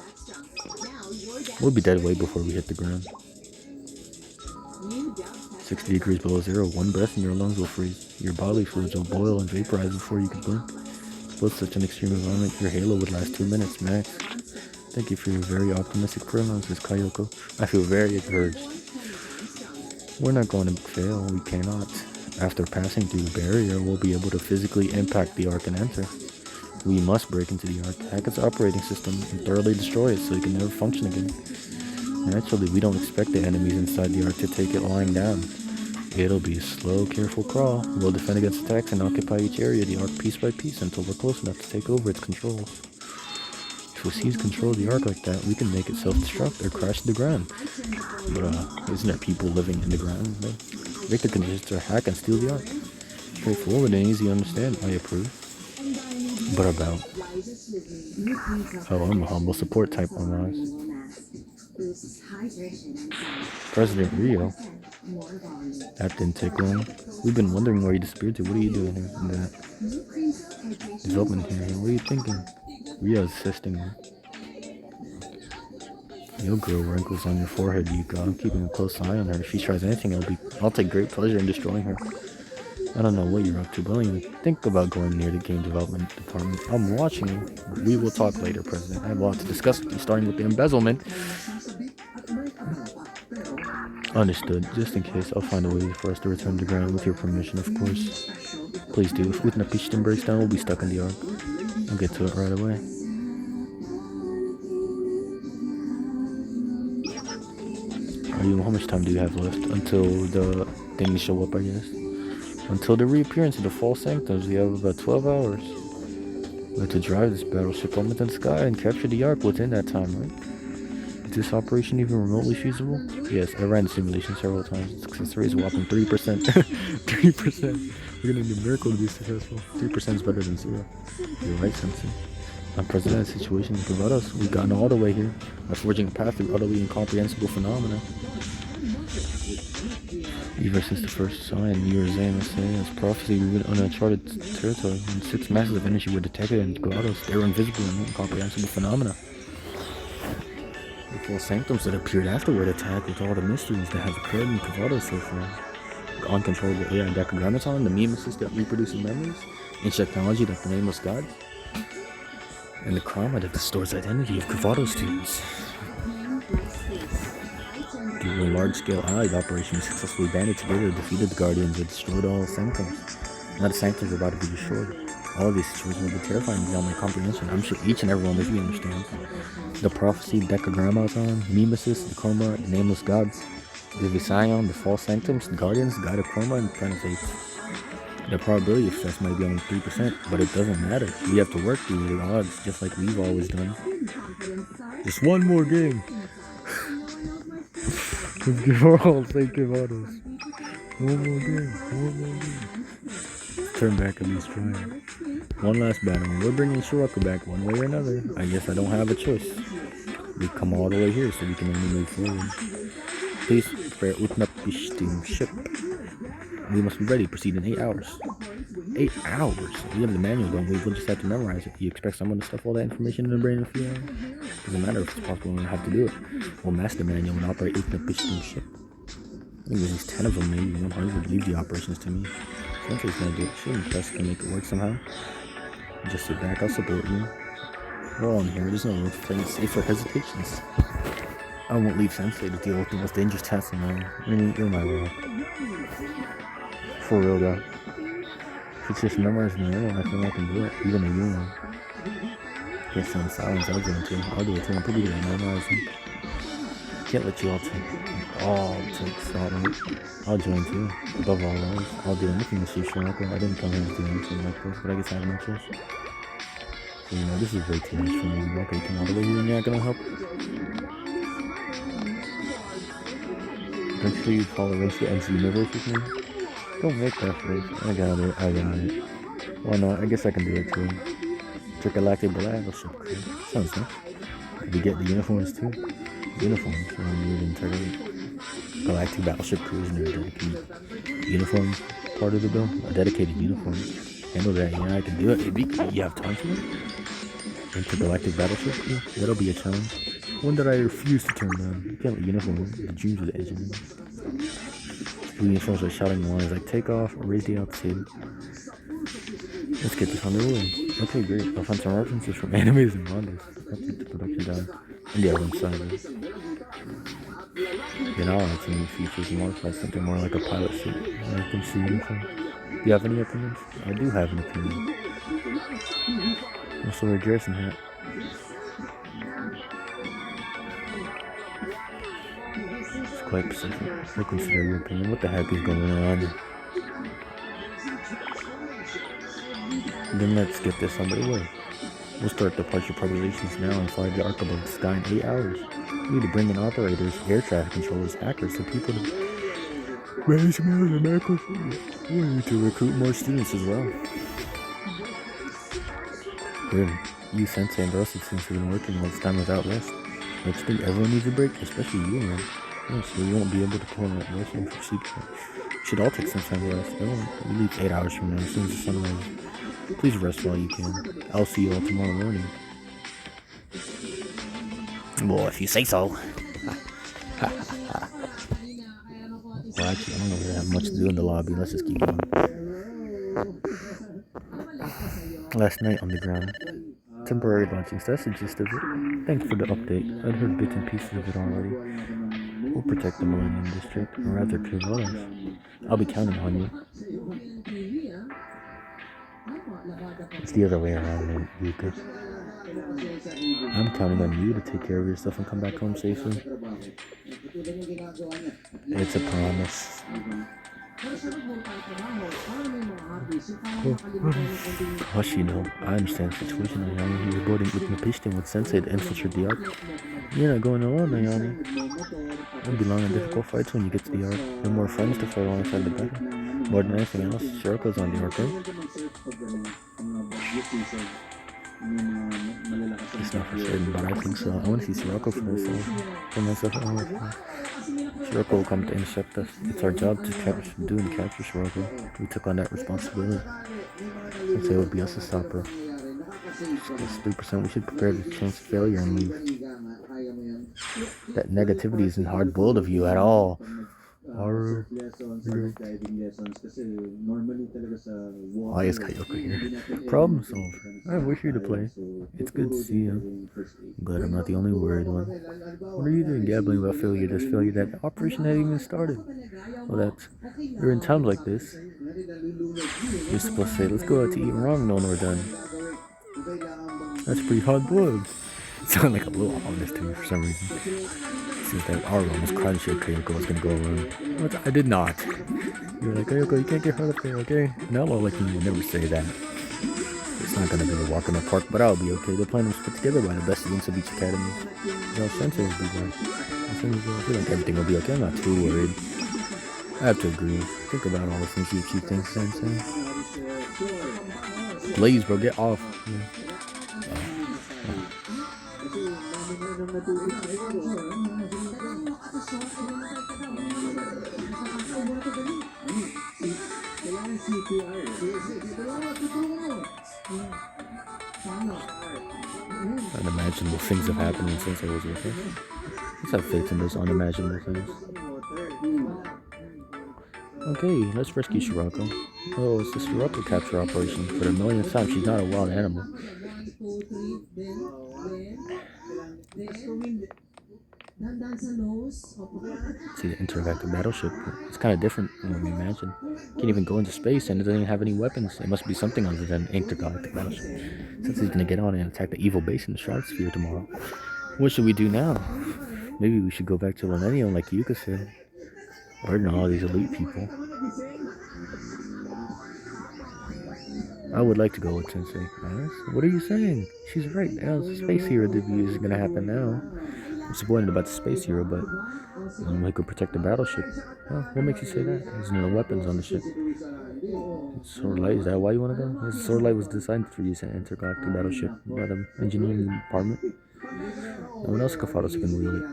We'll be dead way before we hit the ground. 60 degrees below zero, one breath and your lungs will freeze. Your bodily fluids will boil and vaporize before you can blink. With such an extreme environment, your halo would last 2 minutes max. Thank you for your very optimistic pronouns, Kyoko. I feel very encouraged. We're not going to fail, we cannot. After passing through the barrier, we'll be able to physically impact the Ark and enter. We must break into the Ark, hack its operating system, and thoroughly destroy it so it can never function again. Naturally, we don't expect the enemies inside the Ark to take it lying down. It'll be a slow, careful crawl. We'll defend against attacks and occupy each area of the Ark piece by piece until we're close enough to take over its controls. If we seize control of the Ark like that, we can make it self-destruct or crash to the ground. But, isn't there people living in the ground? Break the conditions to hack and steal the Ark. Straightforward and easy to understand, I approve. But about... Oh, I'm a humble support type on Mars. President Rio? That didn't take long. We've been wondering where you disappeared to. What are you doing here in that development here? What are you thinking? Rio's assisting me. You'll grow wrinkles on your forehead, Yuka. I'm keeping a close eye on her. If she tries anything, I'll take great pleasure in destroying her. I don't know what you're up to, but don't even think about going near the game development department. I'm watching you. We will talk later, President. I have a lot to discuss with you, starting with the embezzlement. Understood. Just in case, I'll find a way for us to return to the ground with your permission, of course. Please do. If Utnapishtim breaks down, we'll be stuck in the Ark. I'll get to it right away. How much time do you have left until the things show up, I guess? Until the reappearance of the false sanctums, we have about 12 hours. We have to drive this battleship up into the sky and capture the Ark within that time, right? Is this operation even remotely feasible? Yes, I ran the simulation several times. The success rate is a whopping 3%. 3%. We're gonna need a miracle to be successful. 3% is better than 0. You're right, Sensei. I'm president of the situation in Kavadas. We've gotten all the way here by forging a path through utterly incomprehensible phenomena. Ever since the first sign, Urazama saying as prophecy, we went on uncharted territory. When 6 masses of energy were detected in Kavadas, they were invisible and incomprehensible phenomena. The false sanctums that appeared afterward attacked with all the mysteries that have occurred in Kavadas so far. The uncontrollable AI Decagrammaton, the mimesis that reproduces memories, ancient technology like the nameless gods, and the chroma that distorts the identity of Kavadas students. Through a large-scale allied operation, we successfully banded together, defeated the Guardians, and destroyed all the sanctums. Now the sanctums are about to be destroyed. All of these situations will be terrifying beyond my comprehension. I'm sure each and every one of you understands. The prophecy, Decagrammaton, mimesis, the chroma, the nameless gods, the Visayon, the false sanctums, the Guardians, the guide of chroma, and the planet apes. The probability of success might be only 3%, but it doesn't matter. We have to work through the odds, just like we've always done. Just one more game. Let's give our all, thank you, Kavadas. One more game. Turn back and be strong. One last battle. We're bringing Shiraka back one way or another. I guess I don't have a choice. We've come all the way here, so we can only move forward. Please prepare Utnapishtim ship. We must be ready. Proceed in 8 hours. 8 hours? We have the manual, don't we? We'll just have to memorize it. You expect someone to stuff all that information in their brain in a few hours? Doesn't matter if it's possible, we don't have to do it. We'll master the manual and operate 8 Piston ship. I think there's 10 of them, maybe 100. Leave the operations to me. Sensei's gonna do it. She and Press can make it work somehow. Just sit back, I'll support you. We're all in here. There's no room for playing safe or hesitations. I won't leave Sensei to deal with the most dangerous task in life. You're my rock. For real, though. If it's just memorizing the riddle, I think I can do it. Even a human. Can't stand silence, I'll do it too. I'll do it too. I'm pretty good at memorizing. Can't let you all take Sodom. I'll join too. Above all else, I'll do anything to see Shirako. I didn't come here to do anything like this, but I guess I have no choice. So, this is way too much for me. Okay, come all the way here and you're not gonna help. Make sure you follow race to MC Universe with me. Don't make that face. I got it. Well, no, I guess I can do it too. Intergalactic Battleship Crew. Sounds nice. We get the uniforms too. Uniforms. So we would Intergalactic Battleship Crew is a dedicated uniform part of the bill. A dedicated uniform. Handle that. Yeah, I can do it. You have time for it? Intergalactic Battleship Crew? That'll be a challenge. One that I refuse to turn down. You can't let uniforms. The dreams of the engineers. The uniforms are shouting lines like take off or raise the altitude. Let's get this on the road. Okay, great. I'll find some references from animes and mangas. I'll take the production down. And the other side of it. Then I'll add some new features and modify something more like a pilot suit. I can see uniform. Do you have any opinions? I do have an opinion. Also a Garrison hat. It's quite specific. I consider your opinion. What the heck is going on? Then let's get this underway. We'll start departure preparations now and fly the Ark above the sky in 8 hours. We need to bring in operators, air traffic controllers, hackers, and people to manage mails and medical. We need to recruit more students as well. You, Sensei, and the rest of the students have been working all this time without rest. I think everyone needs a break, especially you, man. Yes, we won't be able to pull in that rest and proceed. We should all take some time to rest. We leave 8 hours from now as soon as the sun rises. Please rest while you can. I'll see you all tomorrow morning. Well, if you say so. Well, actually, I don't know if I have much to do in the lobby. Let's just keep going. Last night on the ground. Temporary launching. So that's the gist of it. Thanks for the update. I'd heard bits and pieces of it already. We'll protect the Millennium District, or rather Trivolas. I'll be counting on you. It's the other way around, Yuka. I'm counting on you to take care of yourself and come back home safely. It's a promise. Hoshino, I understand the situation, Ayane. He was boarding Utnapishtim with Sensei to infiltrate the Ark. You're not going alone, Ayane. It'll be long and difficult fights when you get to the Ark. The more friends to fight alongside, the better. More than anything else, Shirako's on the Ark, right? It's not for certain, but I think so. I want to see Shirako for myself. Shirako will come to intercept us. It's our job to capture Shirako. We took on that responsibility. Since it would be us to stop her. It's 3%. We should prepare the chance of failure and leave. That negativity isn't hard-boiled of you at all. Why is Kayoko here? Problem solved. I wish you to play. It's good to see you. I'm glad I'm not the only worried one. What are you doing gabbling about failure? Just failure that operation hadn't even started. Well, you're in times like this. You're supposed to say, let's go out to eat ramen when we're done. That's pretty hard-boiled. It sounded like a little ominous to me for some reason. Since that our room was crunchy, Kayoko was gonna go around. But I did not. You're like, Kayoko, you can't get hurt up there, okay? Now I'll like you will never say that. It's not gonna be a walk in the park, but I'll be okay. The plan was put together by the best students of each academy. Sensei will be there. I feel like everything will be okay. I'm not too worried. I have to agree. Think about all the things you achieve, things, Sensei. Blaze, bro, get off. Yeah. Unimaginable things have happened since I was with her. Let's have faith in those unimaginable things. Okay, let's rescue Shirako. Oh, it's the Shirako capture operation. For the millionth time, she's not a wild animal. 1, 2, 3, then. Dandan sa nose. See the intergalactic battleship. It's kind of different than what we imagined. Can't even go into space and it doesn't even have any weapons. It must be something other than an intergalactic battleship. Since he's gonna get on and attack the evil base in the Shroud Sphere tomorrow. What should we do now? Maybe we should go back to Millennium like Yuka said. Or to all these elite people. I would like to go with Sensei. Alice? What are you saying? She's right. Alice's space hero debut is gonna happen now. I'm disappointed about the space hero, but we could protect the battleship. Well, what makes you say that? There's no weapons on the ship. Sword Light, is that why you want to go? Yes, Sword Light was designed for use in an intergalactic battleship by the engineering department. No one else at Kafados can wield it.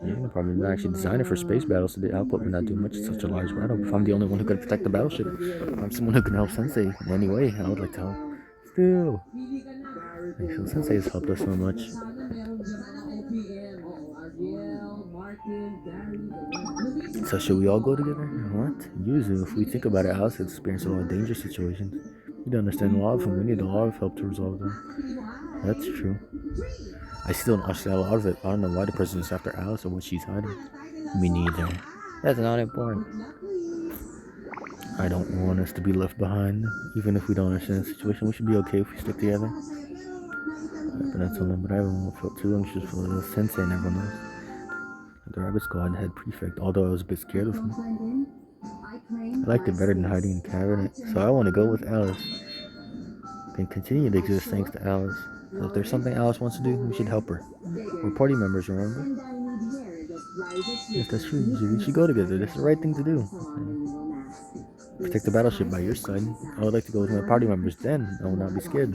Yeah, the problem is actually designed it for space battles, so the output may not do much in such a large battle. If I'm the only one who can protect the battleship, I'm someone who can help Sensei in any way. I would like to help. Still, so Sensei has helped us so much. So should we all go together? What? Usually, if we think about it, Alice has experienced a lot of dangerous situations. We don't understand a lot of them. We need a lot of help to resolve them. That's true. I still don't understand a lot of it. I don't know why the president's after Alice or what she's hiding. Me neither. That's not important. I don't want us to be left behind. Even if we don't understand the situation, we should be okay if we stick together. But that's all. But I haven't felt too anxious for the Sensei and everyone else. The Rabbit Squad head prefect, although I was a bit scared of him. I liked it better than hiding in the cabinet, so I want to go with Alice. We can continue to exist thanks to Alice. So if there's something Alice wants to do, we should help her. We're party members, remember? Yes, that's true. We should go together. That's the right thing to do. Protect the battleship by your side. I would like to go with my party members, then I will not be scared.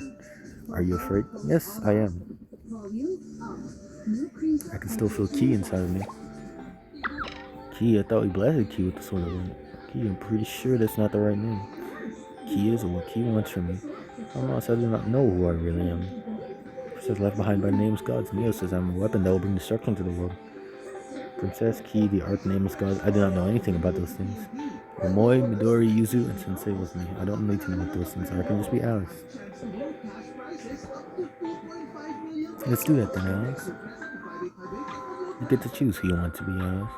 Are you afraid? Yes, I am. I can still feel Ki inside of me. Ki, I thought we blasted Ki with the sword of light. Ki, I'm pretty sure that's not the right name. Ki is what Ki wants from me. Almost, I do not know who I really am. Princess left behind by nameless gods. Neo says I'm a weapon that will bring destruction to the world. Princess, Ki, the Arch Nameless gods. I do not know anything about those things. Omoi, Midori, Yuzu, and Sensei was me. I don't need to know what those things are. I can just be Alice. Let's do that then, Alice. You get to choose who you want to be, Alice.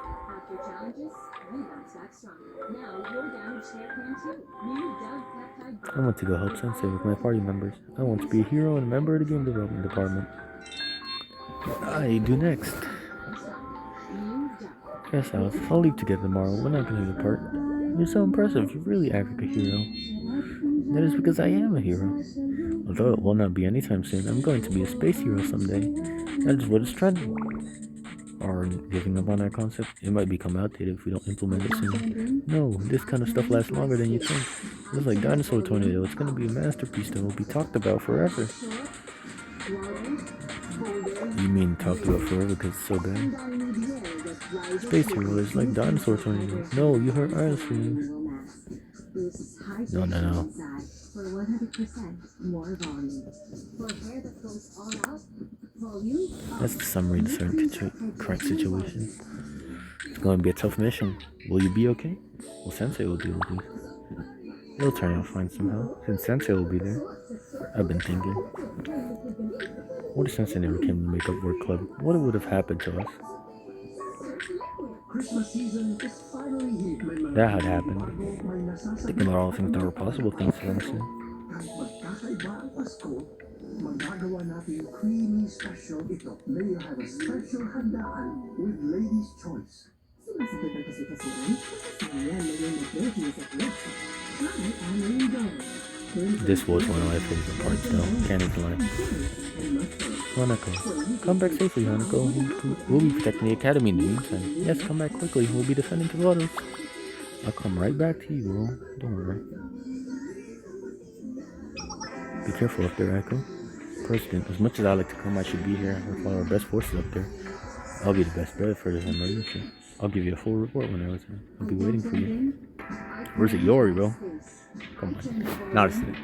I want to go help Sensei with my party members. I want to be a hero and a member of the game development department. What I do next? Yes, Alice, I'll leave together tomorrow. We're not going to depart. You're so impressive. You really act like a hero. That is because I am a hero. Although it will not be anytime soon, I'm going to be a space hero someday. That is what is trending. Or giving up on that concept, it might become outdated if we don't implement it soon. No, this kind of stuff lasts longer than you think. It's like Dinosaur Tornado. It's going to be a masterpiece that will be talked about forever. You mean talked about forever because it's so bad? Space Hero is like Dinosaur Tornado. No, you hurt Iron's feelings. No. For 100% more volume. For hair that goes all out, volume. That's the summary of the current situation. It's going to be a tough mission. Will you be okay? Well, Sensei will deal with it. It'll turn out fine somehow, since Sensei will be there. I've been thinking. What if Sensei never came to the Makeup Work Club? What would have happened to us? That had happened. Thinking about all the things that were possible things for Sensei. Magagawa natin yung creamy special ito. May you have a special handaan with Lady's Choice. Sumasakit ang kasi-kasihan? Ayan na yung mag-ladies at Lexa. Hi, I'm Linda. This was one of my favorite parts though, can't even lie. Hanako. Come back safely, Hanako. We'll be protecting the academy in the meantime. Yes, come back quickly. We'll be defending Kavados. I'll come right back to you, bro. Don't worry. Be careful up there, Echo. President, as much as I like to come, I should be here with all our best forces up there. I'll be the best bet for this emergency. I'll give you a full report when I return. I'll be waiting for you. Where's it, Yori, bro? Come on. Not asleep.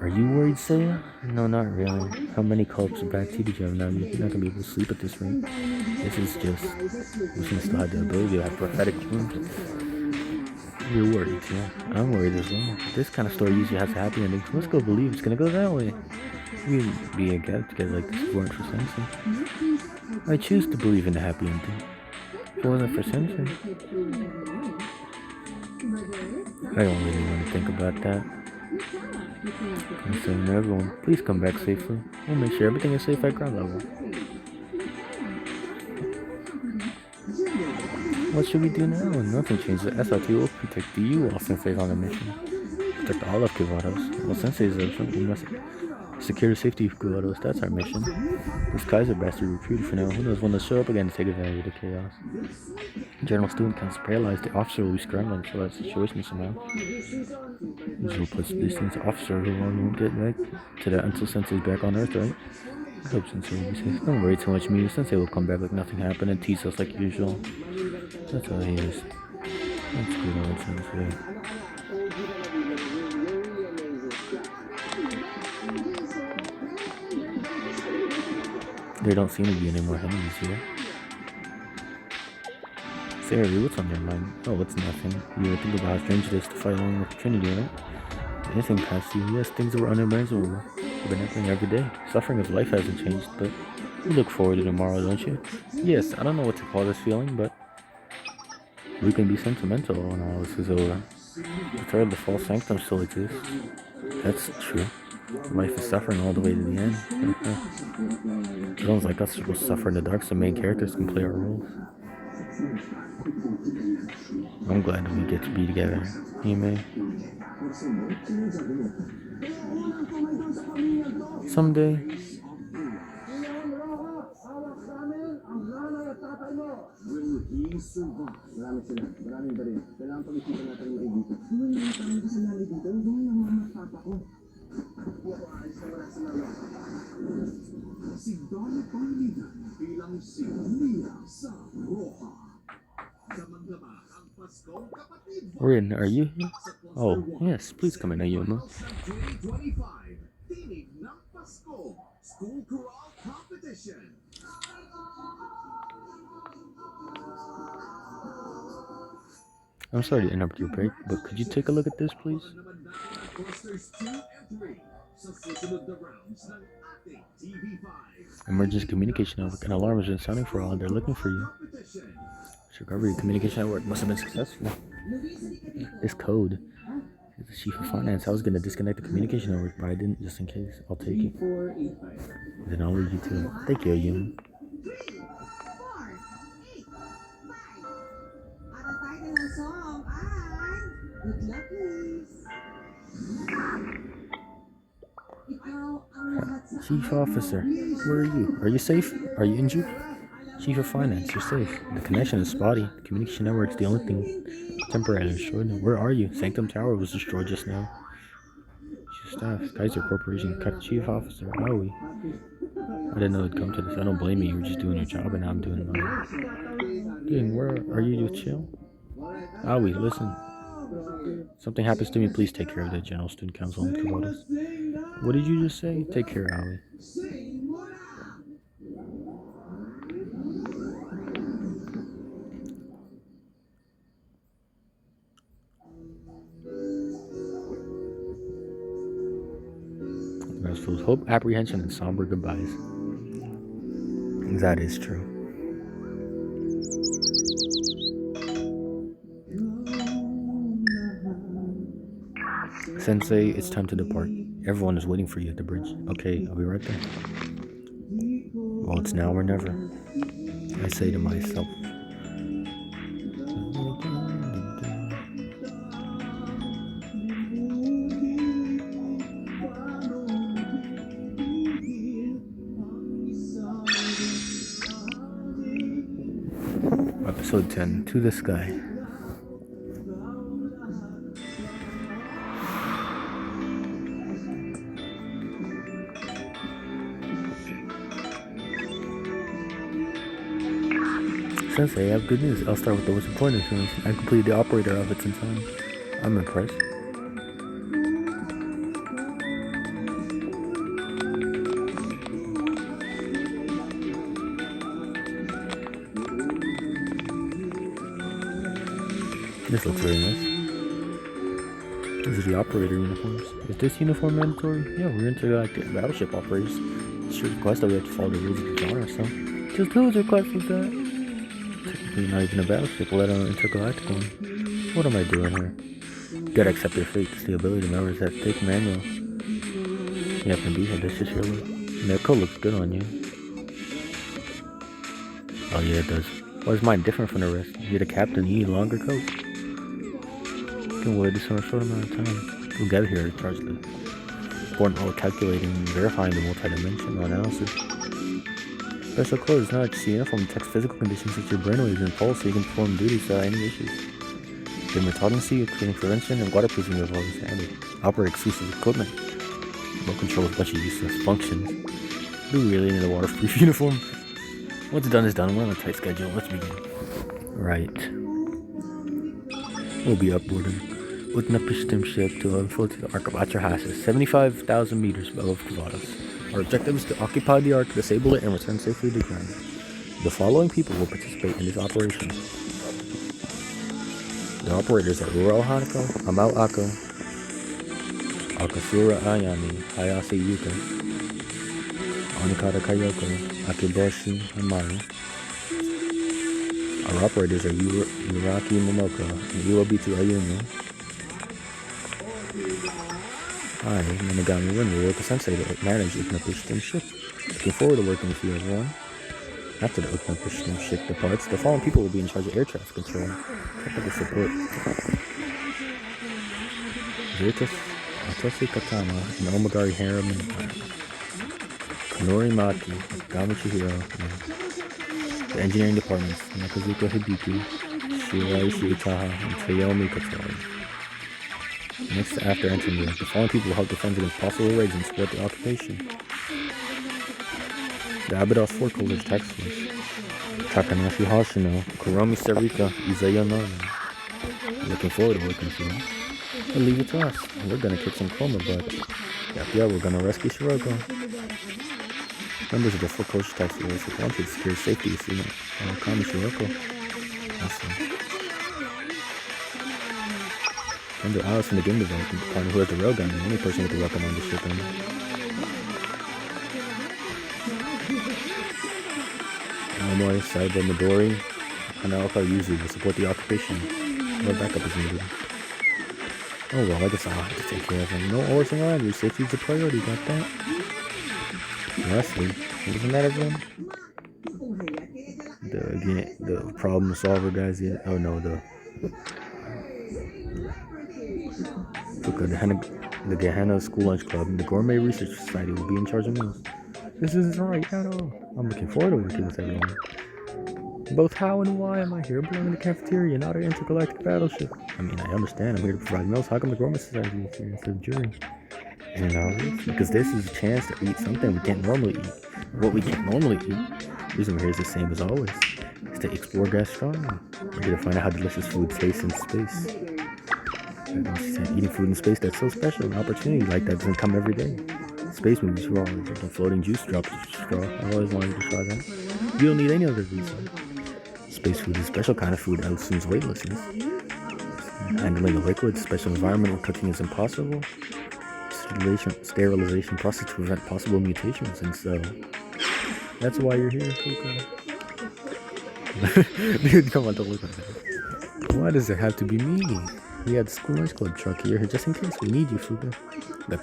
Are you worried, Saya? No, not really. How many cups of black tea did you have now? You're not gonna be able to sleep at this rate. This is just... You should still have the ability to have prophetic dreams. You're worried, yeah. I'm worried as well. This kind of story usually has a happy ending. Let's go believe it's gonna go that way. We wouldn't be together like this if it weren't for Sensei. I choose to believe in the happy ending. If it wasn't for Sensei. I don't really want to think about that. I'm saying to everyone, please come back safely. We'll make sure everything is safe at ground level. What should we do now? Nothing changes. The SRT will protect you while Sensei's on a mission. Protect all of Kivados. While Sensei's absent, we must secure the safety of Kivados. That's our mission. This Kaiser bastard retreated for now. Who knows when they'll show up again to take advantage of the chaos. General Student Council paralyzed. The officer will be scrambling for that situation somehow. This will put these things officer who won't get back to that until Sensei's back on Earth, right? I hope Sensei will be safe. Don't worry too much, Miu. Sensei will come back like nothing happened and tease us like usual. That's how he is. That's good old Sensei. There don't seem to be any more enemies here. Sarah, what's on your mind? Oh, it's nothing. You think about how strange it is to fight along with Trinity, right? Anything past you? Yes, things that were unimaginable. You've been happening every day. Suffering of life hasn't changed, but you look forward to tomorrow, don't you? Yes, I don't know what to call this feeling, but we can be sentimental when all this is over. The thread of the false sanctum still exists. That's true. Life is suffering all the way to the end. Villains like us are supposed to suffer in the dark so main characters can play our roles. I'm glad that we get to be together. Hime. Someday. Will he survive? Maraming ba rin? Kailangan pag-isipan natin ng maigito. Ano yung mga tanong sa nanay dito? Yung mga matata ko. Ako ayos na wala sa lalo. Si Donnie Pangilinan bilang si Mia sa Roja. Damang-dama ang Paskong Kapatid. Rin, are you here? Oh, yes, please come in, Ayuma. 2025, Tinig ng Pasko, School Choral Competition. I'm sorry to interrupt your break, but could you take a look at this, please? Emergency communication network. An alarm has been sounding for a while. They're looking for you. Recovery communication network must have been successful. This code is the chief of finance. I was going to disconnect the communication network, but I didn't, just in case. I'll take it. Then I'll leave you to it. Thank you, Ayuma. Good luck, please. Chief Officer, where are you? Are you safe? Are you injured? Chief of Finance, you're safe. The connection is spotty. The communication network's the only thing temporarily destroyed. Where are you? Sanctum Tower was destroyed just now. Chief of Staff, Kaiser Corporation, Chief Officer, Aoi. I didn't know it'd come to this. I don't blame you. You were just doing your job, and now I'm doing mine. Dude, where are you to chill? Aoi, listen. Something happens to me, please take care of the General Student Council in Kivados. What did you just say? Take care, Aoi. That's full of hope, apprehension, and somber goodbyes. That is true. Sensei, it's time to depart. Everyone is waiting for you at the bridge. Okay, I'll be right there. Well, it's now or never. I say to myself. Episode 10, To the Sky. Sensei, I have good news. I'll start with the most important information. I completed the operator of it in time. I'm impressed. This looks very nice. These are the operator uniforms. Is this uniform mandatory? Yeah, we're intergalactic battleship operators. It's your request that we have to follow the rules of the genre, so. Just whose request was that? Technically not even a battleship, let alone an intergalactic one. What am I doing here? You gotta accept your fate. It's the ability to memorize that thick manual. You happen to be here, that's just your look. And that coat looks good on you. Oh yeah, it does. Why is mine different from the rest? You're the captain, you need a longer coat. You can wear this for a short amount of time. We'll get here to charge the important role of calculating and verifying the multi-dimensional analysis. Special clothes, not just the uniform, detects physical conditions such as your brainwaves and pulse so you can perform duties without any issues. Game retardancy, including prevention, and waterproofing are all standard. Operate exclusive equipment. Remote control with a bunch of useless functions. Do we really need a waterproof uniform? What's done is done. We're on a tight schedule. Let's begin. Right. We'll be upboarding with an piston ship to unfold to the Ark of Atrahasis, 75,000 meters above Kavados. Our objective is to occupy the Ark, disable it, and return safely to ground. The following people will participate in this operation. The operators are Uro Hanako, Amau Ako, Akasura Ayami, Hayase Yuka, Onikata Kayoko, Akiboshi Hamaru. Our operators are Yuraki Momoko and Iwabitu Ayumu. I, Minagami Rin, will work as sensei to manage Uknapishin ship. Looking forward to working with you, everyone. After the Uknapishin ship departs, the following people will be in charge of air traffic control. Technical support. Virtus, Atoshi Katama, and Omagari Harem and Nori Maki, Gama Chihiro, and the engineering departments, Nakazuka Hibiki, Shirai Shiitaha, and Toyomi Katori. Next, after entering the following people will help defend against possible raids and support the occupation. The Abydos 4 Coalition Task Force. Takanashi Hoshino, Kuromi Sarika, Izaya Nana. Looking forward to working with you. But leave it to us. We're gonna kick some chroma butt. Yeah, we're gonna rescue Shiroko. Members of the 4 Coalition Task Force will want to secure safety of Kami Shiroko. Awesome. Under Alice from the game development department who has the railgun, the only person with a weapon on the ship. Aomori, Saiba, Midori, Hanaoka Yuzu will support the occupation. No backup is needed. Oh well, I guess I'll have to take care of them. No oars around, your safety is a priority, got that? Lastly, isn't that everyone? The problem solver guys yet? Oh no, the Gehenna School Lunch Club and the Gourmet Research Society will be in charge of meals. This isn't right at all. I'm looking forward to working with everyone. Both how and why am I here belong in the cafeteria, not an intergalactic battleship? I mean, I understand. I'm here to provide meals. How come the Gourmet Society is here instead of jury? Because this is a chance to eat something we can't normally eat. What we can't normally eat. The reason we're here is the same as always. It's to explore gastronomy. We're here to find out how delicious food tastes in space. Eating food in space, that's so special. An opportunity like that doesn't come every day. Space movies, we're always drinking floating juice drops of straw. I always wanted to try that. You don't need any other reason. Space food is a special kind of food that assumes weightlessness. Handling the liquid, special environment where cooking is impossible. Sterilization process to prevent possible mutations, and so that's why you're here, Fuka. Dude, come on, don't look like that. Why does it have to be me? We had the school lunch club truck here just in case we need you, Fuka. The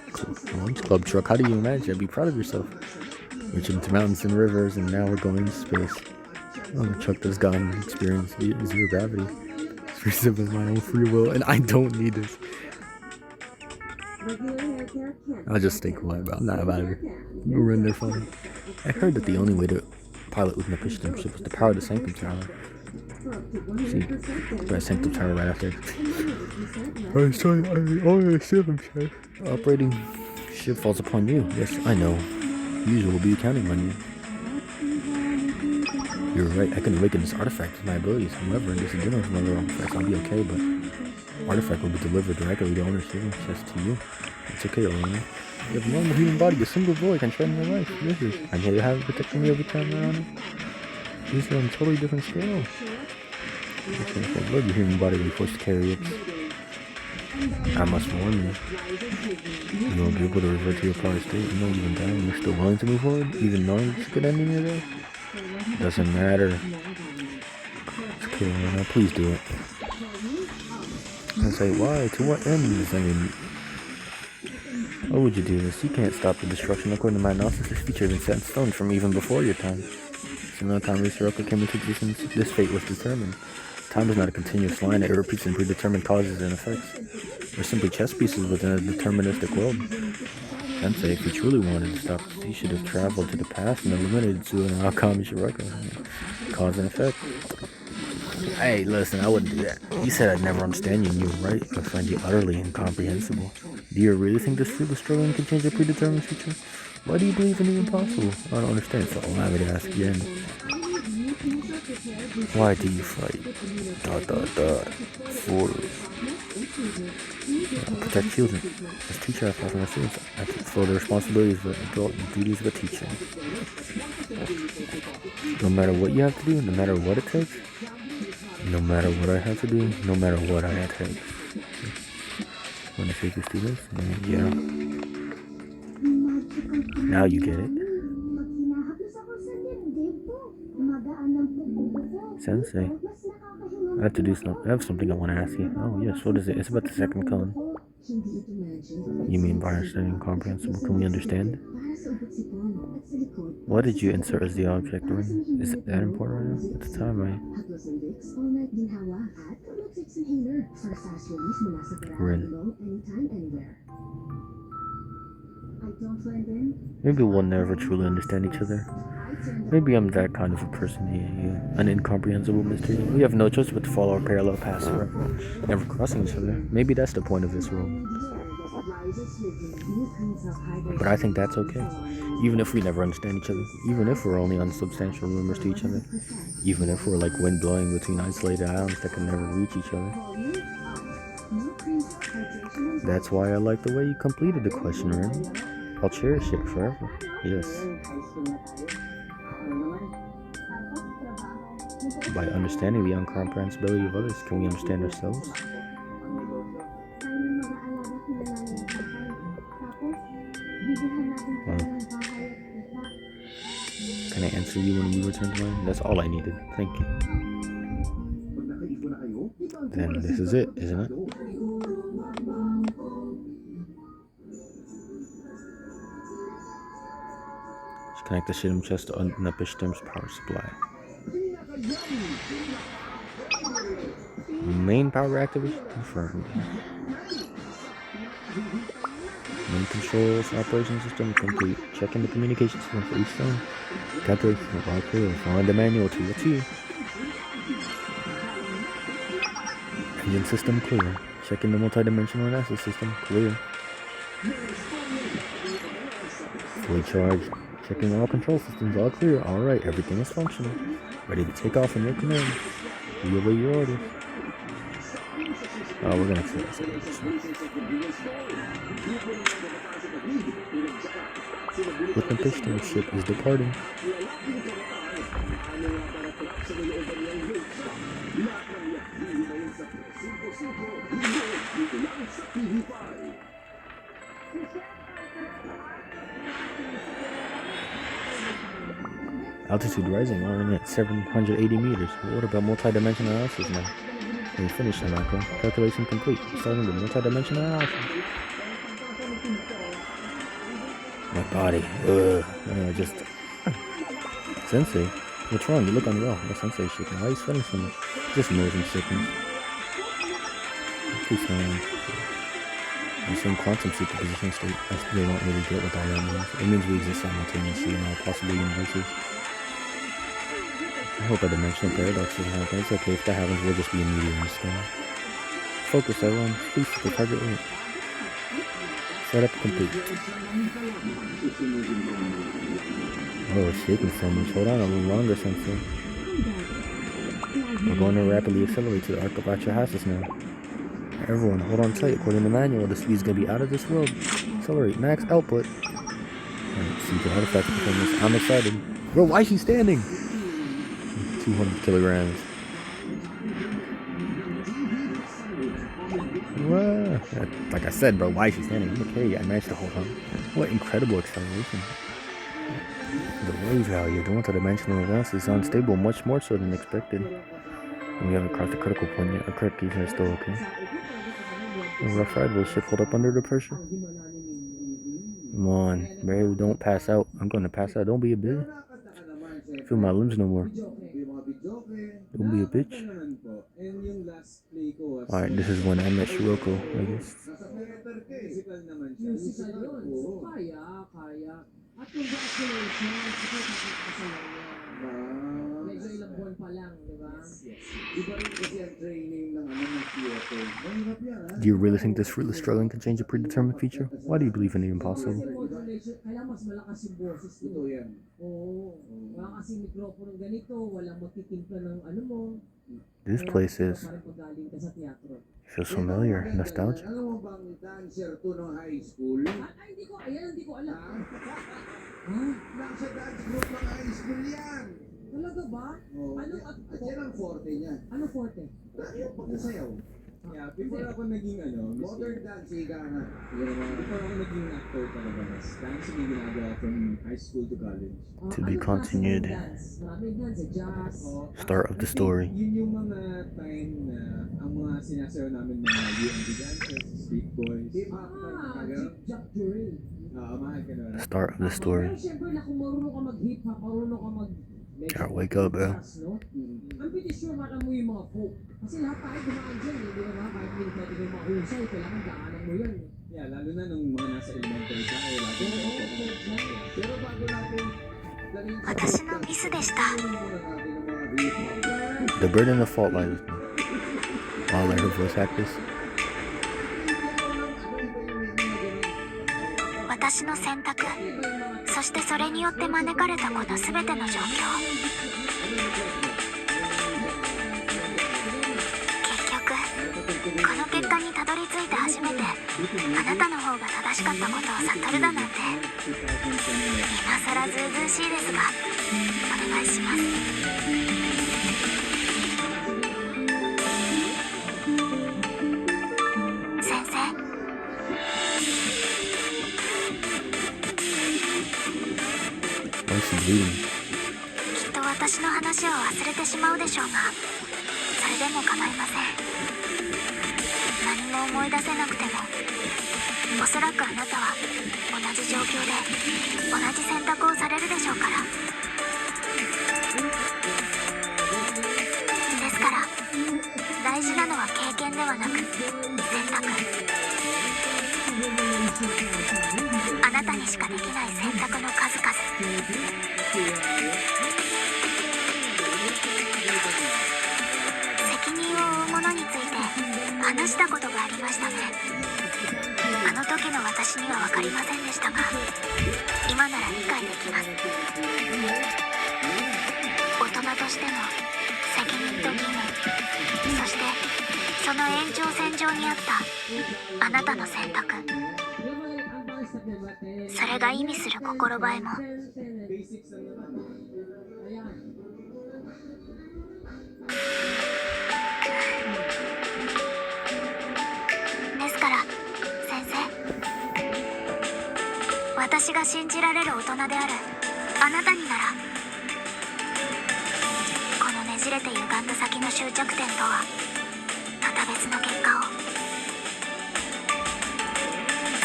lunch club truck, how do you manage that? Be proud of yourself. Reaching into mountains and rivers, and now we're going into space. Oh, the truck that's gotten experience zero gravity. It's free simple my own free will, and I don't need this. I'll just stay quiet, but I'm not about it. We're in there fun. I heard that the only way to pilot with an Piston ship was to power the Sanctum Tower. See, the Sanctum Tower right after. Operating ship falls upon you. Yes, I know. Usual will be counting on you. You're right, I can awaken this artifact with my abilities. However, in this general level artifacts, I'll be okay, but artifact will be delivered directly to owner's living chest to you. It's okay, Elena. You have a normal human body, a single boy can trend your life. I'm here to have it protecting me every time around it. These are on a totally different scale. Okay, Lord, your human body will be forced to carry it. I must warn you. You won't be able to revert to your prior state. You won't even die, and you're still willing to move forward, even knowing it's a good ending your day. Doesn't matter. Okay, now please do it. I say, why? To what ends? I mean, why would you do this? You can't stop the destruction. According to my analysis, this feature has been set in stone from even before your time. Similar time Resurrection came into existence, this fate was determined. Time is not a continuous line, it repeats in predetermined causes and effects. We're simply chess pieces within a deterministic world. Sensei, if you truly wanted to stop this, you should have traveled to the past and eliminated Zu and Akami Shiraka. Cause and effect. Hey, listen, I wouldn't do that. You said I'd never understand you, and you were right. I find you utterly incomprehensible. Do you really think this fruitless struggling can change a predetermined future? Why do you believe in the impossible? I don't understand, so allow me to ask again. Why do you fight? For protect children. As teacher, I fight for my students. I fulfill the responsibilities of an adult and duties of a teacher. No matter what you have to do, no matter what it takes, no matter what I have to do, no matter what I take. Want to save your students? Yeah. Now you get it. Sensei, I have to do something. I have something I want to ask you. Oh yes, what is it? It's about the second cone. You mean by understanding incomprehensible? Can we understand? What did you insert as the object ring? Is it that important right now? At the time, right? Rin. Maybe we'll never truly understand each other. Maybe I'm that kind of a person, an incomprehensible mystery. We have no choice but to follow our parallel paths forever, never crossing each other. Maybe that's the point of this world. But I think that's okay. Even if we never understand each other, even if we're only unsubstantial rumors to each other, even if we're like wind blowing between isolated islands that can never reach each other. That's why I like the way you completed the question, Ren. I'll cherish it forever. Yes. By understanding the incomprehensibility of others, can we understand ourselves? Can I answer you when we return to mine? That's all I needed. Thank you. Then this is it, isn't it? Just connect the Shidam chest to Nepishtim's power supply. Main power activation confirmed. Main controls operation system complete. Checking the communication system for each stone. Calculation of all clear. Find the manual to a T. Engine system clear. Checking the multi-dimensional analysis system clear. Fully charged. Checking all control systems all clear. Alright, everything is functional. Ready to take off in your command. We obey your orders. Oh, we're gonna kill this. The Tempestion ship is departing. Altitude rising, we're at 780 meters. What about multi-dimensional analysis now? We finished the macro. Calculation complete. Starting with multi-dimensional analysis. My body. Just... Sensei, what's wrong? You look unwell. My sensei's shaking. Why are you sweating so much? Just motion sickness. Please hang on. I'm saying quantum superposition state. I still don't really get what all that means. It means we exist simultaneously in all possible universes. I hope a dimensional paradox doesn't happen. It's okay if that happens, we'll just be a meteor in the sky. Focus everyone, please the target rate. Setup complete. Oh, it's shaking so much. Hold on a little longer, Sensei. We're going to rapidly accelerate to the arc of Atrahasis now. Everyone, hold on tight. According to the manual, the speed's gonna be out of this world. Accelerate, max output. Alright, see the artifact performance. I'm excited. Bro, why is he standing? 200 kilograms. Like I said, bro, why is she standing? Okay, I managed to hold on. What incredible acceleration. The wave value, the multidimensional advance is unstable, much more so than expected. And we haven't crossed the critical point yet. Our correctation is still okay. A rough ride, will ship hold up under the pressure? Come on, bro, don't pass out. I'm gonna pass out. Don't be a bitch. Feel my limbs no more. Don't be a bitch. Alright, this is when I met Shiroko, I guess. Musical yun. So, kaya. At congratulations, kasalanan niya. Medyo ilang buwan pa lang, di ba? Iba rin kasi ang training ng theater. Mahirap yan, ha? Do you really think this fruitless struggling can change a predetermined future? Why do you believe in the impossible? Kasi modulation, kailangan mas malakas yung boses mo. Ito yan. Oo. Wala kasing mikropono ganito, walang magtitimpla ng ano mo. This place is Parang pagaling ka sa teatro. feels familiar, nostalgic. Alam mo bang dancer to ng high school? Hindi ko alam. Ha? Nasa dance group ng high school yan. Talaga ba? Oh, Anong at yan ang forte niya. Ano forte? Yung pagsasayaw. Yeah, before ako naging Modern dance, higa na. before ako naging actor talaga, mas dance yung ginagawa from high school to college. To be continued. Maraming dance, jazz. Start of the story. Yun yung mga time na ang mga sinasayaw namin mga UMD dancers, street boys. Jack Jury. Mahal ka na. Start of the story. Pero syempre na kung marunong ka mag-hip hop, marunong ka mag Gotta wake up, bro. jazz, no? I'm pretty sure maka mo yung mga folk. Kasi lahat tayo dumaan dyan, di ba? Kahit hindi pwede kayo mahusay, kailangan daanan mo yan. Yeah, lalo na nung mga nasa elementary tayo, lagi na ako. Pero bago natin, 私のミスでした。 The burden of fault lies with me. I'll let her voice actress. 私の選択、そしてそれによって招かれたこの全ての状況。結局、この結果にたどり着いて初めて、あなたの方が正しかったことを悟るだなんて、今更ずうずうしいですが、お願いします。先生。 Why is she bleeding? きっと私の話を忘れてしまうでしょうが、それでも構いません。何も思い出せなくても、おそらくあなたは同じ状況で同じ選択をされるでしょうから。ですから、大事なのは経験ではなく選択。あなたにしかできない選択の数々。責任を負うものについて話したことがありましたね。あの時の私には分かりませんでしたが、今なら理解できます。大人としての責任と義務、そしてその延長線上にあったあなたの選択、それが意味する心映えも。 ですから先生、私が信じられる大人であるあなたになら、このねじれて歪んだ先の終着点とはまた別の結果を、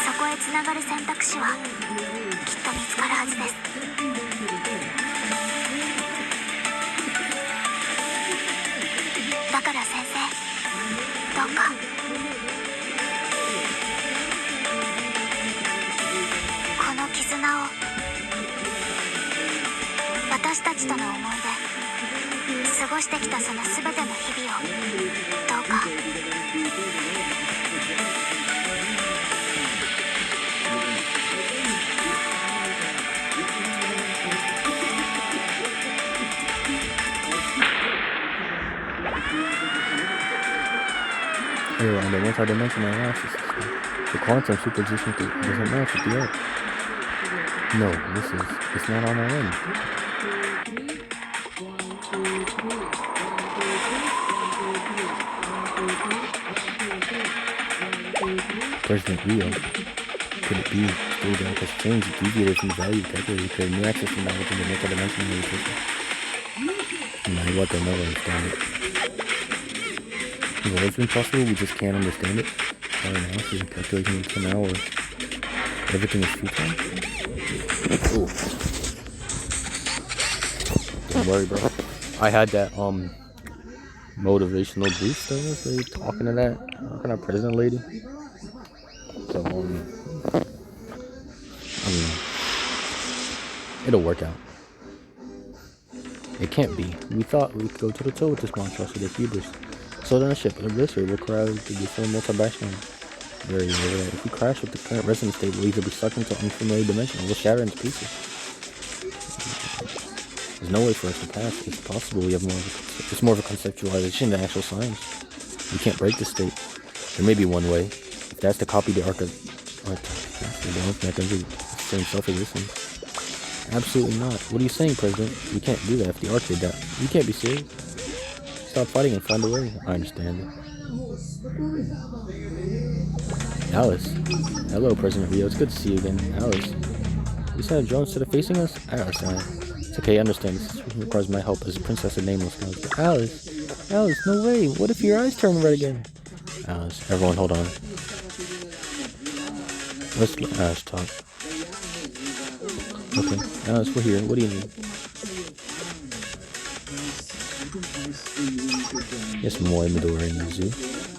そこへつながる選択肢はきっと見つかるはずです。だから先生、どうかこの絆を、私たちとの思い出、過ごしてきたその全ての日々をどうか。Here on the multi-dimensional analysis system, the quantum superposition theory doesn't match with the other. No, it's not on our end. President Rio. Could it be still that has changed, deviated from the value calculated, created new access to knowledge in the multi-dimensional universe? Now what they'll never understand it. Has it always been possible, we just can't understand it? Our analysis and calculation until now, or everything is futile? Oh. Don't worry, bro. I had that, motivational boost thing, was they talking to that kind of president lady. So, I mean, it'll work out. It can't be. We thought we could go toe to toe with this monstrosity, the hubris. So then a ship like this will require to be full multi-dimensional. Very rare. If we crash with the current resonance state, we'll either be sucked into an unfamiliar dimension or we'll shatter into pieces. There's no way for us to pass. It's possible we have it's more of a conceptualization than actual science. We can't break the state. There may be one way. If that's to copy the arc of same self-existence. Absolutely not. What are you saying, President? We can't do that if the arc did that. You can't be serious. Stop fighting and find a way. I understand it. Alice. Hello, President Rio. It's good to see you again. Alice. You sent a drone instead of facing us? Alice, it's okay, I understand. This situation requires my help as a princess of nameless gods. But Alice, no way. What if your eyes turn red again? Alice, everyone hold on. Let's let Alice talk. Okay, Alice, we're here. What do you need? Yes, Moe Midori Mizu.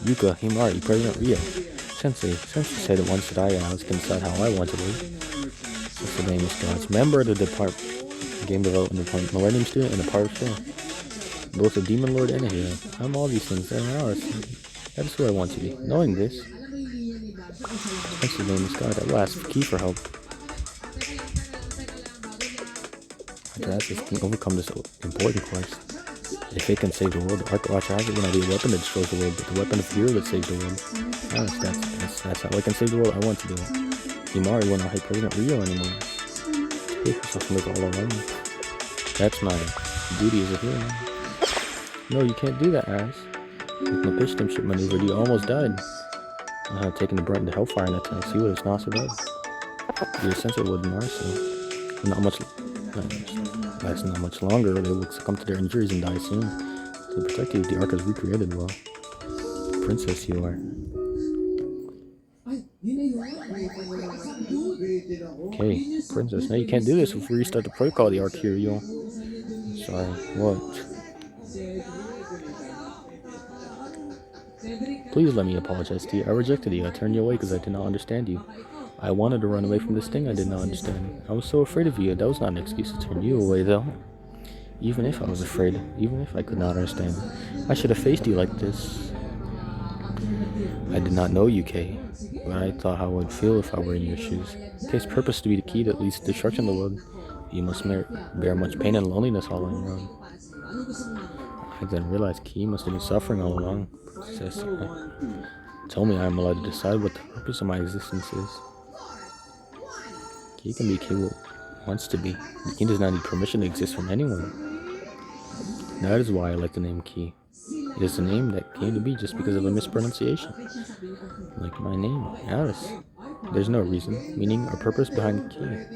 Yuka Himari, President Rio. Sensei said it once that Alice can decide how I want to live. That's the name of gods. Member of the game development department, Millennium student, and a part of the show. Both a demon lord and a hero. I'm all these things, and Alice. That is who I want to be. Knowing this, that's the name of God. At last, key for help. Ataraxis can overcome this important quest. If it can save the world, the Arc Watcher has it will not be a weapon that destroys the world, but the weapon of hero that saves the world. Yes, that's how I can save the world. I want to do it. Himari will not hate President Rio anymore. Take yourself to make it all alone. That's my duty as a hero. No, you can't do that, Alice. With the pitch ship maneuver, you almost died. I have taken the brunt of the Hellfire and attack. See what it's not survived. Your sensor would mercy. That's not much longer. They will succumb to their injuries and die soon. To protect you, the Ark is recreated well. Princess you are. Okay, Princess. No, you can't do this if we restart the protocol of the Ark here, yo. Sorry, what? Please let me apologize to you. I rejected you. I turned you away because I did not understand you. I wanted to run away from this thing I did not understand. I was so afraid of you. That was not an excuse to turn you away, though. Even if I was afraid, even if I could not understand, I should have faced you like this. I did not know you, Kay, but I thought how I would feel if I were in your shoes. Kay's purpose to be the key that leads to destruction of the world. You must bear much pain and loneliness all on your own. I didn't realize Kay must have been suffering all along. Princess, tell me I am allowed to decide what the purpose of my existence is. Key can be Key wants to be. Key does not need permission to exist from anyone. That is why I like the name Key. It is a name that came to be just because of a mispronunciation. Like my name, Alice. There's no reason, meaning, or purpose behind Key.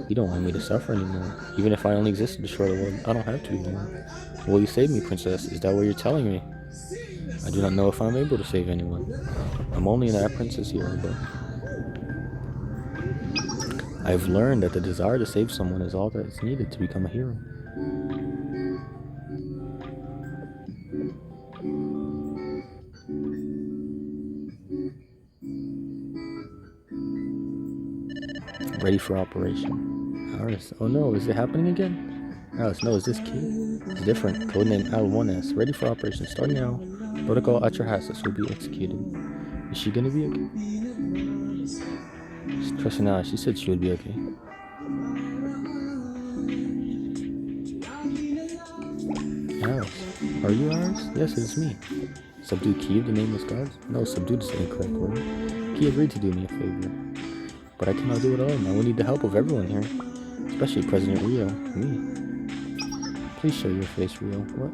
You don't want me to suffer anymore. Even if I only exist to destroy the world, I don't have to anymore. Will you save me, Princess? Is that what you're telling me? I do not know if I'm able to save anyone. I'm only an apprentice here, but I've learned that the desire to save someone is all that is needed to become a hero. Ready for operation. Alice, oh no, is it happening again? Alice, no, is this Key? It's different. Codename Al1S. Ready for operation. Starting now. Protocol Atrahasis will be executed. Is she gonna be okay? Trust her now. She said she would be okay. Alice, are you Alice? Yes, it's me. Subdue Key of the nameless gods? No, subdued is the incorrect word. Key agreed to do me a favor. But I cannot do it alone. I will need the help of everyone here. Especially President Rio. Me. Please show your face, Rio. What?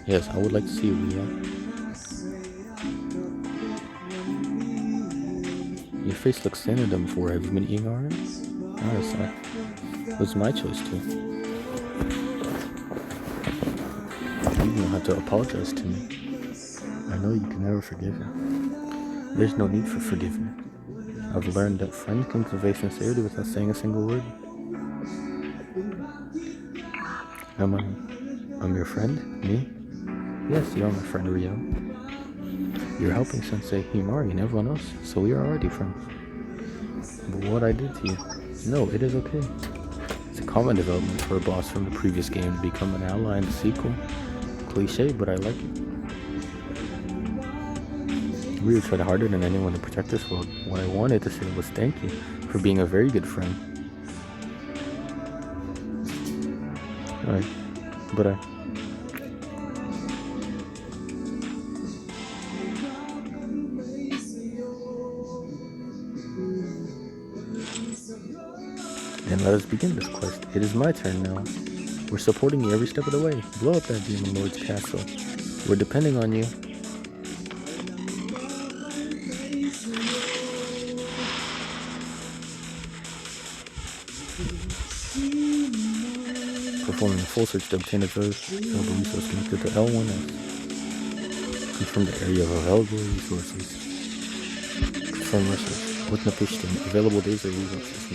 Yes, I would like to see you, yeah. Your face looks thinner than before. Have you been eating alright? Nice. It was my choice too. You don't have to apologize to me. I know you can never forgive me. There's no need for forgiveness. I've learned that friends can convey sincerity without saying a single word. I'm your friend? Me? Yes, you're my friend, Rio. You're helping Sensei Himari and everyone else, so we are already friends. But what I did to you, no, it is okay. It's a common development for a boss from the previous game to become an ally in the sequel. Cliche, but I like it. Rio tried harder than anyone to protect this world. What I wanted to say was thank you for being a very good friend. Alright, but And let us begin this quest. It is my turn now. We're supporting you every step of the way. Blow up that Demon Lord's castle. We're depending on you. Performing a full search to obtain a available resource connected to L1S. Confirm the area of available resources. Confirm research. Utnapishtim. Available days of resources.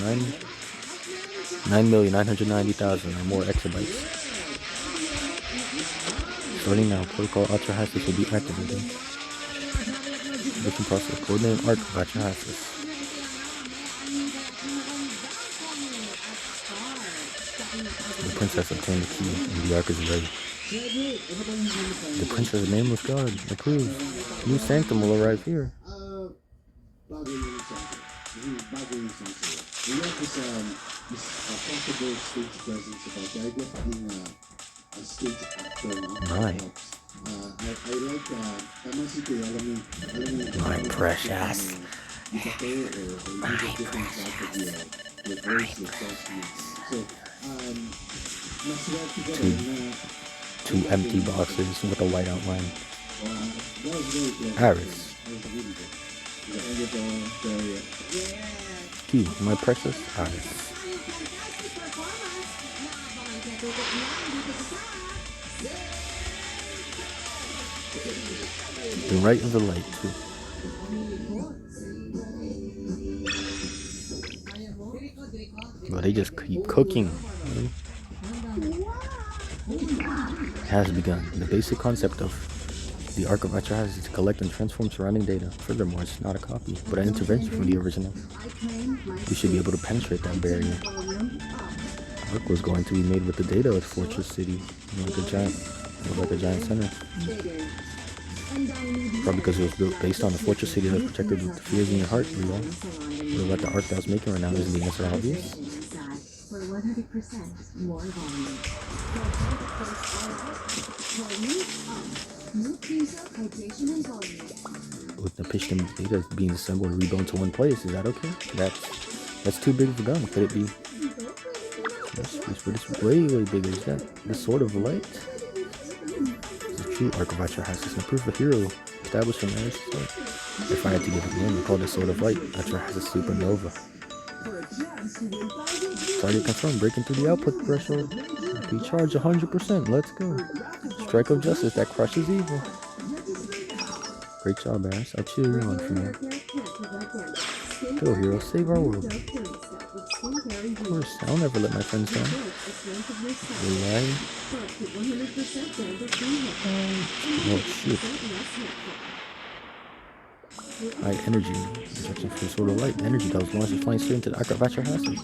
9,990,000 or more exabytes. Starting now, Protocol Atrahasis will be activated. Mission process. Coordinated arc of Atrahasis. The princess obtained the key and the arc is ready. The princess nameless god, approved. New sanctum will arrive here. We have this possible stage presence about the idea of being a stage actor. Right. I like tama si Kuya, alam mo, My precious. My precious. So, Two empty boxes with a white outline. that was very good. Iris. Key, my precious Iris. The right of the light too. Well, they just keep cooking. It has begun. The basic concept of the Arc of Atrahasis is to collect and transform surrounding data. Furthermore, it's not a copy, but an intervention from the original. We should be able to penetrate that barrier. Arc was going to be made with the data of Fortress City, like a giant center. Probably because it was built based on the Fortress City that was protected with the fears in your heart, Rio. What about the arc that I was making right now? Isn't the answer obvious? For 100% more volume. New freezer, hydration and volume. With the piston data being assembled and rebuilt into one place, is that okay? That's too big of a gun. Could it be? It's way bigger. Is that the Sword of Light? The true Arc of Atrahasis, and proof of hero established in Eris. If I had to give it a name, I call it Sword of Light. Atrahasis Supernova. Target confirmed. Breaking through the output threshold. We charge 100%. Let's go. Strike of justice that crushes evil. Great job, Eris. I'll cheer you on from here. Go, hero. Save our world. Of course, I'll never let my friends down. Relying. Oh, shit. High energy. Protection from Sword of Light. Energy that was launched flying straight into the Arc of Atrahasis.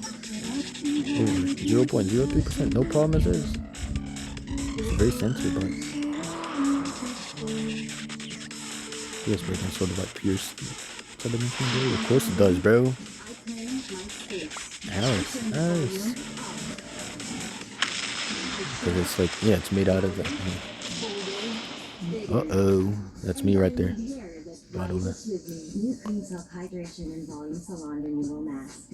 Over 0.03%. No problem as is. It's very sensitive, but yes, breaking Sword of Light pierce. Of course it does, bro. Nice. Because it's like, yeah, it's made out of that. Uh-oh. That's me right there. Bottle of New creams help hydration and volume salon renewal mask.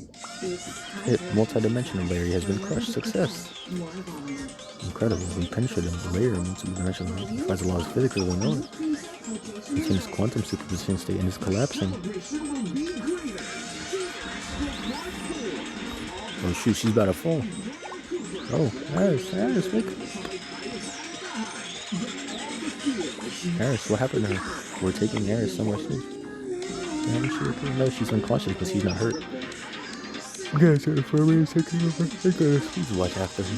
hit. Multi-dimensional layer has been crushed. Success. More volume. Incredible. We penetrated the layer in multi-dimensional. Defies the laws of physics as we know it. It's in its quantum superposition state and is collapsing. Oh shoot, she's about to fall. Oh, Aris, wake up. Aris, what happened to her? We're taking Aris somewhere soon. No, she's unconscious, but she's not hurt. Okay, so the infirmary is taking over. Please watch after her.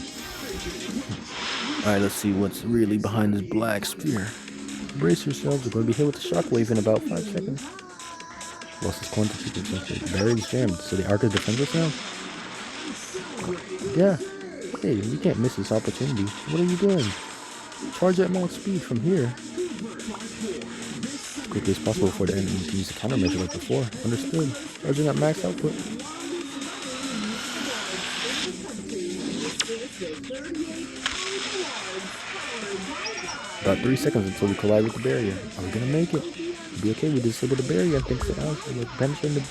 Alright, let's see what's really behind this black sphere. Brace yourselves, we're going to be hit with a shockwave in about 5 seconds. Lost his quantum sequence. Barrier's jammed, so the arc is defenseless now? Yeah. Hey, you can't miss this opportunity. What are you doing? Charge at max speed from here. As quickly as possible before the enemy can use the countermeasure like before. Understood. Charging at max output. About 3 seconds until we collide with the barrier. Are we gonna make it? We'll be okay. We disabled the barrier. Thanks to Alice. We're penetrating the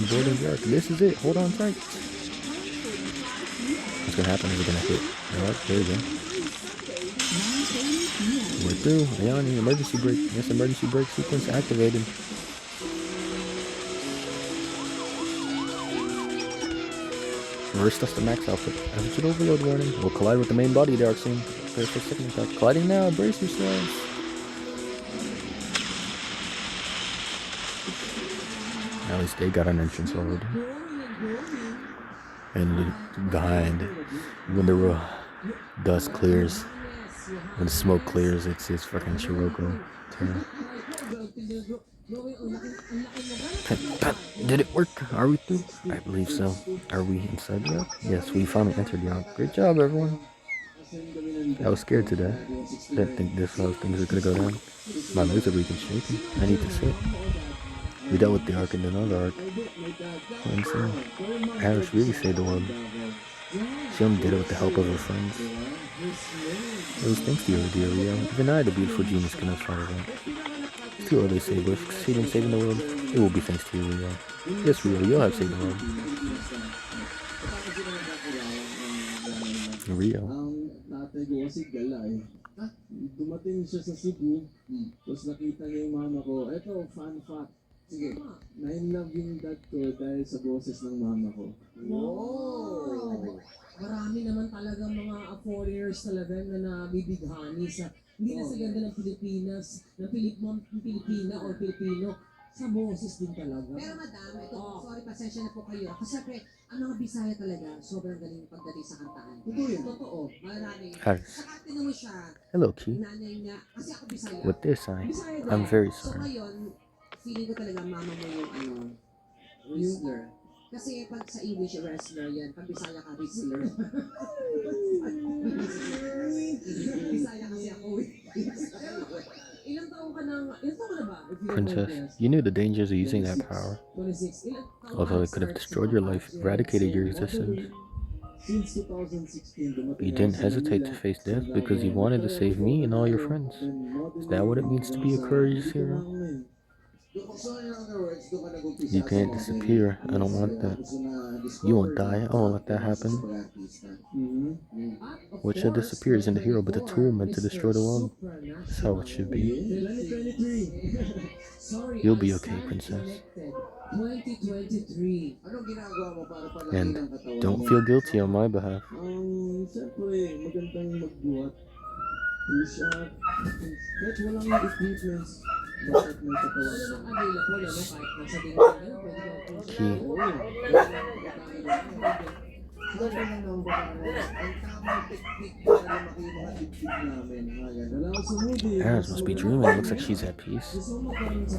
boarding the arc. This is it. Hold on tight. What's gonna happen is we're gonna hit. Alright, there we go. We're through. Ayani, emergency brake. Yes, emergency brake sequence activated. Reverse us to max output. Attitude overload warning. We'll collide with the main body there soon. Prepare for second impact. Colliding now. Brace yourselves. At least they got an entrance already. And behind, when the dust clears, when the smoke clears, it's fucking Shiroko. Did it work? Are we through? I believe so. Are we inside the arc? Yes, we finally entered the arc. Great job, everyone. I was scared today. Didn't think this was things were gonna go down. My legs are weak and shaking. I need to sit. We dealt with the arc and another arc. Insane. Aris really saved the world. She only did it with the help of her friends. It was thanks to you, dear Rio. Even I, the beautiful genius, could not try that. It's too early to say, but if you succeed in saving the world, it will be thanks to you, Rio. Yes, Rio, you'll have saved the world. Rio. Tatay ko kasi gala eh. Dumating siya sa Cebu, tapos nakita niya yung mama ko. Eto, fun fact. Sige, na-inlove yung dad ko dahil sa boses ng mama ko. Wow! Marami naman talagang mga foreigners talaga na nabibighani sa hindi na sa ganda ng Pilipinas, ng Pilipina o Pilipino, sa boses din talaga. Pero madam, ito, sorry, pasensya na po kayo. Kasi syempre, ang mga Bisaya talaga, sobrang galing pagdating sa kantaan. Totoo, marami. Aris. Saka tinanong siya, Hello, Key. nanay niya, kasi ako Bisaya. With this, Bisaya din. I'm very So sorry. ngayon, feeling ko talaga mama mo yung wrestler. Kasi pag sa English, wrestler yan. Pag Bisaya ka, wrestler. Bisaya kasi ako. Ilang taon ka na ba? Princess, you knew the dangers of using that power. 26. Although it could have destroyed your life, eradicated your existence. Since 2016, You didn't hesitate to face death because you wanted to save me and all your friends. Is that what it means to be a courageous hero? You can't disappear. I don't want that. You won't die. I won't let that happen. What should disappear isn't a hero, but a tool meant to destroy the world. That's how it should be. You'll be okay, Princess. 2023. And don't feel guilty on my behalf. Siyempre, magandang magbuhat. Push up. Kahit walang equipments. Bakit may katawan Wala sa nang available, ano, kahit nasa din ka, pwede ka Key. Ang tamang technique para lumaki yung mga dibdib namin. Wala ko sa movie. Aris must be dreaming. It looks like she's at peace.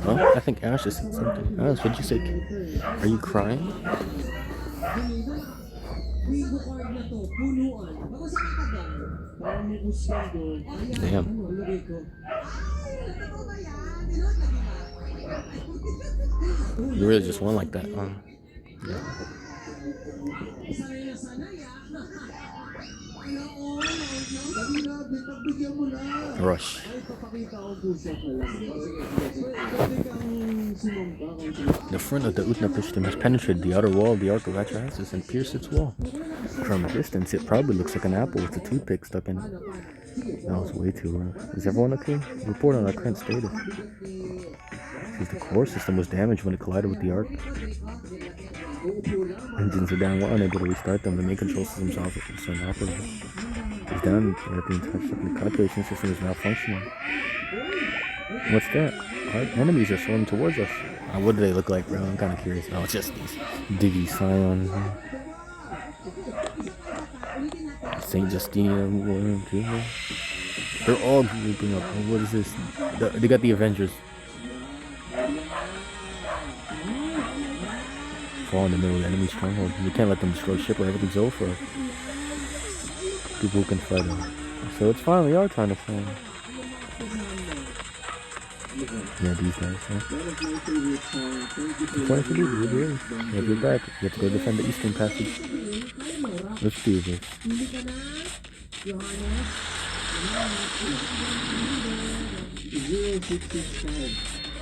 Oh, I think Aris just said something. Aris, what'd you say? Are you crying? Bingo card na to, punuan. Bago sa katagal. Parang may gusto doon. Damn. Lagay ko. Totoo ba yan? Dinood na diba? You really just won like that, huh? Yeah. Sanay na sanay ah. Dali na, pagbigyan mo na. Rush. Ay, papakita ko push-up na lang. Oh, sige. Pwede kang sumamba kung sino. The front of the Utna Pishtim has penetrated the outer wall of the Ark of Atrahasis and pierced its wall. From a distance, it probably looks like an apple with a toothpick stuck in it. That was way too rough. Is everyone okay? Report on our current status. Since the core system was damaged when it collided with the Ark. Engines are down, we're unable to restart them. The main control system's inoperable. It's down, they're being touched up, and the calculation system is malfunctioning. What's that? Our enemies are swarming towards us. What do they look like, bro? I'm kind of curious. Oh, it's just these Digi Scion. Saint Justina. They're all grouping up. Oh, what is this? They got the Avengers. Fall in the middle of the enemy stronghold. We can't let them destroy ship or everything's over for us. People who can fight them. So it's finally our time to fight. Yeah, these guys, huh? What if you do? We'll do it. Yeah, you're back. You have to go defend the Eastern Passage. Let's do this.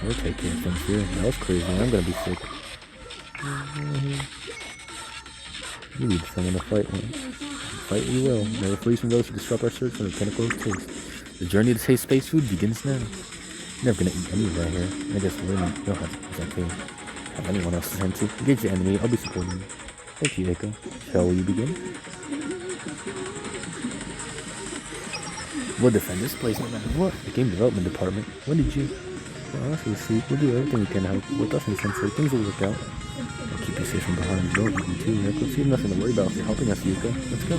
We'll take care of things here. That was crazy. I'm gonna be sick. You need someone to fight, man. Fight we will. Never flees from those who disrupt our search for the pinnacle of taste. The journey to taste space food begins now. Never gonna eat any right here. I guess we're in. You don't have to exactly have anyone else's hand to. Engage the enemy. I'll be supporting you. Thank you, Eiko. Shall we begin? We'll defend this place no matter what. The game development department. When did you? Well, honestly, see, we'll do everything we can to help. With us and Sensei, things will work out. I'll keep you safe from behind. Don't you too, Eiko. So you have nothing to worry about if you're helping us, Yuka. Let's go.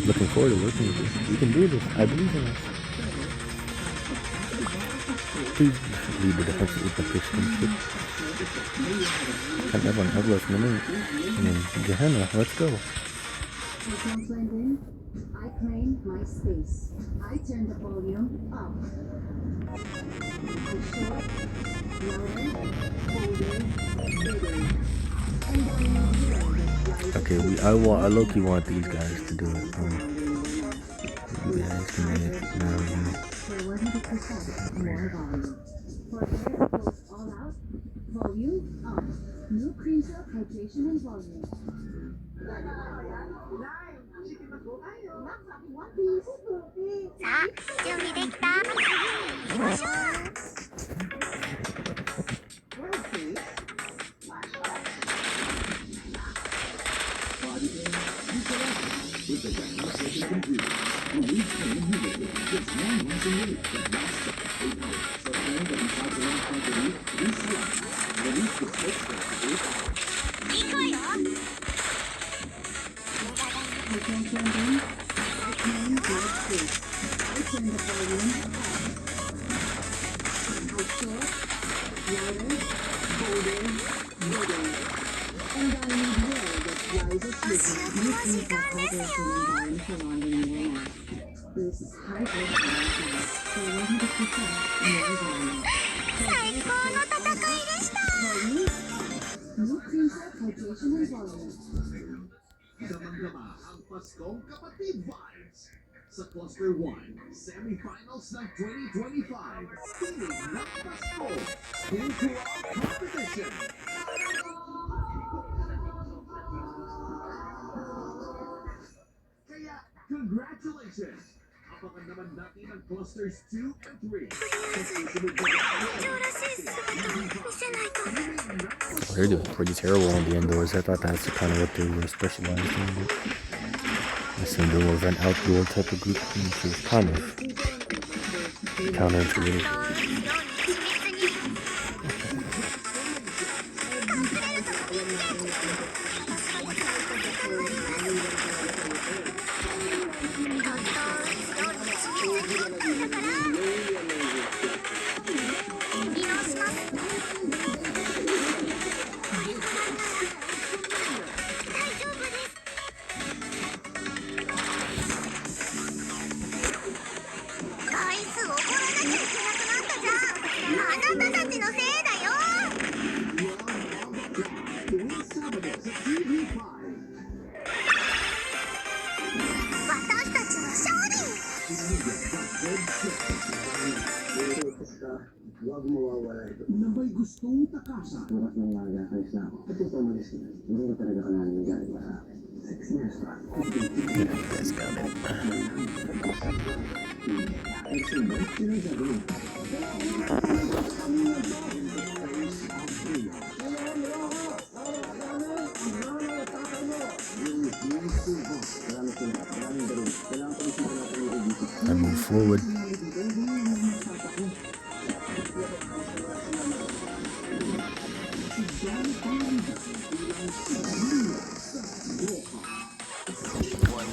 Looking forward to working with you. We can do this. I believe in us. Please lead the defense with the Christian ship. Can't everyone have us in Gehenna, let's go. I claim my space. I turn the volume up. I short, louder, bolder, bigger. And I know Okay, I low-key want these guys to do it. You guys can make it now. for 100% more volume. For air that goes all out, volume up. New cream silk hydration and volume. One piece. さあ準備できた行きましょう 行くわよ 最高の戦いでした New cream silk hydration and volume. Damang-dama ang Paskong Kapatid Vibes sa Cluster 1 Semifinals ng 2025. Piling ng Pasko Skin-Club Competition. Kaya, congratulations! Abangan naman natin ang Clusters 2 and 3. Sa susunod na 女らしい姿見せないと Well, they're doing pretty terrible on the indoors. I thought that's kind of what they were specialized in. But I assumed they were an outdoor type of group, which is kind of counterintuitive. 回数怒らなきゃいけなくなった Focus ka, huwag mawawala ito. Na ba'y gustong takasan? Bukas ng umaga, alis na ako. At ito umalis na. Hindi ko talaga kailangan ng galing para 6 years pa. That's got it. Action ba? Sino yung gagawin? I move forward.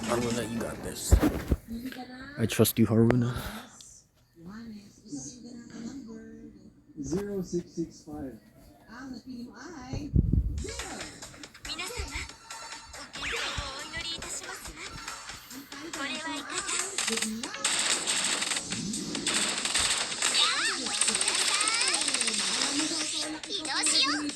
Haruna, you got this. I trust you, Haruna. Juanes, isipin ka natin number. 0665. Ang napili mo ay 0. 皆様ご健康をお祈りいたしますわこれはいかが Good luck! 移動しよう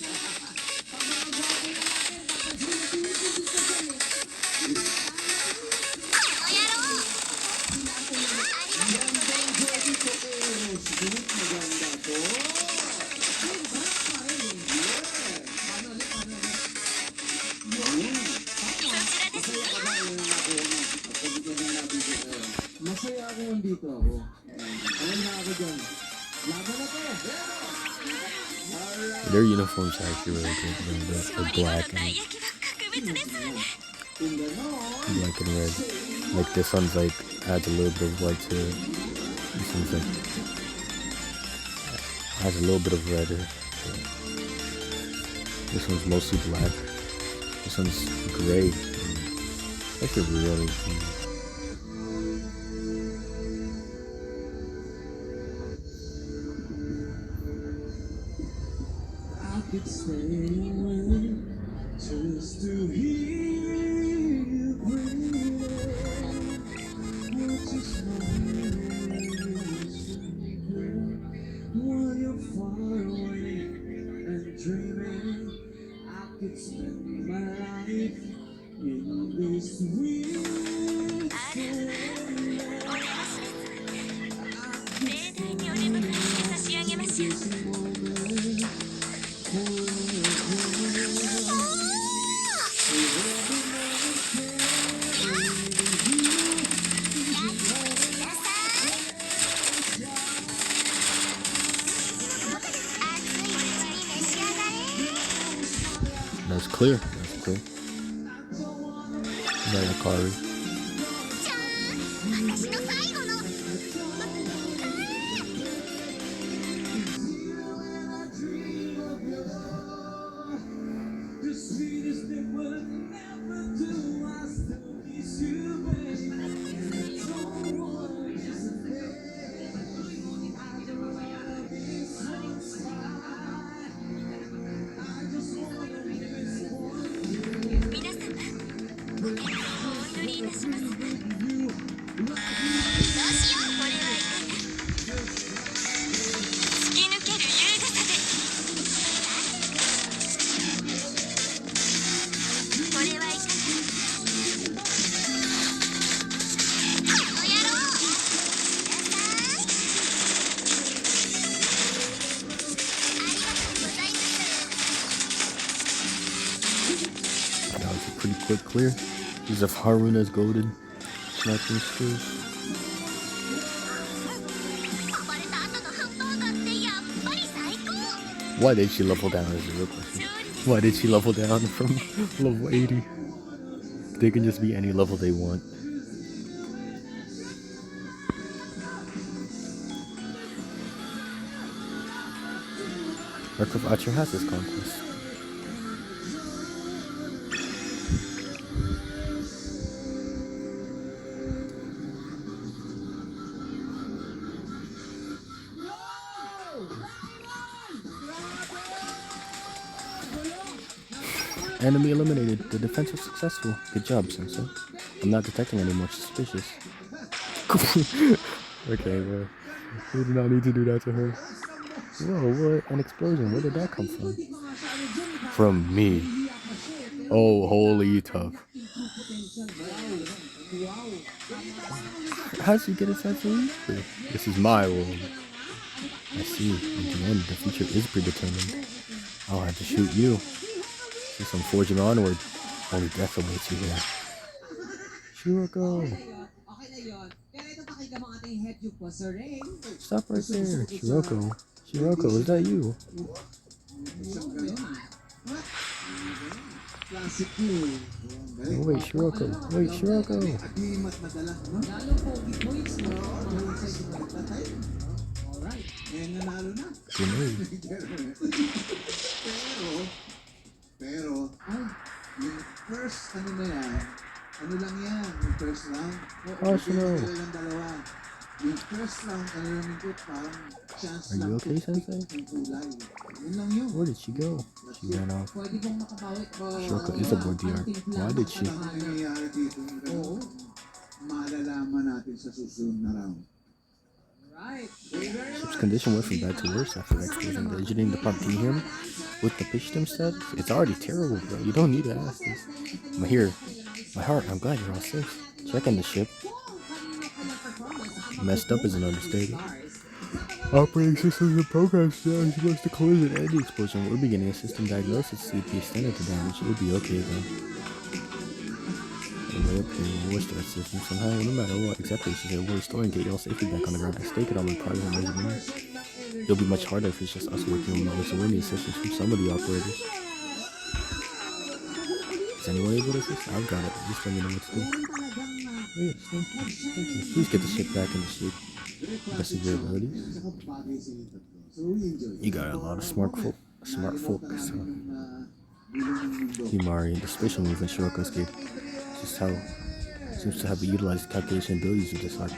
Masaya ako nandito ako. Alam na ako dyan. Laban na to! Their uniforms are actually really good. They're black and red. Like this one's like adds a little bit of white to it. This one's like has a little bit of red. This one's mostly black. This one's gray. It's actually really cool. Could stay away just to hear you breathe. Just while you're far away and dreaming, I could spend my life in this weird state. 盛大にお出迎えして差し上げましょう That's clear. That's clear. Very Akari. 私の最後の The sweetest thing would never do. I still miss you, baby. Don't wanna disappear. I don't wanna be satisfied. I just wanna be this one. 皆様ご健康をお祈りいたしますどうしようこれはいかが突き抜ける優雅さでこれはいかがこの野郎ありがとうございます That was a pretty quick clear. These are Haruna's golden sniping skills. 暴れた後のハンバーガーってやっぱり最高 Why did she level down is the real question. Why did she level down from level 80? They can just be any level they want. Mark of Archer has this conquest. Enemy eliminated. The defense was successful. Good job, Sensei. I'm not detecting any more suspicious. Okay, bro. We did not need to do that to her. Whoa, what? An explosion. Where did that come from? From me. Oh, holy tough. Wow. How did she get inside the Reaper? This is my world. I see. In the end, the future is predetermined. I'll have to shoot you. Since I'm forging onward, only death awaits you here. Shiroko! Okay na yun. Pero ito pakita mo ating head tube po, Sir Ray. Stop right there, Shiroko. Shiroko, is that you? Classic yun. Oh, wait, Shiroko. Wait, Shiroko. Aglimat madala, no? Lalong pogi boys, no? Alright, eh nanalo na. Grenade. Pero, yung first, ano na yan, ano lang yan, yung first round. Oh, sino? Lang dalawa. Yung first round, ano lang yung parang chance Are you lang okay, Sensei? yung kulay. Yun lang yun. Where did she go? She ran off. Pwede bang makabawi ko? Shiroko is aboard the Ark. Why did she? Ang nangyayari dito, Oo. malalaman natin sa susunod na round. Right. Ship's condition went from bad to worse after the explosion. The engineering department, can you hear me? With the pitch them status, it's already terrible, bro. You don't need to ask this. I'm here. My heart, I'm glad you're all safe. Checking the ship. Messed up is an understatement. Operating systems and programs now is supposed to collision and the explosion. We're beginning a system diagnosis to see if the extent of the damage. It'll be okay then. In my opinion, we'll restore the system somehow. No matter what exactly she said, we're restoring get y'all safely back on the ground. I stake it on my private engineers. It'll be much harder if it's just us working remotely, so we'll need assistance from some of the operators. Is anyone able to assist? I've got it. Just let me know what to do. Oh, yes, thank you. Please get the ship back in the shape. Best of your abilities. You got a lot of smart folk, so. Himari and the special move in Shiroko's gate. Just how seems to have utilized calculation abilities of this arc.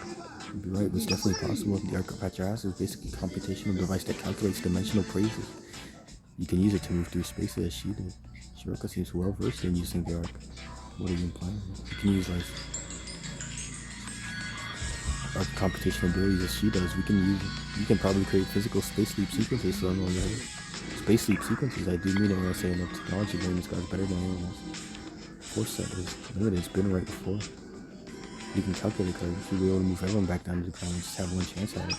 You'd be right, it's definitely possible. The arc of Hatcherass is basically a computational device that calculates dimensional phrases. You can use it to move through space as she did. Shiroko seems well versed in using the arc. What are you implying? You can use like arc computational abilities as she does. We can use it. You can probably create physical space leap sequences so on the space leap sequences. I do mean it when I say enough technology Raymond's got better than anyone else. Force set is limited, it's been right before. You can calculate because you'll be able to move everyone back down to the ground and just have one chance at it.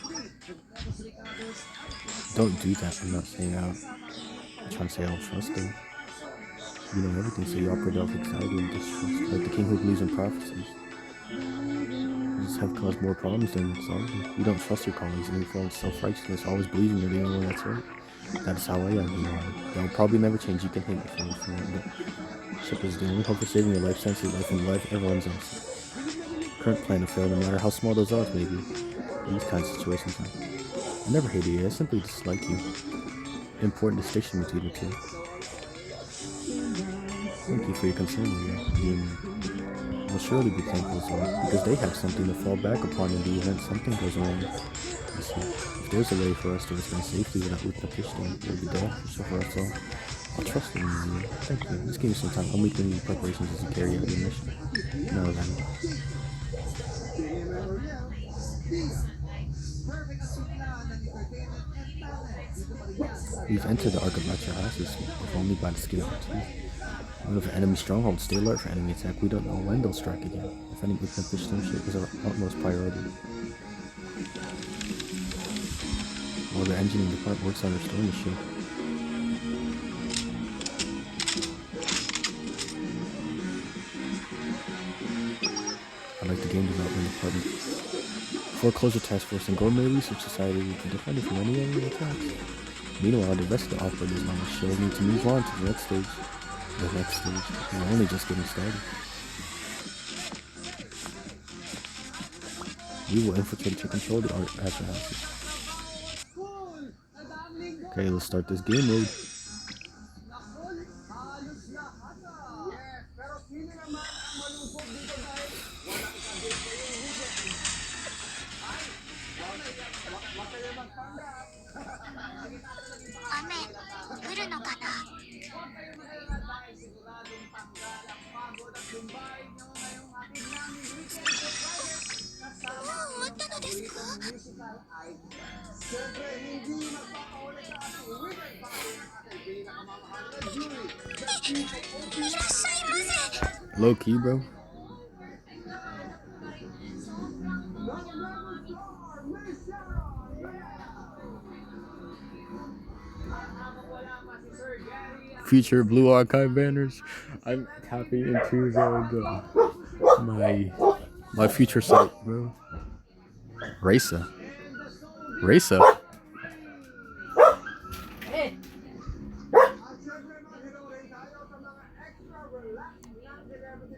Don't do that, I'm not saying I'm trying to say I don't trust them. You know everything, so you operate off anxiety and distrust, like the king who believes in prophecies. You just have caused more problems than solved them. You don't trust your colleagues and you fall into self-righteousness, always believing you're the only one that's right. That's how I am, you know. They'll probably never change, you can hate me for it, but ship is the only hope for saving your life, sense, life, and life everyone's else. Current plan to fail, no matter how small those odds may be. These kinds of situations. I never hated you, I simply dislike you. Important distinction between the two. Thank you for your concern, Leah. I'll surely be thankful as well, because they have something to fall back upon in the event something goes wrong. If there's a way for us to return safely without looking a pitch down, it will be beneficial for us all. I'll trust in you. Thank you. Just give me some time. I'll make any preparations as you carry out your mission. No, then. We've entered the Ark of Hatcherass, if only by the skin of our teeth. We have an enemy stronghold. Stay alert for enemy attack. We don't know when they'll strike again. If any weakness of fish ship is our utmost priority. While the engineering department works on restoring the ship. I like the game development department. Foreclosure Task Force and Gourmet Research Society can defend it from any enemy attacks. Meanwhile, the rest of the operators on the show need to move on to the next stage. We're only just getting started. We will infiltrate to control the art after houses. Okay, let's start this game mode. Low key, bro. Future Blue Archive banners. I'm tapping into my future site, bro. Racer.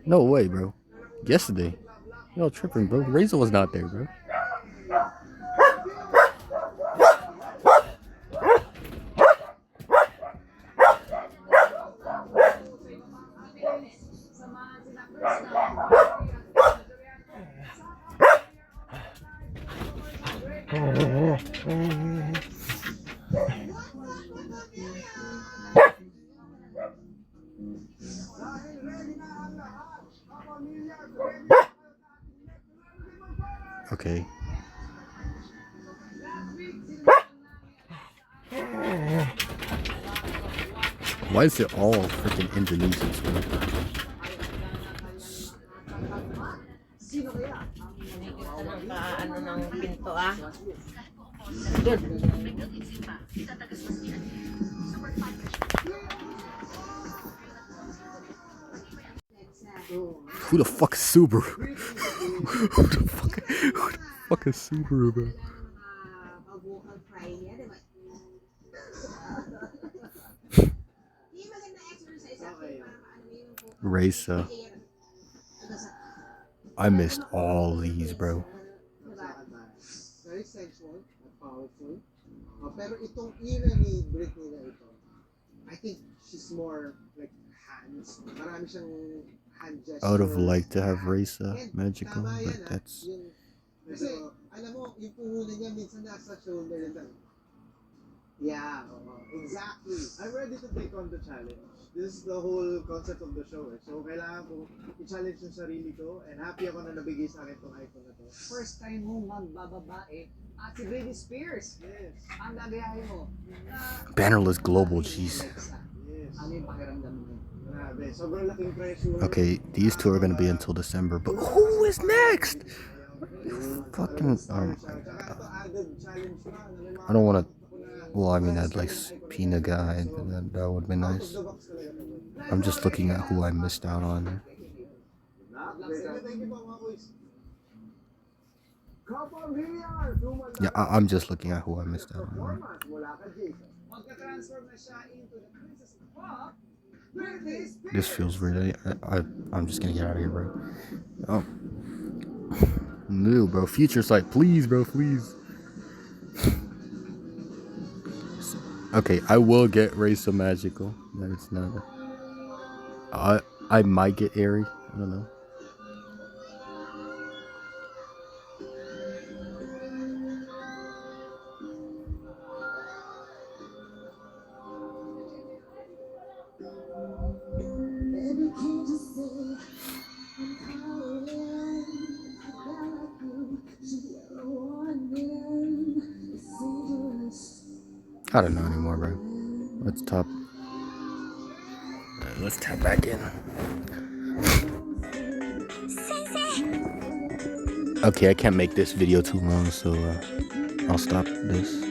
No way, bro. Yesterday. Yo, tripping, bro. Razor was not there, bro. Okay. Why is it all freaking Indonesians, bro? Ano ng pinto ah. Who the fuck is Subaru? Who the fuck is Subaru, bro? Vocal fry niya, di ba? Hindi maganda exercise actually para maano yung vocal Racer. I missed all these, bro. Very sensual at powerful. Pero itong era ni Britney na ito, I think she's more like hands. Marami siyang hand gesture. I would have liked to have Racer Magical, but that's... Kasi, alam mo, yung puhunan niya minsan nasa shoulder nila. Yeah, exactly. I'm ready to take on the challenge. This is the whole concept of the show. So, kailangan ko i-challenge yung sarili ko and happy ako na nabigay sa akin itong iPhone na to. First time mo magbababae at si Britney Spears. Yes. Ang gagayahin mo. Bannerless Global, jeez. Yes. Ano yung pakiramdam mo? Grabe. Sobrang laking pressure. Okay, these two are gonna be until December, but who is next? Fucking, Tsaka ito added challenge pa. I don't wanna... Well, I mean, I'd like Pina guy, and that would be nice. I'm just looking at who I missed out on. Yeah, I'm just looking at who I missed out on. This feels weird. I'm just gonna get out of here, bro. Oh. No, bro. Future Sight, please, bro, please. Okay, I will get Racer Magical. That it's not. I might get Airy. I don't know. I don't know anymore, bro. Let's tap. Let's tap back in. Okay, I can't make this video too long, so I'll stop this.